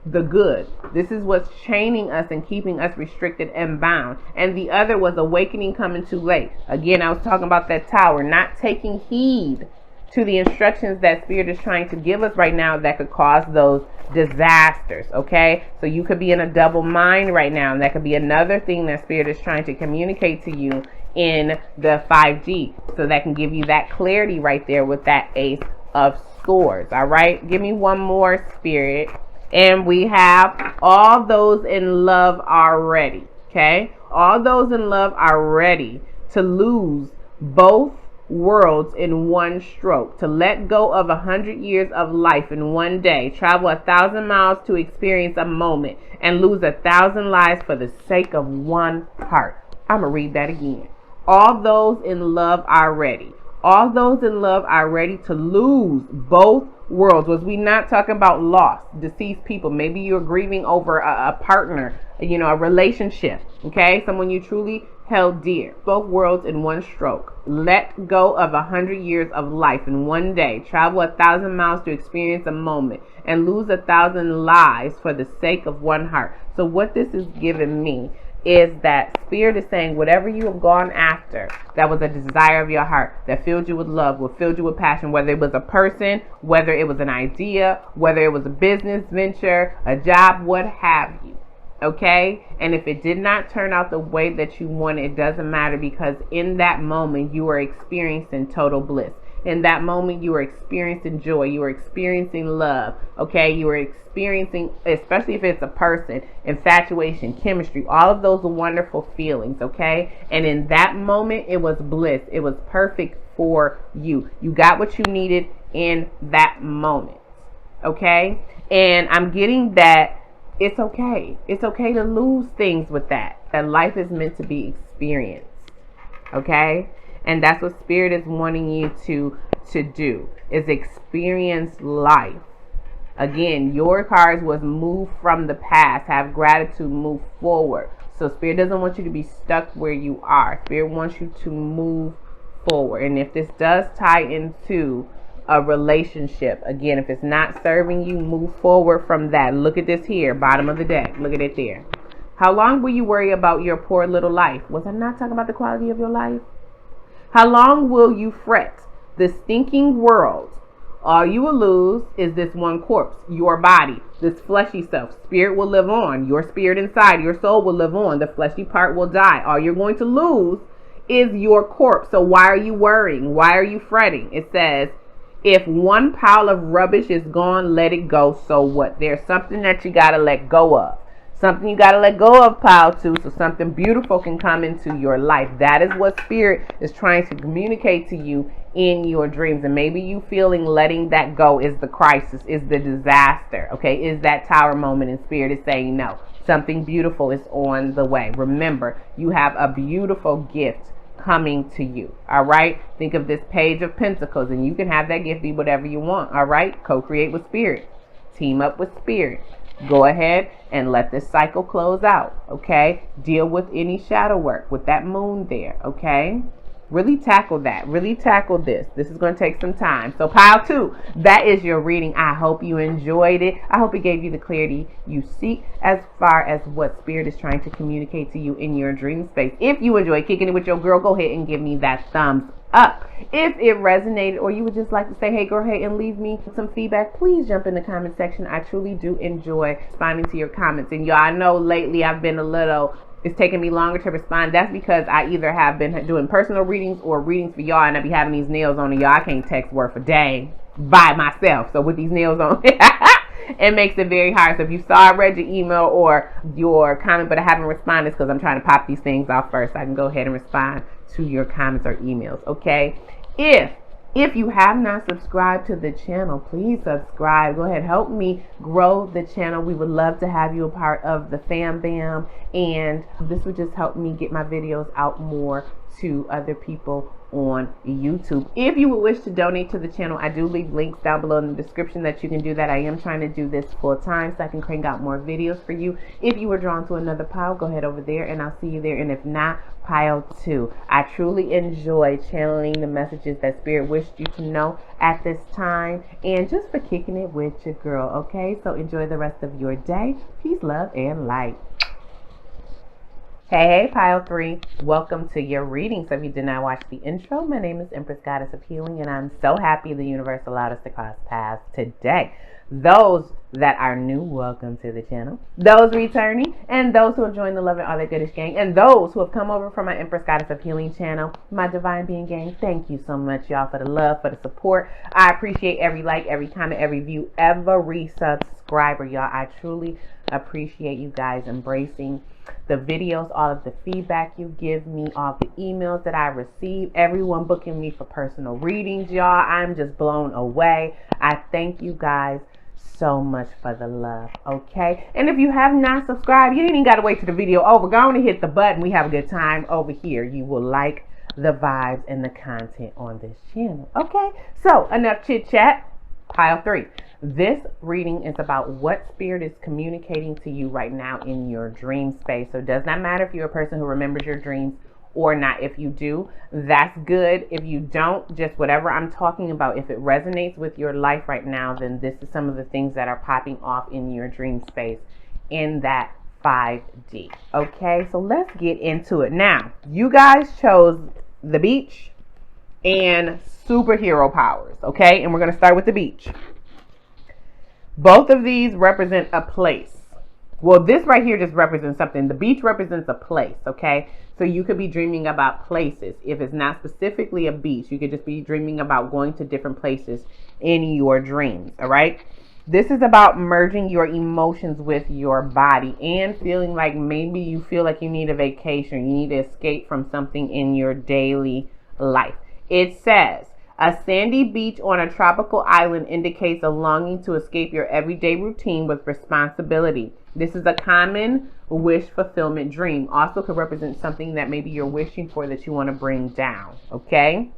the good. This is what's chaining us and keeping us restricted and bound. And the other was awakening coming too late. Again, I was talking about that tower, not taking heed to the instructions that Spirit is trying to give us right now that could cause those disasters. Okay, so you could be in a double mind right now, and that could be another thing that Spirit is trying to communicate to you in the 5G, so that can give you that clarity right there with that Ace of Swords. All right, give me one more, Spirit. And we have all those in love are ready. Okay, all those in love are ready to lose both worlds in one stroke, to let go of 100 years of life in one day, travel 1,000 miles to experience a moment, and lose 1,000 lives for the sake of one heart. I'm gonna read that again. All those in love are ready. All those in love are ready to lose both worlds. Was we not talking about lost, deceased people? Maybe you're grieving over a partner, a relationship, okay? Someone you truly held dear. Both worlds in one stroke. Let go of 100 years of life in one day. Travel 1,000 miles to experience a moment, and lose 1,000 lives for the sake of one heart. So what this is giving me is that Spirit is saying, whatever you have gone after, that was a desire of your heart, that filled you with love, what filled you with passion, whether it was a person, whether it was an idea, whether it was a business venture, a job, what have you. Okay? And if it did not turn out the way that you wanted, it doesn't matter, because in that moment you are experiencing total bliss. In that moment, you were experiencing joy. You were experiencing love. Okay, you were experiencing, especially if it's a person, infatuation, chemistry, all of those wonderful feelings. Okay, and in that moment, it was bliss. It was perfect for you. You got what you needed in that moment. Okay, and I'm getting that it's okay. It's okay to lose things with that. That life is meant to be experienced. Okay, and that's what Spirit is wanting you to do, is experience life. Again, your cards was move from the past, have gratitude, move forward. So Spirit doesn't want you to be stuck where you are. Spirit wants you to move forward. And if this does tie into a relationship, again, if it's not serving you, move forward from that. Look at this here, bottom of the deck. Look at it there. How long will you worry about your poor little life? Was I not talking about the quality of your life? How long will you fret the stinking world? All you will lose is this one corpse, your body, this fleshy self. Spirit will live on. Your spirit inside, your soul will live on. The fleshy part will die. All you're going to lose is your corpse. So why are you worrying? Why are you fretting? It says, if one pile of rubbish is gone, let it go. So what? There's something that you got to let go of. Something you got to let go of, pile 2, so something beautiful can come into your life. That is what Spirit is trying to communicate to you in your dreams. And maybe you feeling letting that go is the crisis, is the disaster, okay? Is that tower moment, and Spirit is saying no. Something beautiful is on the way. Remember, you have a beautiful gift coming to you, all right? Think of this Page of Pentacles, and you can have that gift be whatever you want, all right? Co-create with Spirit. Team up with Spirit. Go ahead and let this cycle close out, okay? Deal with any shadow work with that moon there, okay? Really tackle that. Really tackle this. This is going to take some time. So pile 2, that is your reading. I hope you enjoyed it. I hope it gave you the clarity you seek as far as what Spirit is trying to communicate to you in your dream space. If you enjoy kicking it with your girl, go ahead and give me that thumbs up. If it resonated, or you would just like to say, hey girl, hey, and leave me some feedback, please jump in the comment section. I truly do enjoy responding to your comments. And y'all, I know lately I've been it's taking me longer to respond. That's because I either have been doing personal readings or readings for y'all, and I be having these nails on, and y'all, I can't text worth a day by myself. So with these nails on, it makes it very hard. So if you saw I read your email or your comment, but I haven't responded, because I'm trying to pop these things off first, I can go ahead and respond to your comments or emails, okay? If you have not subscribed to the channel, please subscribe. Go ahead, help me grow the channel. We would love to have you a part of the fam bam, and this would just help me get my videos out more to other people on YouTube. If you would wish to donate to the channel, I do leave links down below in the description that you can do that. I am trying to do this full time so I can crank out more videos for you. If you were drawn to another pile, go ahead over there and I'll see you there. And if not, pile 2. I truly enjoy channeling the messages that Spirit wished you to know at this time, and just for kicking it with your girl, okay? So enjoy the rest of your day. Peace, love, and light. Hey, pile 3, welcome to your reading. So if you did not watch the intro, my name is Empress Goddess of Healing, and I'm so happy the universe allowed us to cross paths today. Those that are new, welcome to the channel. Those returning, and those who have joined the Love and All That Goodish gang, and those who have come over from my Empress Goddess of Healing channel, my Divine Being gang, thank you so much, y'all, for the love, for the support. I appreciate every like, every comment, every view, every subscriber, y'all. I truly appreciate you guys embracing the videos, all of the feedback you give me, all the emails that I receive, everyone booking me for personal readings, y'all. I'm just blown away. I thank you guys so much for the love, okay? And if you have not subscribed, you ain't even got to wait till the video over. Go on and hit the button. We have a good time over here. You will like the vibes and the content on this channel, okay? So enough chit chat. Pile 3. This reading is about what Spirit is communicating to you right now in your dream space. So it does not matter if you're a person who remembers your dreams or not. If you do, that's good. If you don't, just whatever I'm talking about, if it resonates with your life right now, then this is some of the things that are popping off in your dream space in that 5D. Okay, so let's get into it. Now, you guys chose the beach and superhero powers, okay? And we're going to start with the beach. Both of these represent a place. Well, this right here just represents something. The beach represents a place, okay? So you could be dreaming about places. If it's not specifically a beach, you could just be dreaming about going to different places in your dreams, all right? This is about merging your emotions with your body and feeling like maybe you feel like you need a vacation. You need to escape from something in your daily life. It says, a sandy beach on a tropical island indicates a longing to escape your everyday routine with responsibility. This is a common wish fulfillment dream. Also could represent something that maybe you're wishing for that you want to bring down, okay?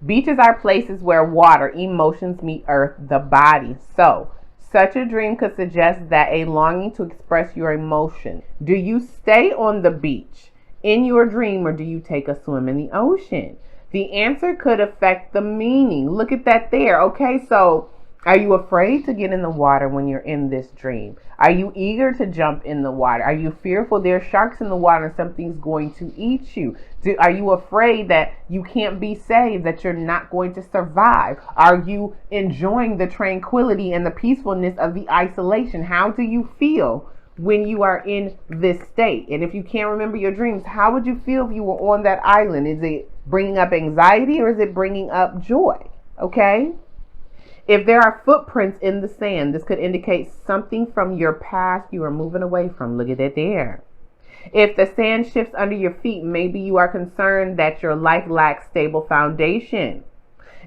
Beaches are places where water, emotions meet earth, the body. So, such a dream could suggest that a longing to express your emotions. Do you stay on the beach in your dream or do you take a swim in the ocean? The answer could affect the meaning. Look at that there. Okay, so are you afraid to get in the water when you're in this dream? Are you eager to jump in the water? Are you fearful there's sharks in the water and something's going to eat you? Are you afraid that you can't be saved, that you're not going to survive? Are you enjoying the tranquility and the peacefulness of the isolation? How do you feel when you are in this state? And if you can't remember your dreams, how would you feel if you were on that island? Is it bringing up anxiety or is it bringing up joy? Okay? If there are footprints in the sand, this could indicate something from your past you are moving away from. Look at it there. If the sand shifts under your feet, maybe you are concerned that your life lacks stable foundation.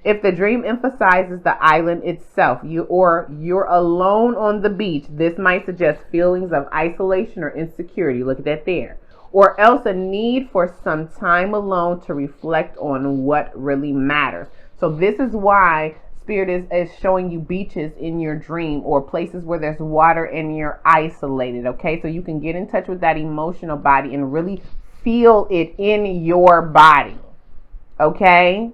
If the dream emphasizes the island itself, you're alone on the beach, this might suggest feelings of isolation or insecurity. Look at that there. Or else a need for some time alone to reflect on what really matters. So this is why Spirit is showing you beaches in your dream or places where there's water and you're isolated, okay? So you can get in touch with that emotional body and really feel it in your body, okay?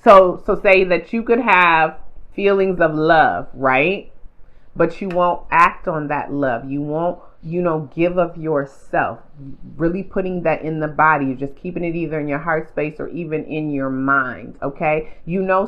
So say that you could have feelings of love, right? But you won't act on that love. You won't, give of yourself. Really putting that in the body. You're just keeping it either in your heart space or even in your mind, okay?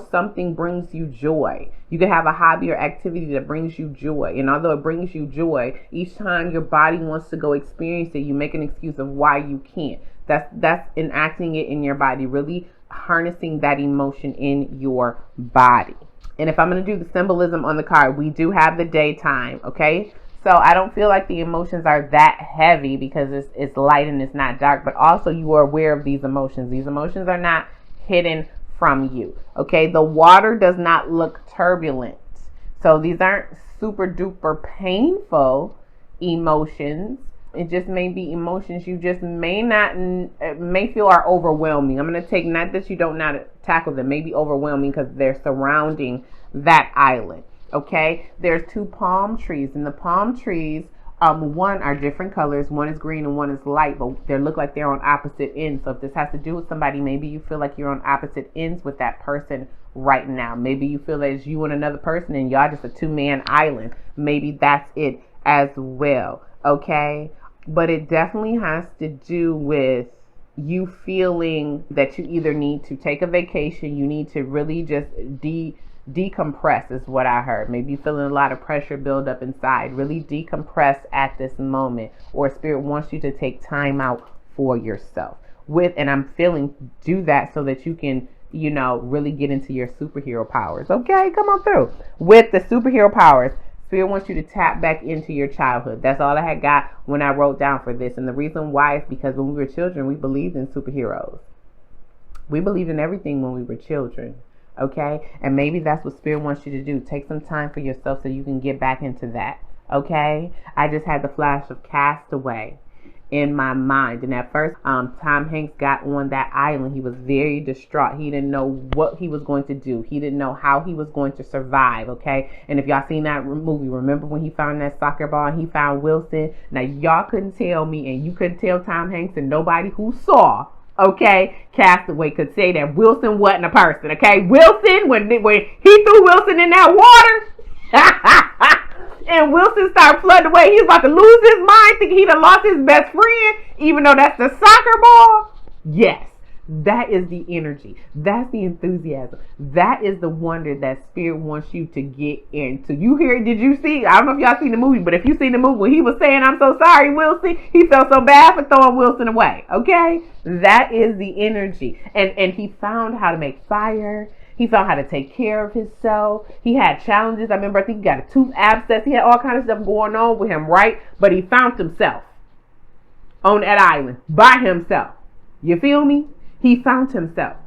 Something brings you joy. You can have a hobby or activity that brings you joy. And although it brings you joy, each time your body wants to go experience it, you make an excuse of why you can't. That's enacting it in your body. Really harnessing that emotion in your body. And if I'm going to do the symbolism on the card, we do have the daytime, okay? So I don't feel like the emotions are that heavy because it's light and it's not dark, but also you are aware of these emotions. These emotions are not hidden from you, okay? The water does not look turbulent. So these aren't super duper painful emotions. It just may be emotions you just may feel are overwhelming. I'm going to take, not that you don't know how to tackle them, maybe overwhelming because they're surrounding that island. Okay, there's two palm trees, and the palm trees, one are different colors. One is green and one is light, but they look like they're on opposite ends. So if this has to do with somebody, maybe you feel like you're on opposite ends with that person right now. Maybe you feel that it's you and another person and y'all just a two-man island. Maybe that's it as well. Okay, but it definitely has to do with you feeling that you either need to take a vacation, you need to really just decompress is what I heard. Maybe you're feeling a lot of pressure build up inside. Really decompress at this moment, or Spirit wants you to take time out for yourself. And I'm feeling do that so that you can, really get into your superhero powers. Okay, come on through. With the superhero powers, Spirit wants you to tap back into your childhood. That's all I had got when I wrote down for this. And the reason why is because when we were children, we believed in superheroes. We believed in everything when we were children. Okay, and maybe that's what Spirit wants you to do. Take some time for yourself so you can get back into that. Okay, I just had the flash of Castaway in my mind, and at first Tom Hanks got on that island. He was very distraught. He didn't know what he was going to do. He didn't know how he was going to survive. Okay, and if y'all seen that movie, remember when he found that soccer ball and he found Wilson? Now y'all couldn't tell me, and you couldn't tell Tom Hanks, and nobody who saw, okay, Castaway could say that Wilson wasn't a person. Okay, Wilson, when he threw Wilson in that water and Wilson started flooding away, he was about to lose his mind, thinking he'd have lost his best friend, even though that's the soccer ball. Yes, That is the energy. That's the enthusiasm. That is the wonder that Spirit wants you to get into. You hear? Did you see? I don't know if y'all seen the movie, but if you seen the movie when he was saying, "I'm so sorry, Wilson," he felt so bad for throwing Wilson away. Okay, that is the energy. And he found how to make fire. He found how to take care of himself. He had challenges. I remember, I think he got a tooth abscess. He had all kinds of stuff going on with him, right? But he found himself on that island by himself. You feel me? He found himself.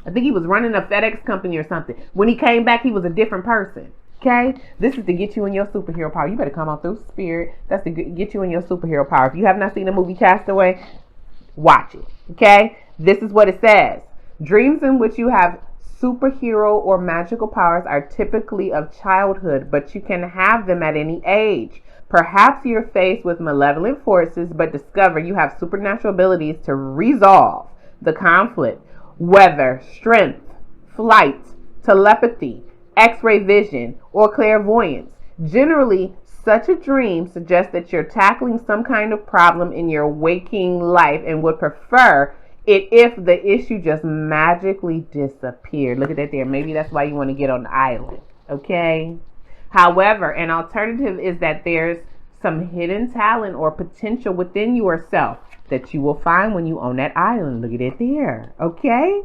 I think he was running a FedEx company or something. When he came back, he was a different person. Okay? This is to get you in your superhero power. You better come on through Spirit. That's to get you in your superhero power. If you have not seen the movie Castaway, watch it. Okay? This is what it says. Dreams in which you have superhero or magical powers are typically of childhood, but you can have them at any age. Perhaps you're faced with malevolent forces, but discover you have supernatural abilities to resolve the conflict, whether strength, flight, telepathy, X-ray vision, or clairvoyance. Generally, such a dream suggests that you're tackling some kind of problem in your waking life and would prefer it if the issue just magically disappeared. Look at that there. Maybe that's why you want to get on the island. Okay? However, an alternative is that there's some hidden talent or potential within yourself that you will find when you own that island. Look at it there. Okay?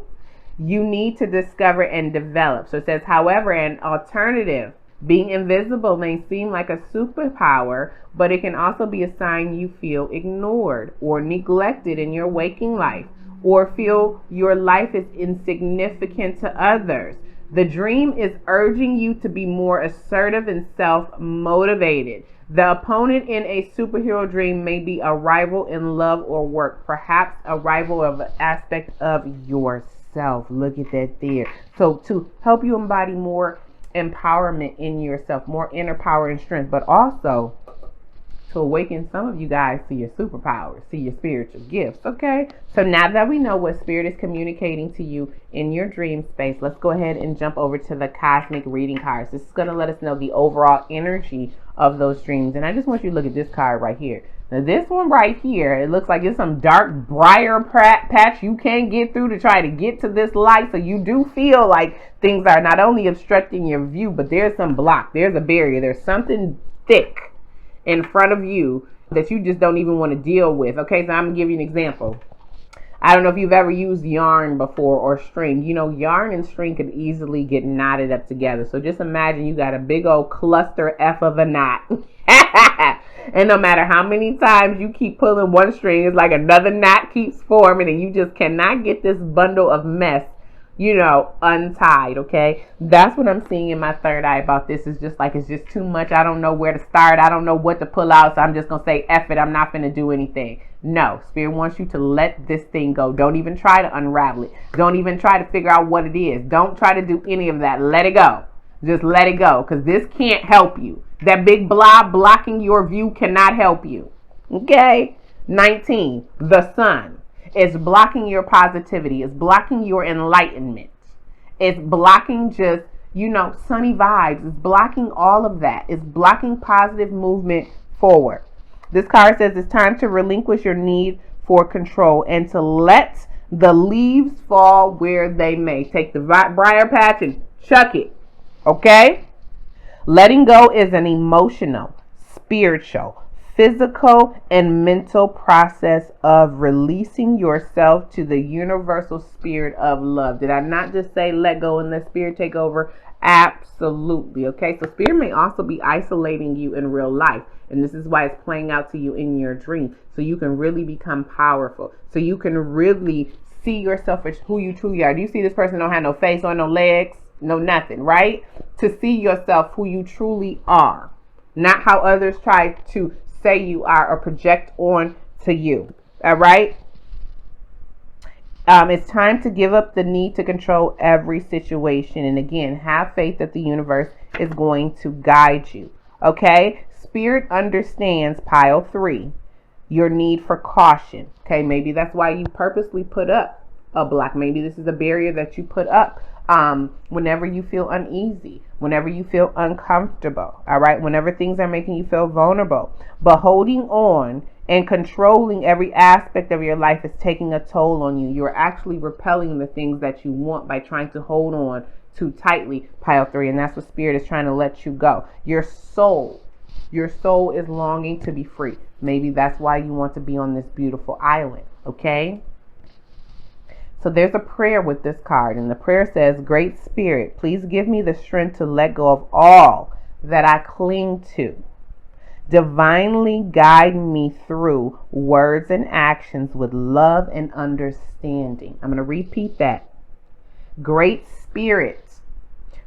You need to discover and develop. So it says, however, an alternative, being invisible may seem like a superpower, but it can also be a sign you feel ignored or neglected in your waking life, or feel your life is insignificant to others. The dream is urging you to be more assertive and self-motivated. The opponent in a superhero dream may be a rival in love or work, perhaps a rival of an aspect of yourself. Look at that there. So to help you embody more empowerment in yourself, more inner power and strength, but also to awaken some of you guys to your superpowers, to your spiritual gifts. Okay, so now that we know what Spirit is communicating to you in your dream space, let's go ahead and jump over to the cosmic reading cards. This is going to let us know the overall energy of those dreams. And I just want you to look at this card right here. Now this one right here, it looks like it's some dark briar patch you can't get through to try to get to this light. So you do feel like things are not only obstructing your view, but there's some block, there's a barrier, there's something thick in front of you that you just don't even want to deal with. Okay, so I'm gonna give you an example. I don't know if you've ever used yarn before or string. You know, yarn and string could easily get knotted up together. So just imagine you got a big old cluster F of a knot. And no matter how many times you keep pulling one string, it's like another knot keeps forming and you just cannot get this bundle of mess, you know, untied. Okay, that's what I'm seeing in my third eye about this. Is just like, it's just too much. I don't know where to start. I don't know what to pull out, so I'm just gonna say F it. I'm not gonna do anything. No, Spirit wants you to let this thing go. Don't even try to unravel it. Don't even try to figure out what it is. Don't try to do any of that. Let it go. Just let it go, because this can't help you. That big blob blocking your view cannot help you. Okay, 19, the sun. It's blocking your positivity. It's blocking your enlightenment. It's blocking just, you know, sunny vibes. It's blocking all of that. It's blocking positive movement forward. This card says it's time to relinquish your need for control and to let the leaves fall where they may. Take the briar patch and chuck it. Okay? Letting go is an emotional, spiritual, physical, and mental process of releasing yourself to the universal spirit of love. Did I not just say let go and let Spirit take over? Absolutely. Okay, so Spirit may also be isolating you in real life, and this is why it's playing out to you in your dream, so you can really become powerful, so you can really see yourself as who you truly are. Do you see this person don't have no face or no legs, no nothing, right? To see yourself who you truly are, not how others try to say you are or project on to you. All right. It's time to give up the need to control every situation. And again, have faith that the universe is going to guide you. Okay. Spirit understands, pile 3, your need for caution. Okay. Maybe that's why you purposely put up a block. Maybe this is a barrier that you put up whenever you feel uneasy, whenever you feel uncomfortable, all right, whenever things are making you feel vulnerable. But holding on and controlling every aspect of your life is taking a toll on you. You're actually repelling the things that you want by trying to hold on too tightly, pile 3, and that's what Spirit is trying to let you go. Your soul is longing to be free. Maybe that's why you want to be on this beautiful island, okay? So there's a prayer with this card, and the prayer says, Great Spirit, please give me the strength to let go of all that I cling to. Divinely guide me through words and actions with love and understanding. I'm going to repeat that. Great Spirit,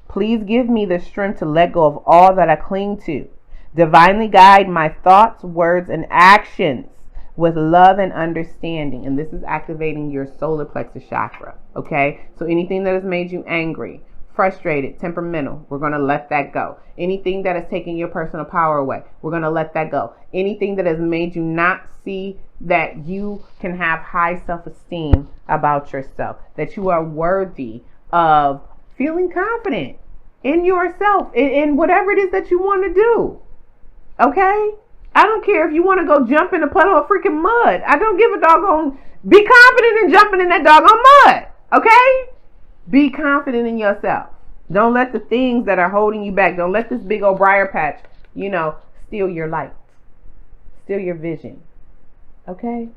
please give me the strength to let go of all that I cling to. Divinely guide my thoughts, words, and actions with love and understanding. And this is activating your solar plexus chakra, okay? So anything that has made you angry, frustrated, temperamental, we're going to let that go. Anything that has taken your personal power away, we're going to let that go. Anything that has made you not see that you can have high self-esteem about yourself, that you are worthy of feeling confident in yourself, in whatever it is that you want to do, okay? I don't care if you want to go jump in a puddle of freaking mud. I don't give a doggone. Be confident in jumping in that doggone mud, okay? Be confident in yourself. Don't let the things that are holding you back, don't let this big old briar patch, steal your light, steal your vision, okay?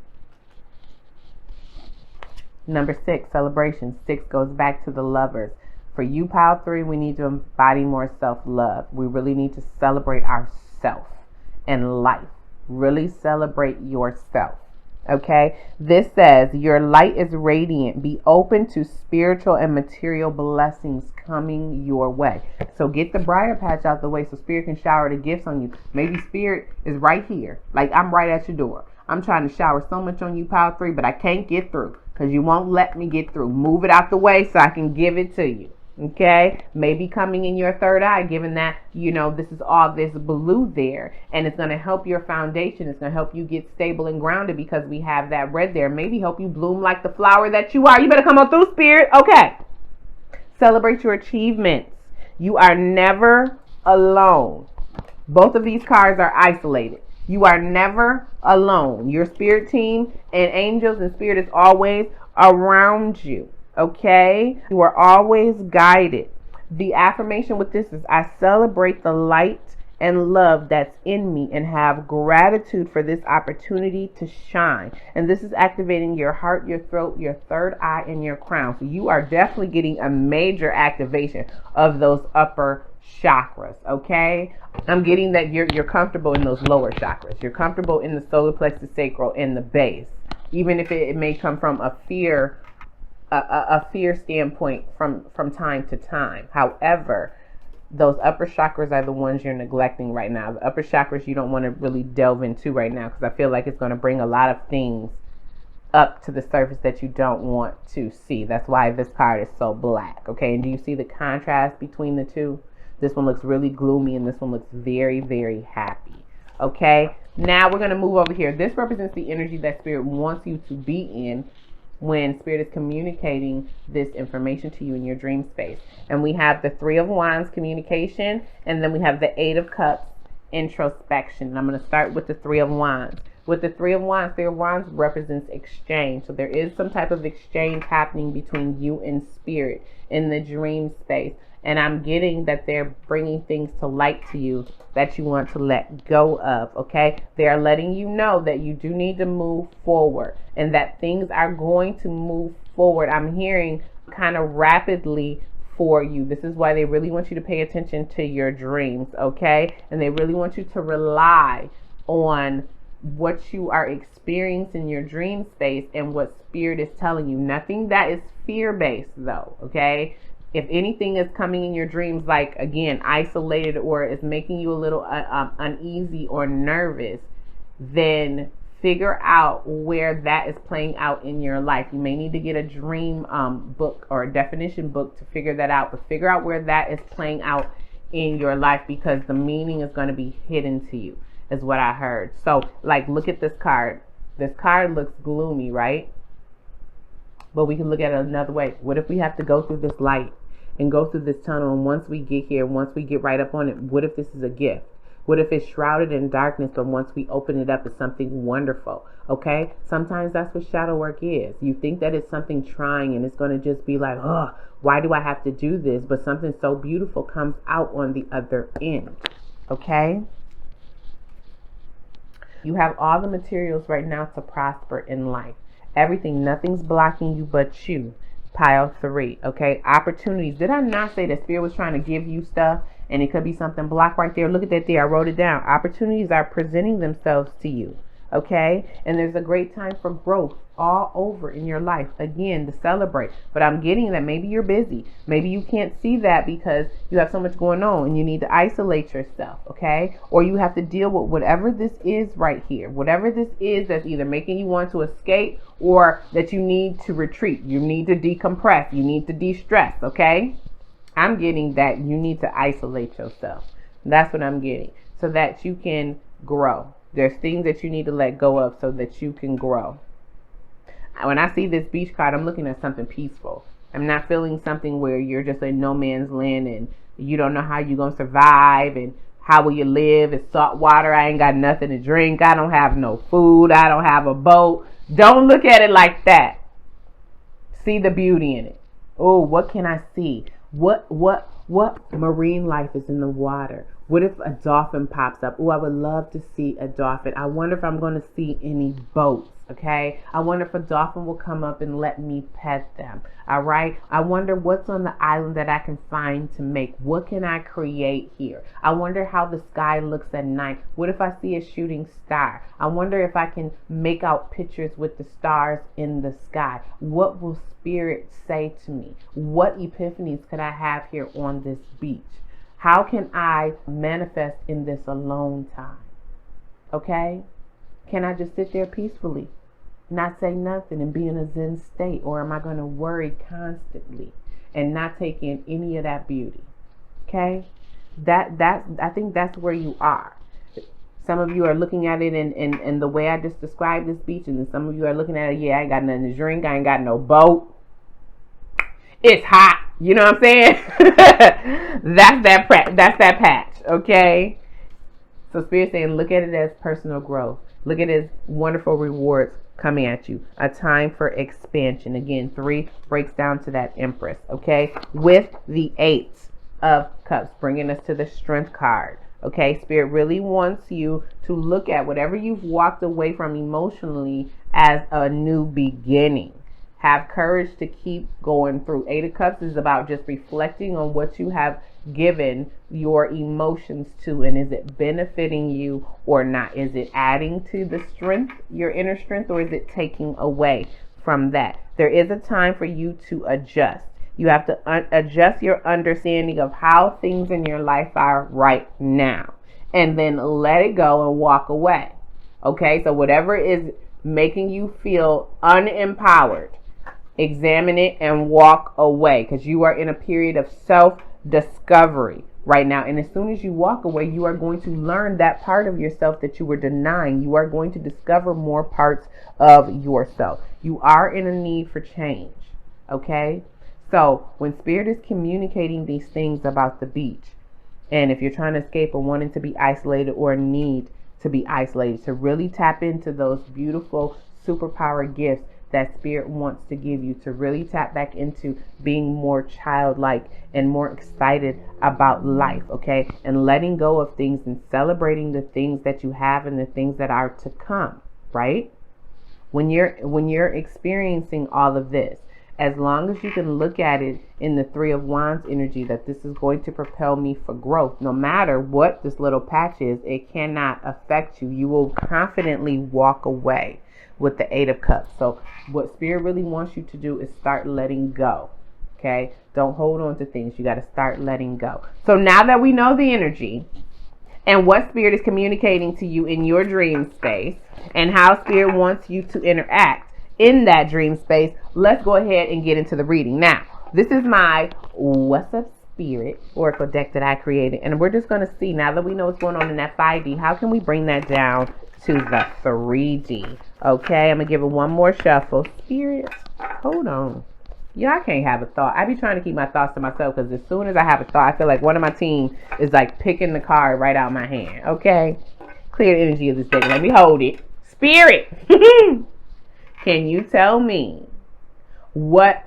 Number 6, celebration. 6 goes back to the lovers. For you, pile 3, we need to embody more self-love. We really need to celebrate ourselves and life. Really celebrate yourself. Okay? This says, your light is radiant. Be open to spiritual and material blessings coming your way. So get the briar patch out the way so Spirit can shower the gifts on you. Maybe Spirit is right here. Like I'm right at your door. I'm trying to shower so much on you, pile 3, but I can't get through because you won't let me get through. Move it out the way so I can give it to you. Okay, maybe coming in your third eye, given that, this is all this blue there, and it's going to help your foundation. It's going to help you get stable and grounded because we have that red there. Maybe help you bloom like the flower that you are. You better come on through, Spirit. Okay. Celebrate your achievements. You are never alone. Both of these cards are isolated. You are never alone. Your spirit team and angels and spirit is always around you. Okay, you are always guided. The affirmation with this is, I celebrate the light and love that's in me and have gratitude for this opportunity to shine. And this is activating your heart, your throat, your third eye, and your crown. So you are definitely getting a major activation of those upper chakras. Okay, I'm getting that you're comfortable in those lower chakras. You're comfortable in the solar plexus sacral and the base, even if it may come from a fear standpoint from time to time. However, those upper chakras are the ones you're neglecting right now. The upper chakras you don't want to really delve into right now because I feel like it's going to bring a lot of things up to the surface that you don't want to see. That's why this card is so black. Okay, and do you see the contrast between the two? This one looks really gloomy and this one looks very, very happy. Okay, now we're going to move over here. This represents the energy that Spirit wants you to be in when Spirit is communicating this information to you in your dream space. And we have the 3 of Wands, communication, and then we have the 8 of Cups, introspection. And I'm going to start with the 3 of Wands. With the 3 of Wands represents exchange. So there is some type of exchange happening between you and Spirit in the dream space. And I'm getting that they're bringing things to light to you that you want to let go of, okay? They are letting you know that you do need to move forward and that things are going to move forward. I'm hearing kind of rapidly for you. This is why they really want you to pay attention to your dreams, okay? And they really want you to rely on what you are experiencing in your dream space and what Spirit is telling you. Nothing that is fear-based though, okay? If anything is coming in your dreams, like, again, isolated or is making you a little uneasy or nervous, then figure out where that is playing out in your life. You may need to get a dream book or a definition book to figure that out, but figure out where that is playing out in your life because the meaning is going to be hidden to you, is what I heard. So, like, look at this card. This card looks gloomy, right? But we can look at it another way. What if we have to go through this light and go through this tunnel, and once we get here, once we get right up on it, what if this is a gift? What if it's shrouded in darkness, but once we open it up, it's something wonderful? Okay? Sometimes that's what shadow work is. You think that it's something trying, and it's going to just be like, oh, why do I have to do this? But something so beautiful comes out on the other end. Okay? You have all the materials right now to prosper in life. Everything, nothing's blocking you but you. Pile 3, okay? Opportunities. Did I not say that Spirit was trying to give you stuff and it could be something blocked right there? Look at that there. I wrote it down. Opportunities are presenting themselves to you, okay? And there's a great time for growth all over in your life, again, to celebrate. But I'm getting that maybe you're busy. Maybe you can't see that because you have so much going on and you need to isolate yourself, okay? Or you have to deal with whatever this is right here. Whatever this is that's either making you want to escape or that you need to retreat. You need to decompress. You need to de-stress, okay? I'm getting that you need to isolate yourself. That's what I'm getting. So that you can grow. There's things that you need to let go of so that you can grow. When I see this beach card, I'm looking at something peaceful. I'm not feeling something where you're just in no man's land and you don't know how you're going to survive and how will you live. It's salt water. I ain't got nothing to drink. I don't have no food. I don't have a boat. Don't look at it like that. See the beauty in it. Oh, what can I see? What marine life is in the water? What if a dolphin pops up? Oh, I would love to see a dolphin. I wonder if I'm going to see any boats, okay? I wonder if a dolphin will come up and let me pet them, all right? I wonder what's on the island that I can find to make. What can I create here? I wonder how the sky looks at night. What if I see a shooting star? I wonder if I can make out pictures with the stars in the sky. What will Spirit say to me? What epiphanies could I have here on this beach? How can I manifest in this alone time? Okay? Can I just sit there peacefully, not say nothing and be in a Zen state? Or am I going to worry constantly and not take in any of that beauty? Okay? I think that's where you are. Some of you are looking at it in the way I just described this beach, and then some of you are looking at it, yeah, I ain't got nothing to drink, I ain't got no boat. It's hot. You know what I'm saying? That's that patch, okay? So Spirit's saying, look at it as personal growth. Look at it as wonderful rewards coming at you. A time for expansion. Again, 3 breaks down to that Empress, okay? With the 8 of Cups, bringing us to the Strength card. Okay, Spirit really wants you to look at whatever you've walked away from emotionally as a new beginning. Have courage to keep going through. 8 of Cups is about just reflecting on what you have given your emotions to, and is it benefiting you or not? Is it adding to the strength, your inner strength, or is it taking away from that? There is a time for you to adjust. You have to adjust your understanding of how things in your life are right now, and then let it go and walk away. Okay, so whatever is making you feel unempowered, examine it and walk away, because you are in a period of self-discovery right now. And as soon as you walk away, you are going to learn that part of yourself that you were denying. You are going to discover more parts of yourself. You are in a need for change. Okay? So when Spirit is communicating these things about the beach, and if you're trying to escape or wanting to be isolated or need to be isolated, to really tap into those beautiful superpower gifts that Spirit wants to give you, to really tap back into being more childlike and more excited about life, okay? And letting go of things and celebrating the things that you have and the things that are to come, right? When you're experiencing all of this, as long as you can look at it in the 3 of Wands energy, that this is going to propel me for growth. No matter what this little patch is, it cannot affect you. You will confidently walk away with the 8 of Cups. So what Spirit really wants you to do is start letting go. Okay? Don't hold on to things. You got to start letting go. So now that we know the energy and what Spirit is communicating to you in your dream space and how Spirit wants you to interact in that dream space, let's go ahead and get into the reading. Now, this is my What's Up Spirit Oracle deck that I created. And we're just going to see, now that we know what's going on in that 5D, how can we bring that down to the 3D? Okay, I'm going to give it one more shuffle. Spirit, hold on. Yeah, I can't have a thought. I be trying to keep my thoughts to myself because as soon as I have a thought, I feel like one of my team is like picking the card right out of my hand. Okay? Clear the energy of this deck. Let me hold it. Spirit, can you tell me what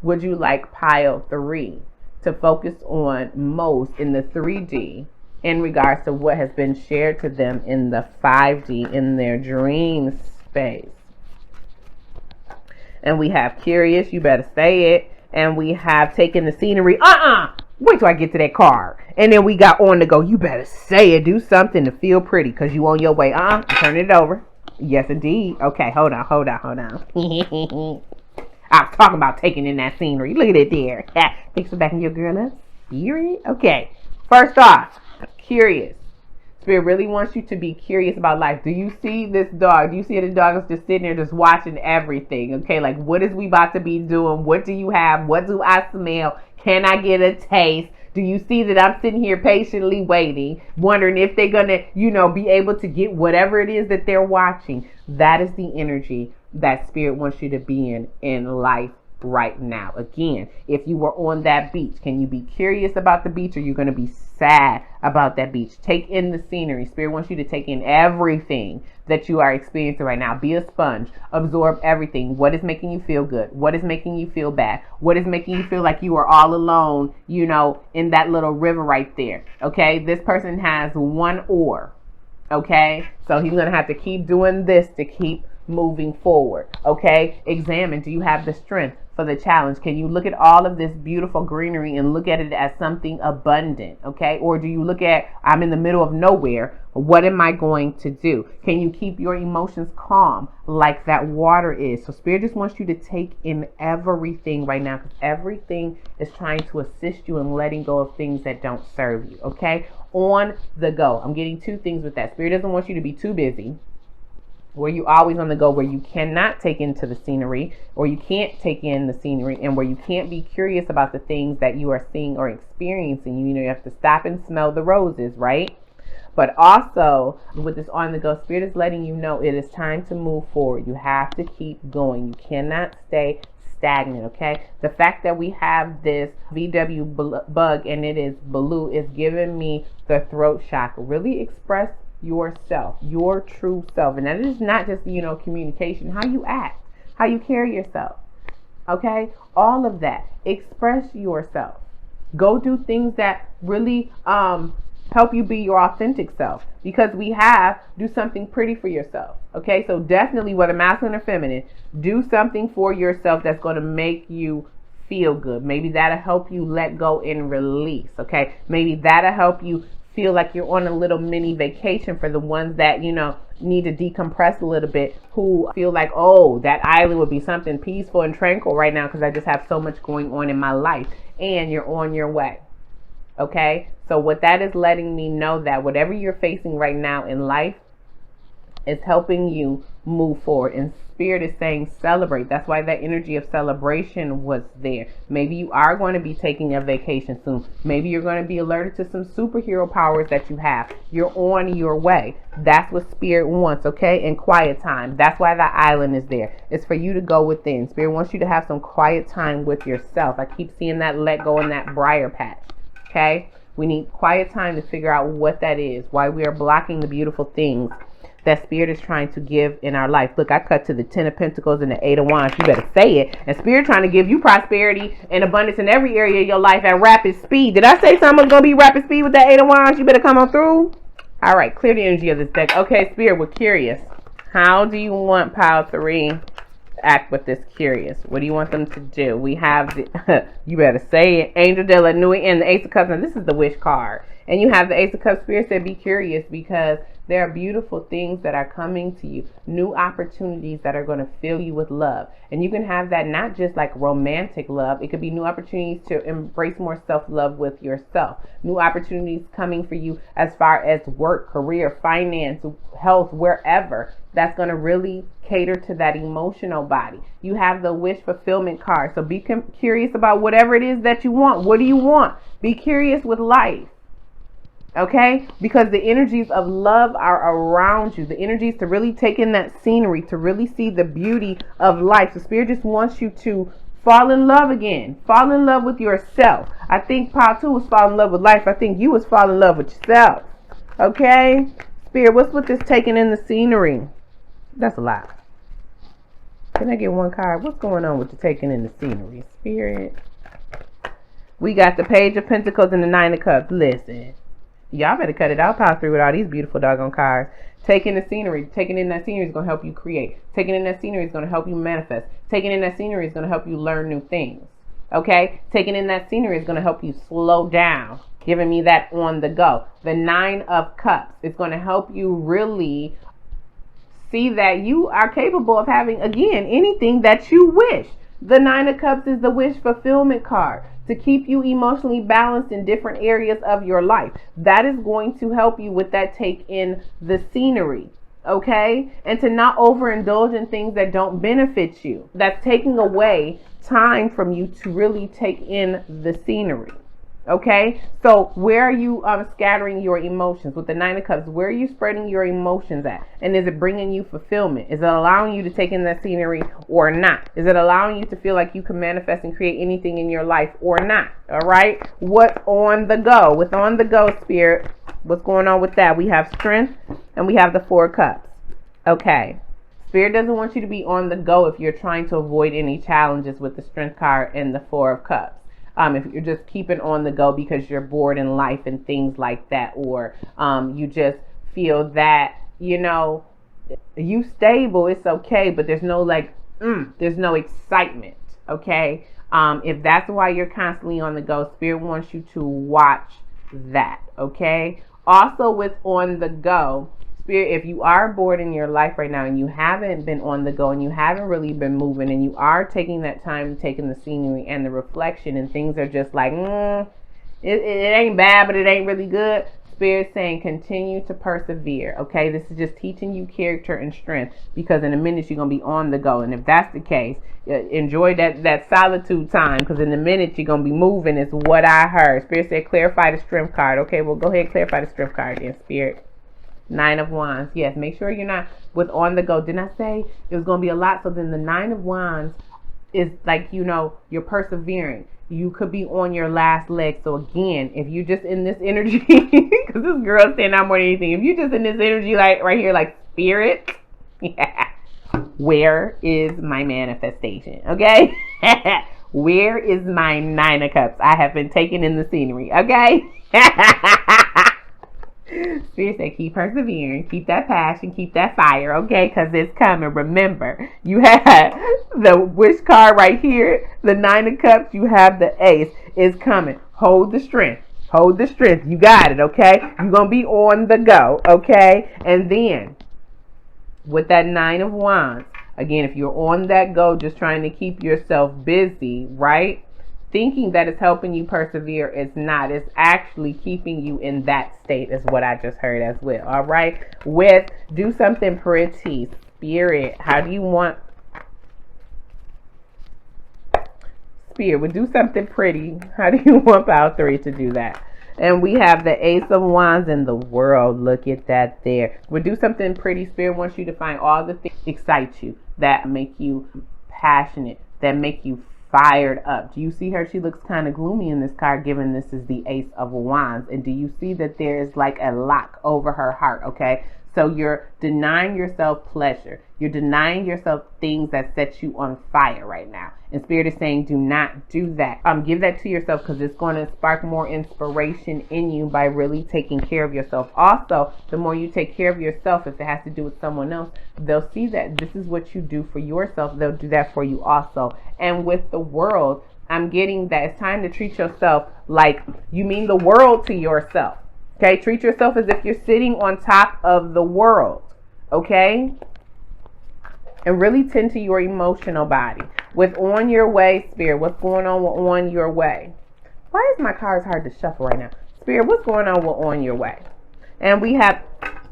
would you like pile 3 to focus on most in the 3D in regards to what has been shared to them in the 5D in their dream space? And we have curious, you better say it. And we have taken the scenery. Wait till I get to that card. And then we got on the go. You better say it. Do something to feel pretty because you on your way. Turn it over. Yes, indeed. Okay, hold on. I was talking about taking in that scenery. Look at it there. Fix it back in your girl up. Spirit. Okay. First off, curious. Spirit really wants you to be curious about life. Do you see this dog? Do you see the dog is just sitting there just watching everything? Okay, like what is we about to be doing? What do you have? What do I smell? Can I get a taste? Do you see that I'm sitting here patiently waiting, wondering if they're going to, be able to get whatever it is that they're watching? That is the energy that Spirit wants you to be in life right now. Again, if you were on that beach, can you be curious about the beach or you're going to be sad about that beach? Take in the scenery. Spirit wants you to take in everything that you are experiencing right now. Be a sponge. Absorb everything. What is making you feel good? What is making you feel bad? What is making you feel like you are all alone, in that little river right there? Okay, this person has one oar. Okay, so he's going to have to keep doing this to keep moving forward. Okay, examine. Do you have the strength for the challenge? Can you look at all of this beautiful greenery and look at it as something abundant? Okay, or do you look at, I'm in the middle of nowhere, what am I going to do? Can you keep your emotions calm like that water is? So Spirit just wants you to take in everything right now, because everything is trying to assist you in letting go of things that don't serve you. Okay, on the go. I'm getting 2 things with that. Spirit doesn't want you to be too busy, where you always on the go, where you cannot take into the scenery, or you can't take in the scenery, and where you can't be curious about the things that you are seeing or experiencing. You have to stop and smell the roses, right? But also, with this on the go, Spirit is letting you know it is time to move forward. You have to keep going. You cannot stay stagnant, okay? The fact that we have this VW bug and it is blue is giving me the throat chakra. Really express yourself, your true self. And that is not just, communication, how you act, how you carry yourself. Okay? All of that. Express yourself. Go do things that really help you be your authentic self. Because do something pretty for yourself. Okay? So definitely, whether masculine or feminine, do something for yourself that's going to make you feel good. Maybe that'll help you let go and release. Okay? Maybe that'll help you feel like you're on a little mini vacation for the ones that, need to decompress a little bit, who feel like, oh, that island would be something peaceful and tranquil right now because I just have so much going on in my life. And you're on your way. Okay? So what that is letting me know that whatever you're facing right now in life is helping you move forward. And Spirit is saying celebrate. That's why that energy of celebration was there. Maybe you are going to be taking a vacation soon. Maybe you're going to be alerted to some superhero powers that you have. You're on your way. That's what Spirit wants, okay? And quiet time. That's why that island is there. It's for you to go within. Spirit wants you to have some quiet time with yourself. I keep seeing that let go in that briar patch, okay? We need quiet time to figure out what that is, why we are blocking the beautiful things that Spirit is trying to give in our life. Look, I cut to the 10 of Pentacles and the 8 of Wands. You better say it. And Spirit trying to give you prosperity and abundance in every area of your life at rapid speed. Did I say someone's going to be rapid speed with that 8 of Wands? You better come on through. All right, clear the energy of this deck. Okay, Spirit, we're curious. How do you want pile 3 to act with this curious? What do you want them to do? We have the, you better say it, Angel de la Nuit and the Ace of Cups. And this is the wish card. And you have the Ace of Cups. Spirit said be curious because there are beautiful things that are coming to you. New opportunities that are going to fill you with love. And you can have that not just like romantic love. It could be new opportunities to embrace more self-love with yourself. New opportunities coming for you as far as work, career, finance, health, wherever. That's going to really cater to that emotional body. You have the wish fulfillment card. So be curious about whatever it is that you want. What do you want? Be curious with life. Okay? Because the energies of love are around you. The energies to really take in that scenery, to really see the beauty of life. So Spirit just wants you to fall in love again. Fall in love with yourself. I think part 2 was fall in love with life. I think you was fall in love with yourself. Okay? Spirit, what's with this taking in the scenery? That's a lot. Can I get one card? What's going on with the taking in the scenery? Spirit. We got the Page of Pentacles and the Nine of Cups. Listen. Y'all better cut it out, Pile 3, with all these beautiful doggone cards. Taking the scenery. Taking in that scenery is going to help you create. Taking in that scenery is going to help you manifest. Taking in that scenery is going to help you learn new things. Okay? Taking in that scenery is going to help you slow down. Giving me that on the go. The Nine of Cups is going to help you really see that you are capable of having, again, anything that you wish. The Nine of Cups is the wish fulfillment card to keep you emotionally balanced in different areas of your life. That is going to help you with that take in the scenery. Okay? And to not overindulge in things that don't benefit you. That's taking away time from you to really take in the scenery. Okay, so where are you scattering your emotions? With the Nine of Cups, where are you spreading your emotions at? And is it bringing you fulfillment? Is it allowing you to take in that scenery or not? Is it allowing you to feel like you can manifest and create anything in your life or not? All right, what's on the go? With on the go, Spirit, what's going on with that? We have Strength and we have the Four of Cups. Okay, Spirit doesn't want you to be on the go if you're trying to avoid any challenges with the Strength card and the Four of Cups. If you're just keeping on the go because you're bored in life and things like that, or you just feel that, you stable, it's okay, but there's no there's no excitement, okay? If that's why you're constantly on the go, Spirit wants you to watch that, okay? Also with on the go, Spirit, if you are bored in your life right now and you haven't been on the go and you haven't really been moving and you are taking that time, taking the scenery and the reflection, and things are just like, it ain't bad, but it ain't really good. Spirit saying continue to persevere, okay? This is just teaching you character and strength, because in a minute you're going to be on the go. And if that's the case, enjoy that solitude time, because in a minute you're going to be moving is what I heard. Spirit said clarify the Strength card. Okay, well, go ahead and clarify the Strength card then, Spirit. Nine of Wands. Yes, make sure you're not with on the go. Didn't I say it was going to be a lot? So then the Nine of Wands is like, you're persevering. You could be on your last leg. So again, if you just in this energy, because this girl's saying not more than anything, if you just in this energy, like right here, like Spirit, yeah, where is my manifestation? Okay? Where is my Nine of Cups? I have been taking in the scenery. Okay? Spirit said keep persevering, keep that passion, keep that fire, okay? Because it's coming. Remember, you have the wish card right here, the Nine of Cups. You have the Ace. It's coming. Hold the strength. Hold the strength. You got it, okay? You're going to be on the go, okay? And then, with that Nine of Wands, again, if you're on that go, just trying to keep yourself busy, right? Thinking that it's helping you persevere, it's not. It's actually keeping you in that state, is what I just heard as well. All right. With do something pretty, Spirit. How do you want Spirit? Would do something pretty. How do you want Pile 3 to do that? And we have the Ace of Wands in the World. Look at that there. Would do something pretty. Spirit wants you to find all the things that excite you, that make you passionate, that make you fired up. Do you see her? She looks kind of gloomy in this card, given this is the Ace of Wands. And do you see that there is like a lock over her heart? Okay, so you're denying yourself pleasure. You're denying yourself things that set you on fire right now. And Spirit is saying do not do that. Give that to yourself, because it's going to spark more inspiration in you by really taking care of yourself. Also, the more you take care of yourself, if it has to do with someone else, they'll see that this is what you do for yourself. They'll do that for you also. And with the World, I'm getting that it's time to treat yourself like you mean the world to yourself. Okay, treat yourself as if you're sitting on top of the world. Okay? And really tend to your emotional body. With on your way, Spirit, what's going on with on your way? Why is my cards hard to shuffle right now? Spirit, what's going on with on your way? And we have,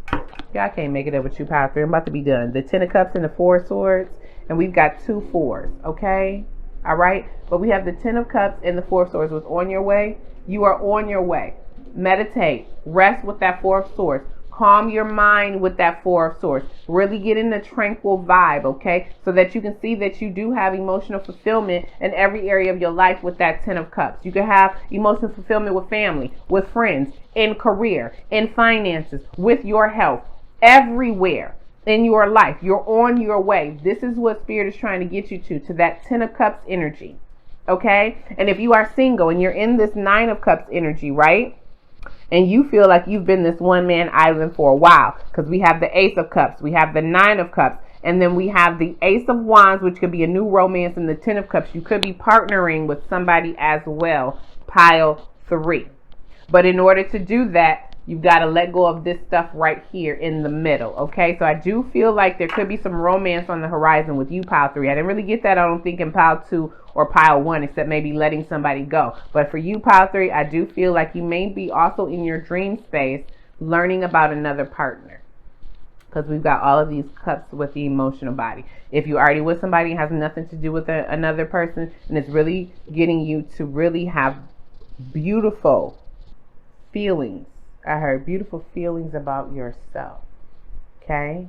I can't make it up with you, Pile 3. I'm about to be done. The Ten of Cups and the Four of Swords. And we've got 2 fours, okay? All right? But we have the Ten of Cups and the Four of Swords with on your way. You are on your way. meditate, rest with that Four of Swords. Calm your mind with that Four of Swords. Really get in a tranquil vibe, okay? So that you can see that you do have emotional fulfillment in every area of your life with that Ten of Cups. You can have emotional fulfillment with family, with friends, in career, in finances, with your health, everywhere in your life. You're on your way. This is what Spirit is trying to get you to that Ten of Cups energy, okay? And if you are single and you're in this Nine of Cups energy, right? And you feel like you've been this one-man island for a while, because we have the Ace of Cups, we have the Nine of Cups, and then we have the Ace of Wands, which could be a new romance, and the Ten of Cups. You could be partnering with somebody as well, pile 3. But in order to do that, you've got to let go of this stuff right here in the middle, okay? So I do feel like there could be some romance on the horizon with you, pile 3. I didn't really get that, I don't think, in pile 2 or pile 1, except maybe letting somebody go. But for you, pile 3, I do feel like you may be also in your dream space learning about another partner, because we've got all of these cups with the emotional body. If you're already with somebody, it has nothing to do with another person, and it's really getting you to really have beautiful feelings. I heard beautiful feelings about yourself, okay?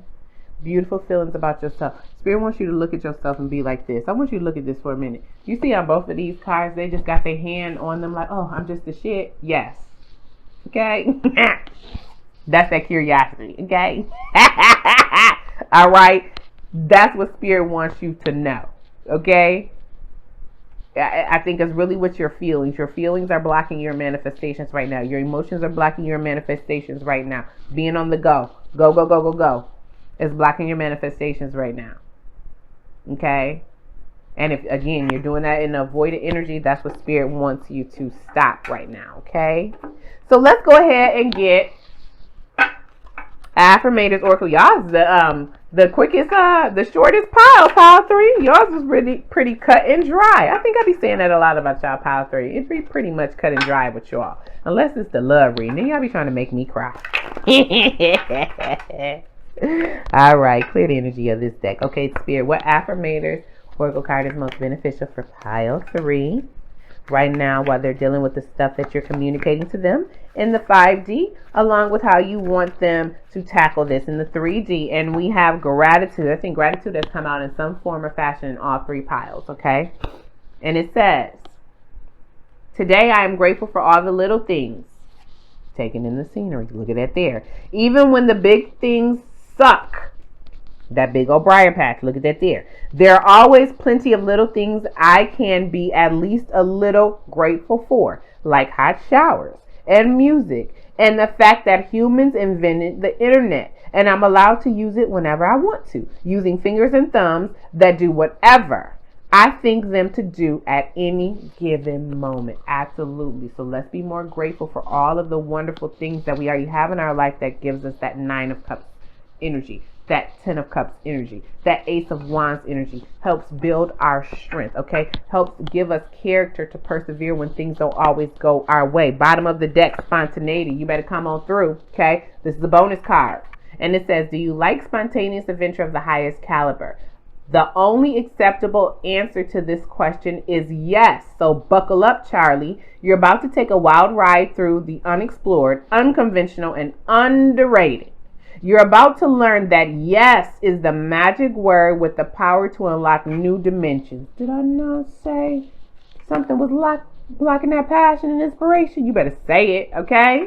Beautiful feelings about yourself. Spirit wants you to look at yourself and be like this. I want you to look at this for a minute. You see on both of these cards, they just got their hand on them like, oh, I'm just the shit. Yes. Okay? That's that curiosity, okay? All right? That's what Spirit wants you to know, okay? I think it's really what your feelings. Your feelings are blocking your manifestations right now. Your emotions are blocking your manifestations right now. Being on the go. Go, go, go, go, go. Is blocking your manifestations right now. Okay? And if, again, you're doing that in avoided energy, that's what Spirit wants you to stop right now. Okay? So let's go ahead and get Affirmators Oracle. Y'all is the quickest, the shortest pile 3. Yours is pretty cut and dry. I think I be saying that a lot about y'all, pile 3. It be pretty much cut and dry with y'all. Unless it's the love reading. Then y'all be trying to make me cry. All right, clear the energy of this deck. Okay, Spirit, what Affirmators Oracle card is most beneficial for pile 3 right now while they're dealing with the stuff that you're communicating to them in the 5D, along with how you want them to tackle this in the 3D. And we have gratitude. I think gratitude has come out in some form or fashion in all 3 piles, okay? And it says, today I am grateful for all the little things. Taking in the scenery. Look at that there. Even when the big things suck. That big old briar patch. Look at that there. There are always plenty of little things I can be at least a little grateful for, like hot showers and music and the fact that humans invented the internet and I'm allowed to use it whenever I want to, using fingers and thumbs that do whatever I think them to do at any given moment. Absolutely. So let's be more grateful for all of the wonderful things that we already have in our life that gives us that Nine of Cups energy, that Ten of Cups energy, that Ace of Wands energy. Helps build our strength, okay? Helps give us character to persevere when things don't always go our way. Bottom of the deck, spontaneity. You better come on through, okay? This is a bonus card. And it says, do you like spontaneous adventure of the highest caliber? The only acceptable answer to this question is yes. So buckle up, Charlie. You're about to take a wild ride through the unexplored, unconventional, and underrated. You're about to learn that yes is the magic word with the power to unlock new dimensions. Did I not say something was blocking that passion and inspiration? You better say it, okay?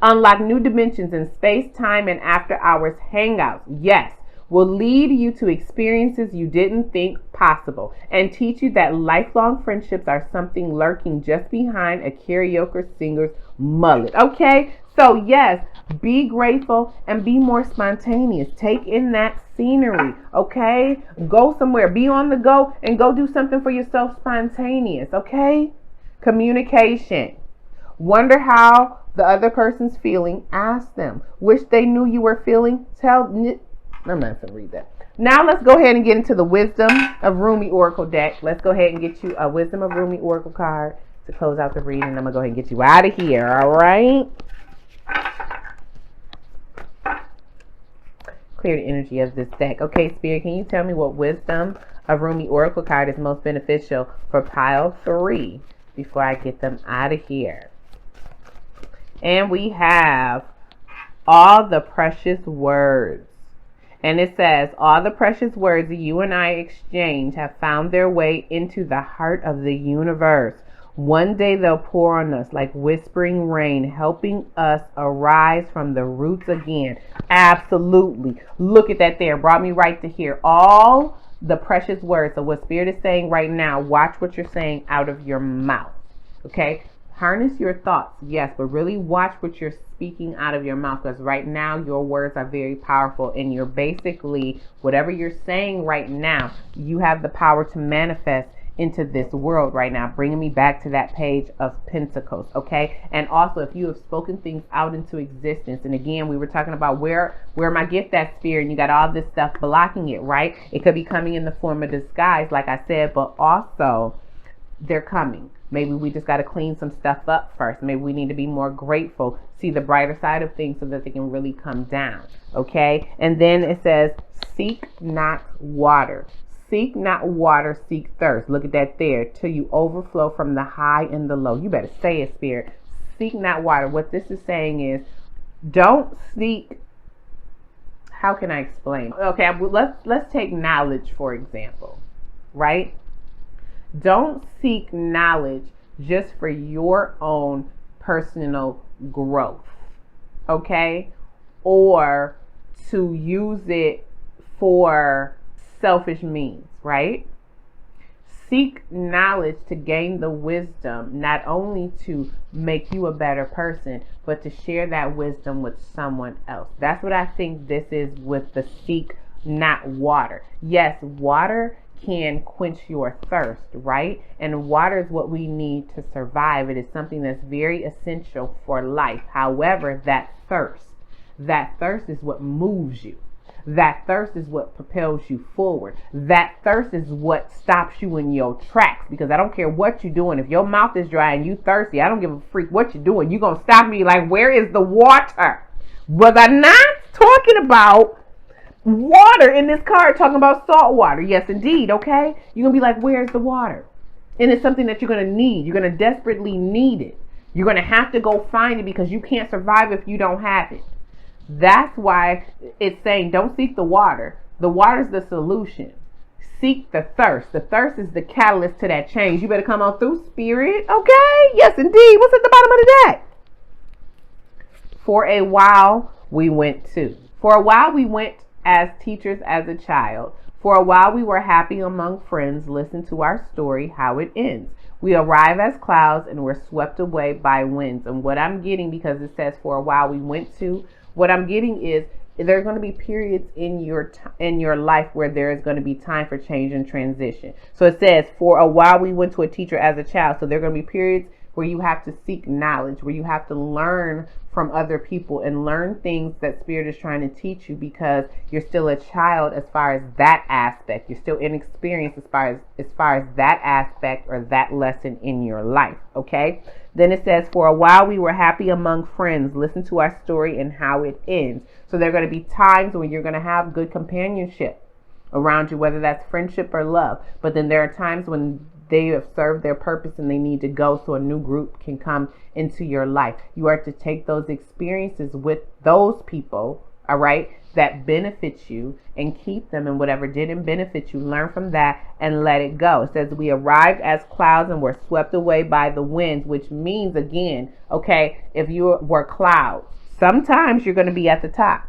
Unlock new dimensions in space, time, and after hours hangouts. Yes, will lead you to experiences you didn't think possible and teach you that lifelong friendships are something lurking just behind a karaoke singer's mullet. Okay, so yes, be grateful and be more spontaneous. Take in that scenery, okay? Go somewhere, be on the go, and go do something for yourself spontaneous, okay? Communication. Wonder how the other person's feeling. Ask them. Wish they knew you were feeling. I'm not going to read that. Now let's go ahead and get into the Wisdom of Rumi Oracle deck. Let's go ahead and get you a Wisdom of Rumi Oracle card to close out the reading. I'm going to go ahead and get you out of here, all right? Clear the energy of this deck. Okay, Spirit, can you tell me what Wisdom of Rumi Oracle card is most beneficial for pile 3 before I get them out of here? And we have all the precious words. And it says, all the precious words that you and I exchange have found their way into the heart of the universe. One day they'll pour on us like whispering rain, helping us arise from the roots again. Absolutely. Look at that there. Brought me right to here. All the precious words. So what Spirit is saying right now, watch what you're saying out of your mouth. Okay? Harness your thoughts, yes, but really watch what you're speaking out of your mouth, because right now your words are very powerful, and you're basically, whatever you're saying right now, you have the power to manifest into this world right now, bringing me back to that page of Pentacles, okay? And also, if you have spoken things out into existence, and again, we were talking about where my gift at, Spirit, and you got all this stuff blocking it, right? It could be coming in the form of disguise, like I said, but also they're coming. Maybe we just got to clean some stuff up first. Maybe we need to be more grateful, see the brighter side of things so that they can really come down. Okay? And then it says, seek not water. Seek not water, seek thirst. Look at that there. Till you overflow from the high and the low. You better say it, Spirit. Seek not water. What this is saying is, don't seek. How can I explain? Okay, let's take knowledge, for example. Right? Don't seek knowledge just for your own personal growth, okay? Or to use it for selfish means, right? Seek knowledge to gain the wisdom, not only to make you a better person, but to share that wisdom with someone else. That's what I think this is with the seek not water. Yes, water can quench your thirst, right? And water is what we need to survive. It is something that's very essential for life. However, that thirst is what moves you. That thirst is what propels you forward. That thirst is what stops you in your tracks, because I don't care what you're doing. If your mouth is dry and you thirsty, I don't give a freak what you're doing. You're going to stop me like, where is the water? Was I not talking about water in this card, talking about salt water? Yes, indeed, okay? You're going to be like, where's the water? And it's something that you're going to need. You're going to desperately need it. You're going to have to go find it, because you can't survive if you don't have it. That's why it's saying don't seek the water. The water's the solution. Seek the thirst. The thirst is the catalyst to that change. You better come on through, Spirit, okay? Yes, indeed. What's at the bottom of the deck? For a while, we went as teachers as a child. For a while we were happy among friends. Listen to our story, how it ends. We arrive as clouds and we're swept away by winds. And what I'm getting, because it says for a while we went to, what I'm getting is there are going to be periods in your life where there is going to be time for change and transition. So it says for a while we went to a teacher as a child. So there are going to be periods where you have to seek knowledge, where you have to learn from other people and learn things that Spirit is trying to teach you, because you're still a child as far as that aspect. You're still inexperienced as far as that aspect or that lesson in your life, okay? Then it says, for a while we were happy among friends. Listen to our story and how it ends. So there are going to be times when you're going to have good companionship around you, whether that's friendship or love. But then there are times when they have served their purpose and they need to go, so a new group can come into your life. You are to take those experiences with those people, all right, that benefit you, and keep them. And whatever didn't benefit you, learn from that and let it go. It says we arrived as clouds and were swept away by the winds, which means, again, okay, if you were clouds, sometimes you're going to be at the top.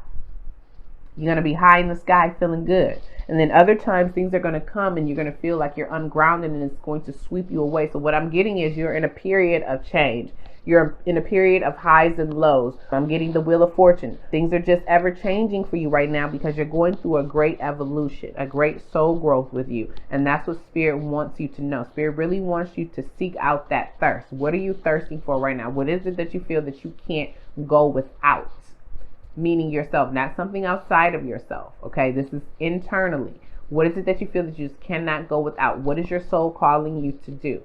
You're going to be high in the sky feeling good. And then other times things are going to come and you're going to feel like you're ungrounded and it's going to sweep you away. So what I'm getting is you're in a period of change. You're in a period of highs and lows. I'm getting the Wheel of Fortune. Things are just ever changing for you right now, because you're going through a great evolution, a great soul growth with you. And that's what Spirit wants you to know. Spirit really wants you to seek out that thirst. What are you thirsting for right now? What is it that you feel that you can't go without? Meaning yourself, not something outside of yourself. Okay, this is internally. What is it that you feel that you just cannot go without? What is your soul calling you to do?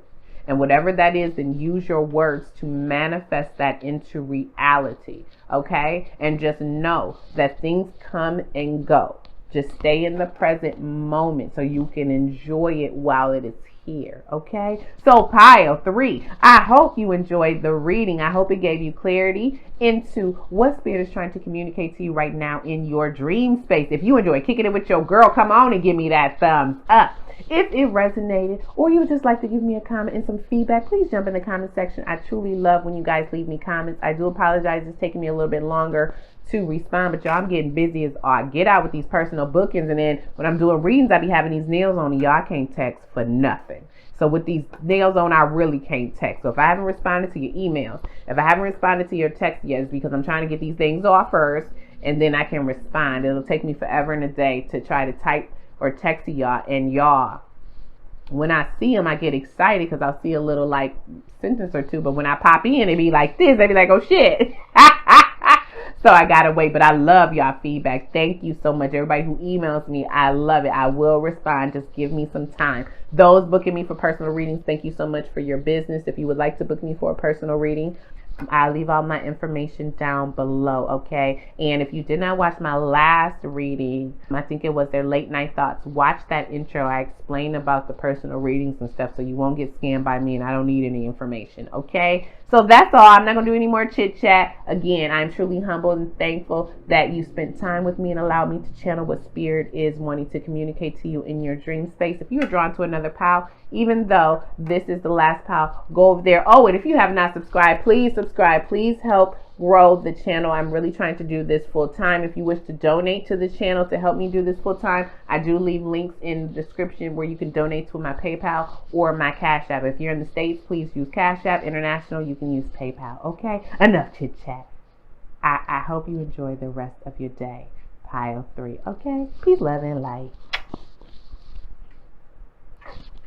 And whatever that is, then use your words to manifest that into reality. Okay, and just know that things come and go. Just stay in the present moment so you can enjoy it while it is here, okay? So pile 3, I hope you enjoyed the reading. I hope it gave you clarity into what Spirit is trying to communicate to you right now in your dream space. If you enjoy kicking it with your girl, come on and give me that thumbs up. If it resonated, or you would just like to give me a comment and some feedback, please jump in the comment section. I truly love when you guys leave me comments. I do apologize, it's taking me a little bit longer to respond, but y'all, I'm getting busy as all get out with these personal bookings, and then when I'm doing readings, I be having these nails on, and y'all, I can't text for nothing. So with these nails on, I really can't text. So if I haven't responded to your emails, if I haven't responded to your text yet, it's because I'm trying to get these things off first, and then I can respond. It'll take me forever and a day to try to type or text to y'all, and y'all, when I see them, I get excited because I'll see a little like sentence or two, but when I pop in, it be like this. They be like, oh shit. So I gotta wait, but I love y'all feedback. Thank you so much. Everybody who emails me, I love it. I will respond. Just give me some time. Those booking me for personal readings, thank you so much for your business. If you would like to book me for a personal reading, I'll leave all my information down below, okay? And if you did not watch my last reading, I think it was their late night thoughts, watch that intro. I explain about the personal readings and stuff so you won't get scammed by me, and I don't need any information, okay? So that's all. I'm not going to do any more chit chat. Again, I'm truly humbled and thankful that you spent time with me and allowed me to channel what Spirit is wanting to communicate to you in your dream space. If you're drawn to another pile, even though this is the last pile, go over there. Oh, and if you have not subscribed, please subscribe. Please help grow the channel. I'm really trying to do this full time. If you wish to donate to the channel to help me do this full time, I do leave links in the description where you can donate to my PayPal or my Cash App. If you're in the States, please use Cash App. International, you can use PayPal. Okay, enough chit chat. I hope you enjoy the rest of your day. Pile 3. Okay, peace, love, and light.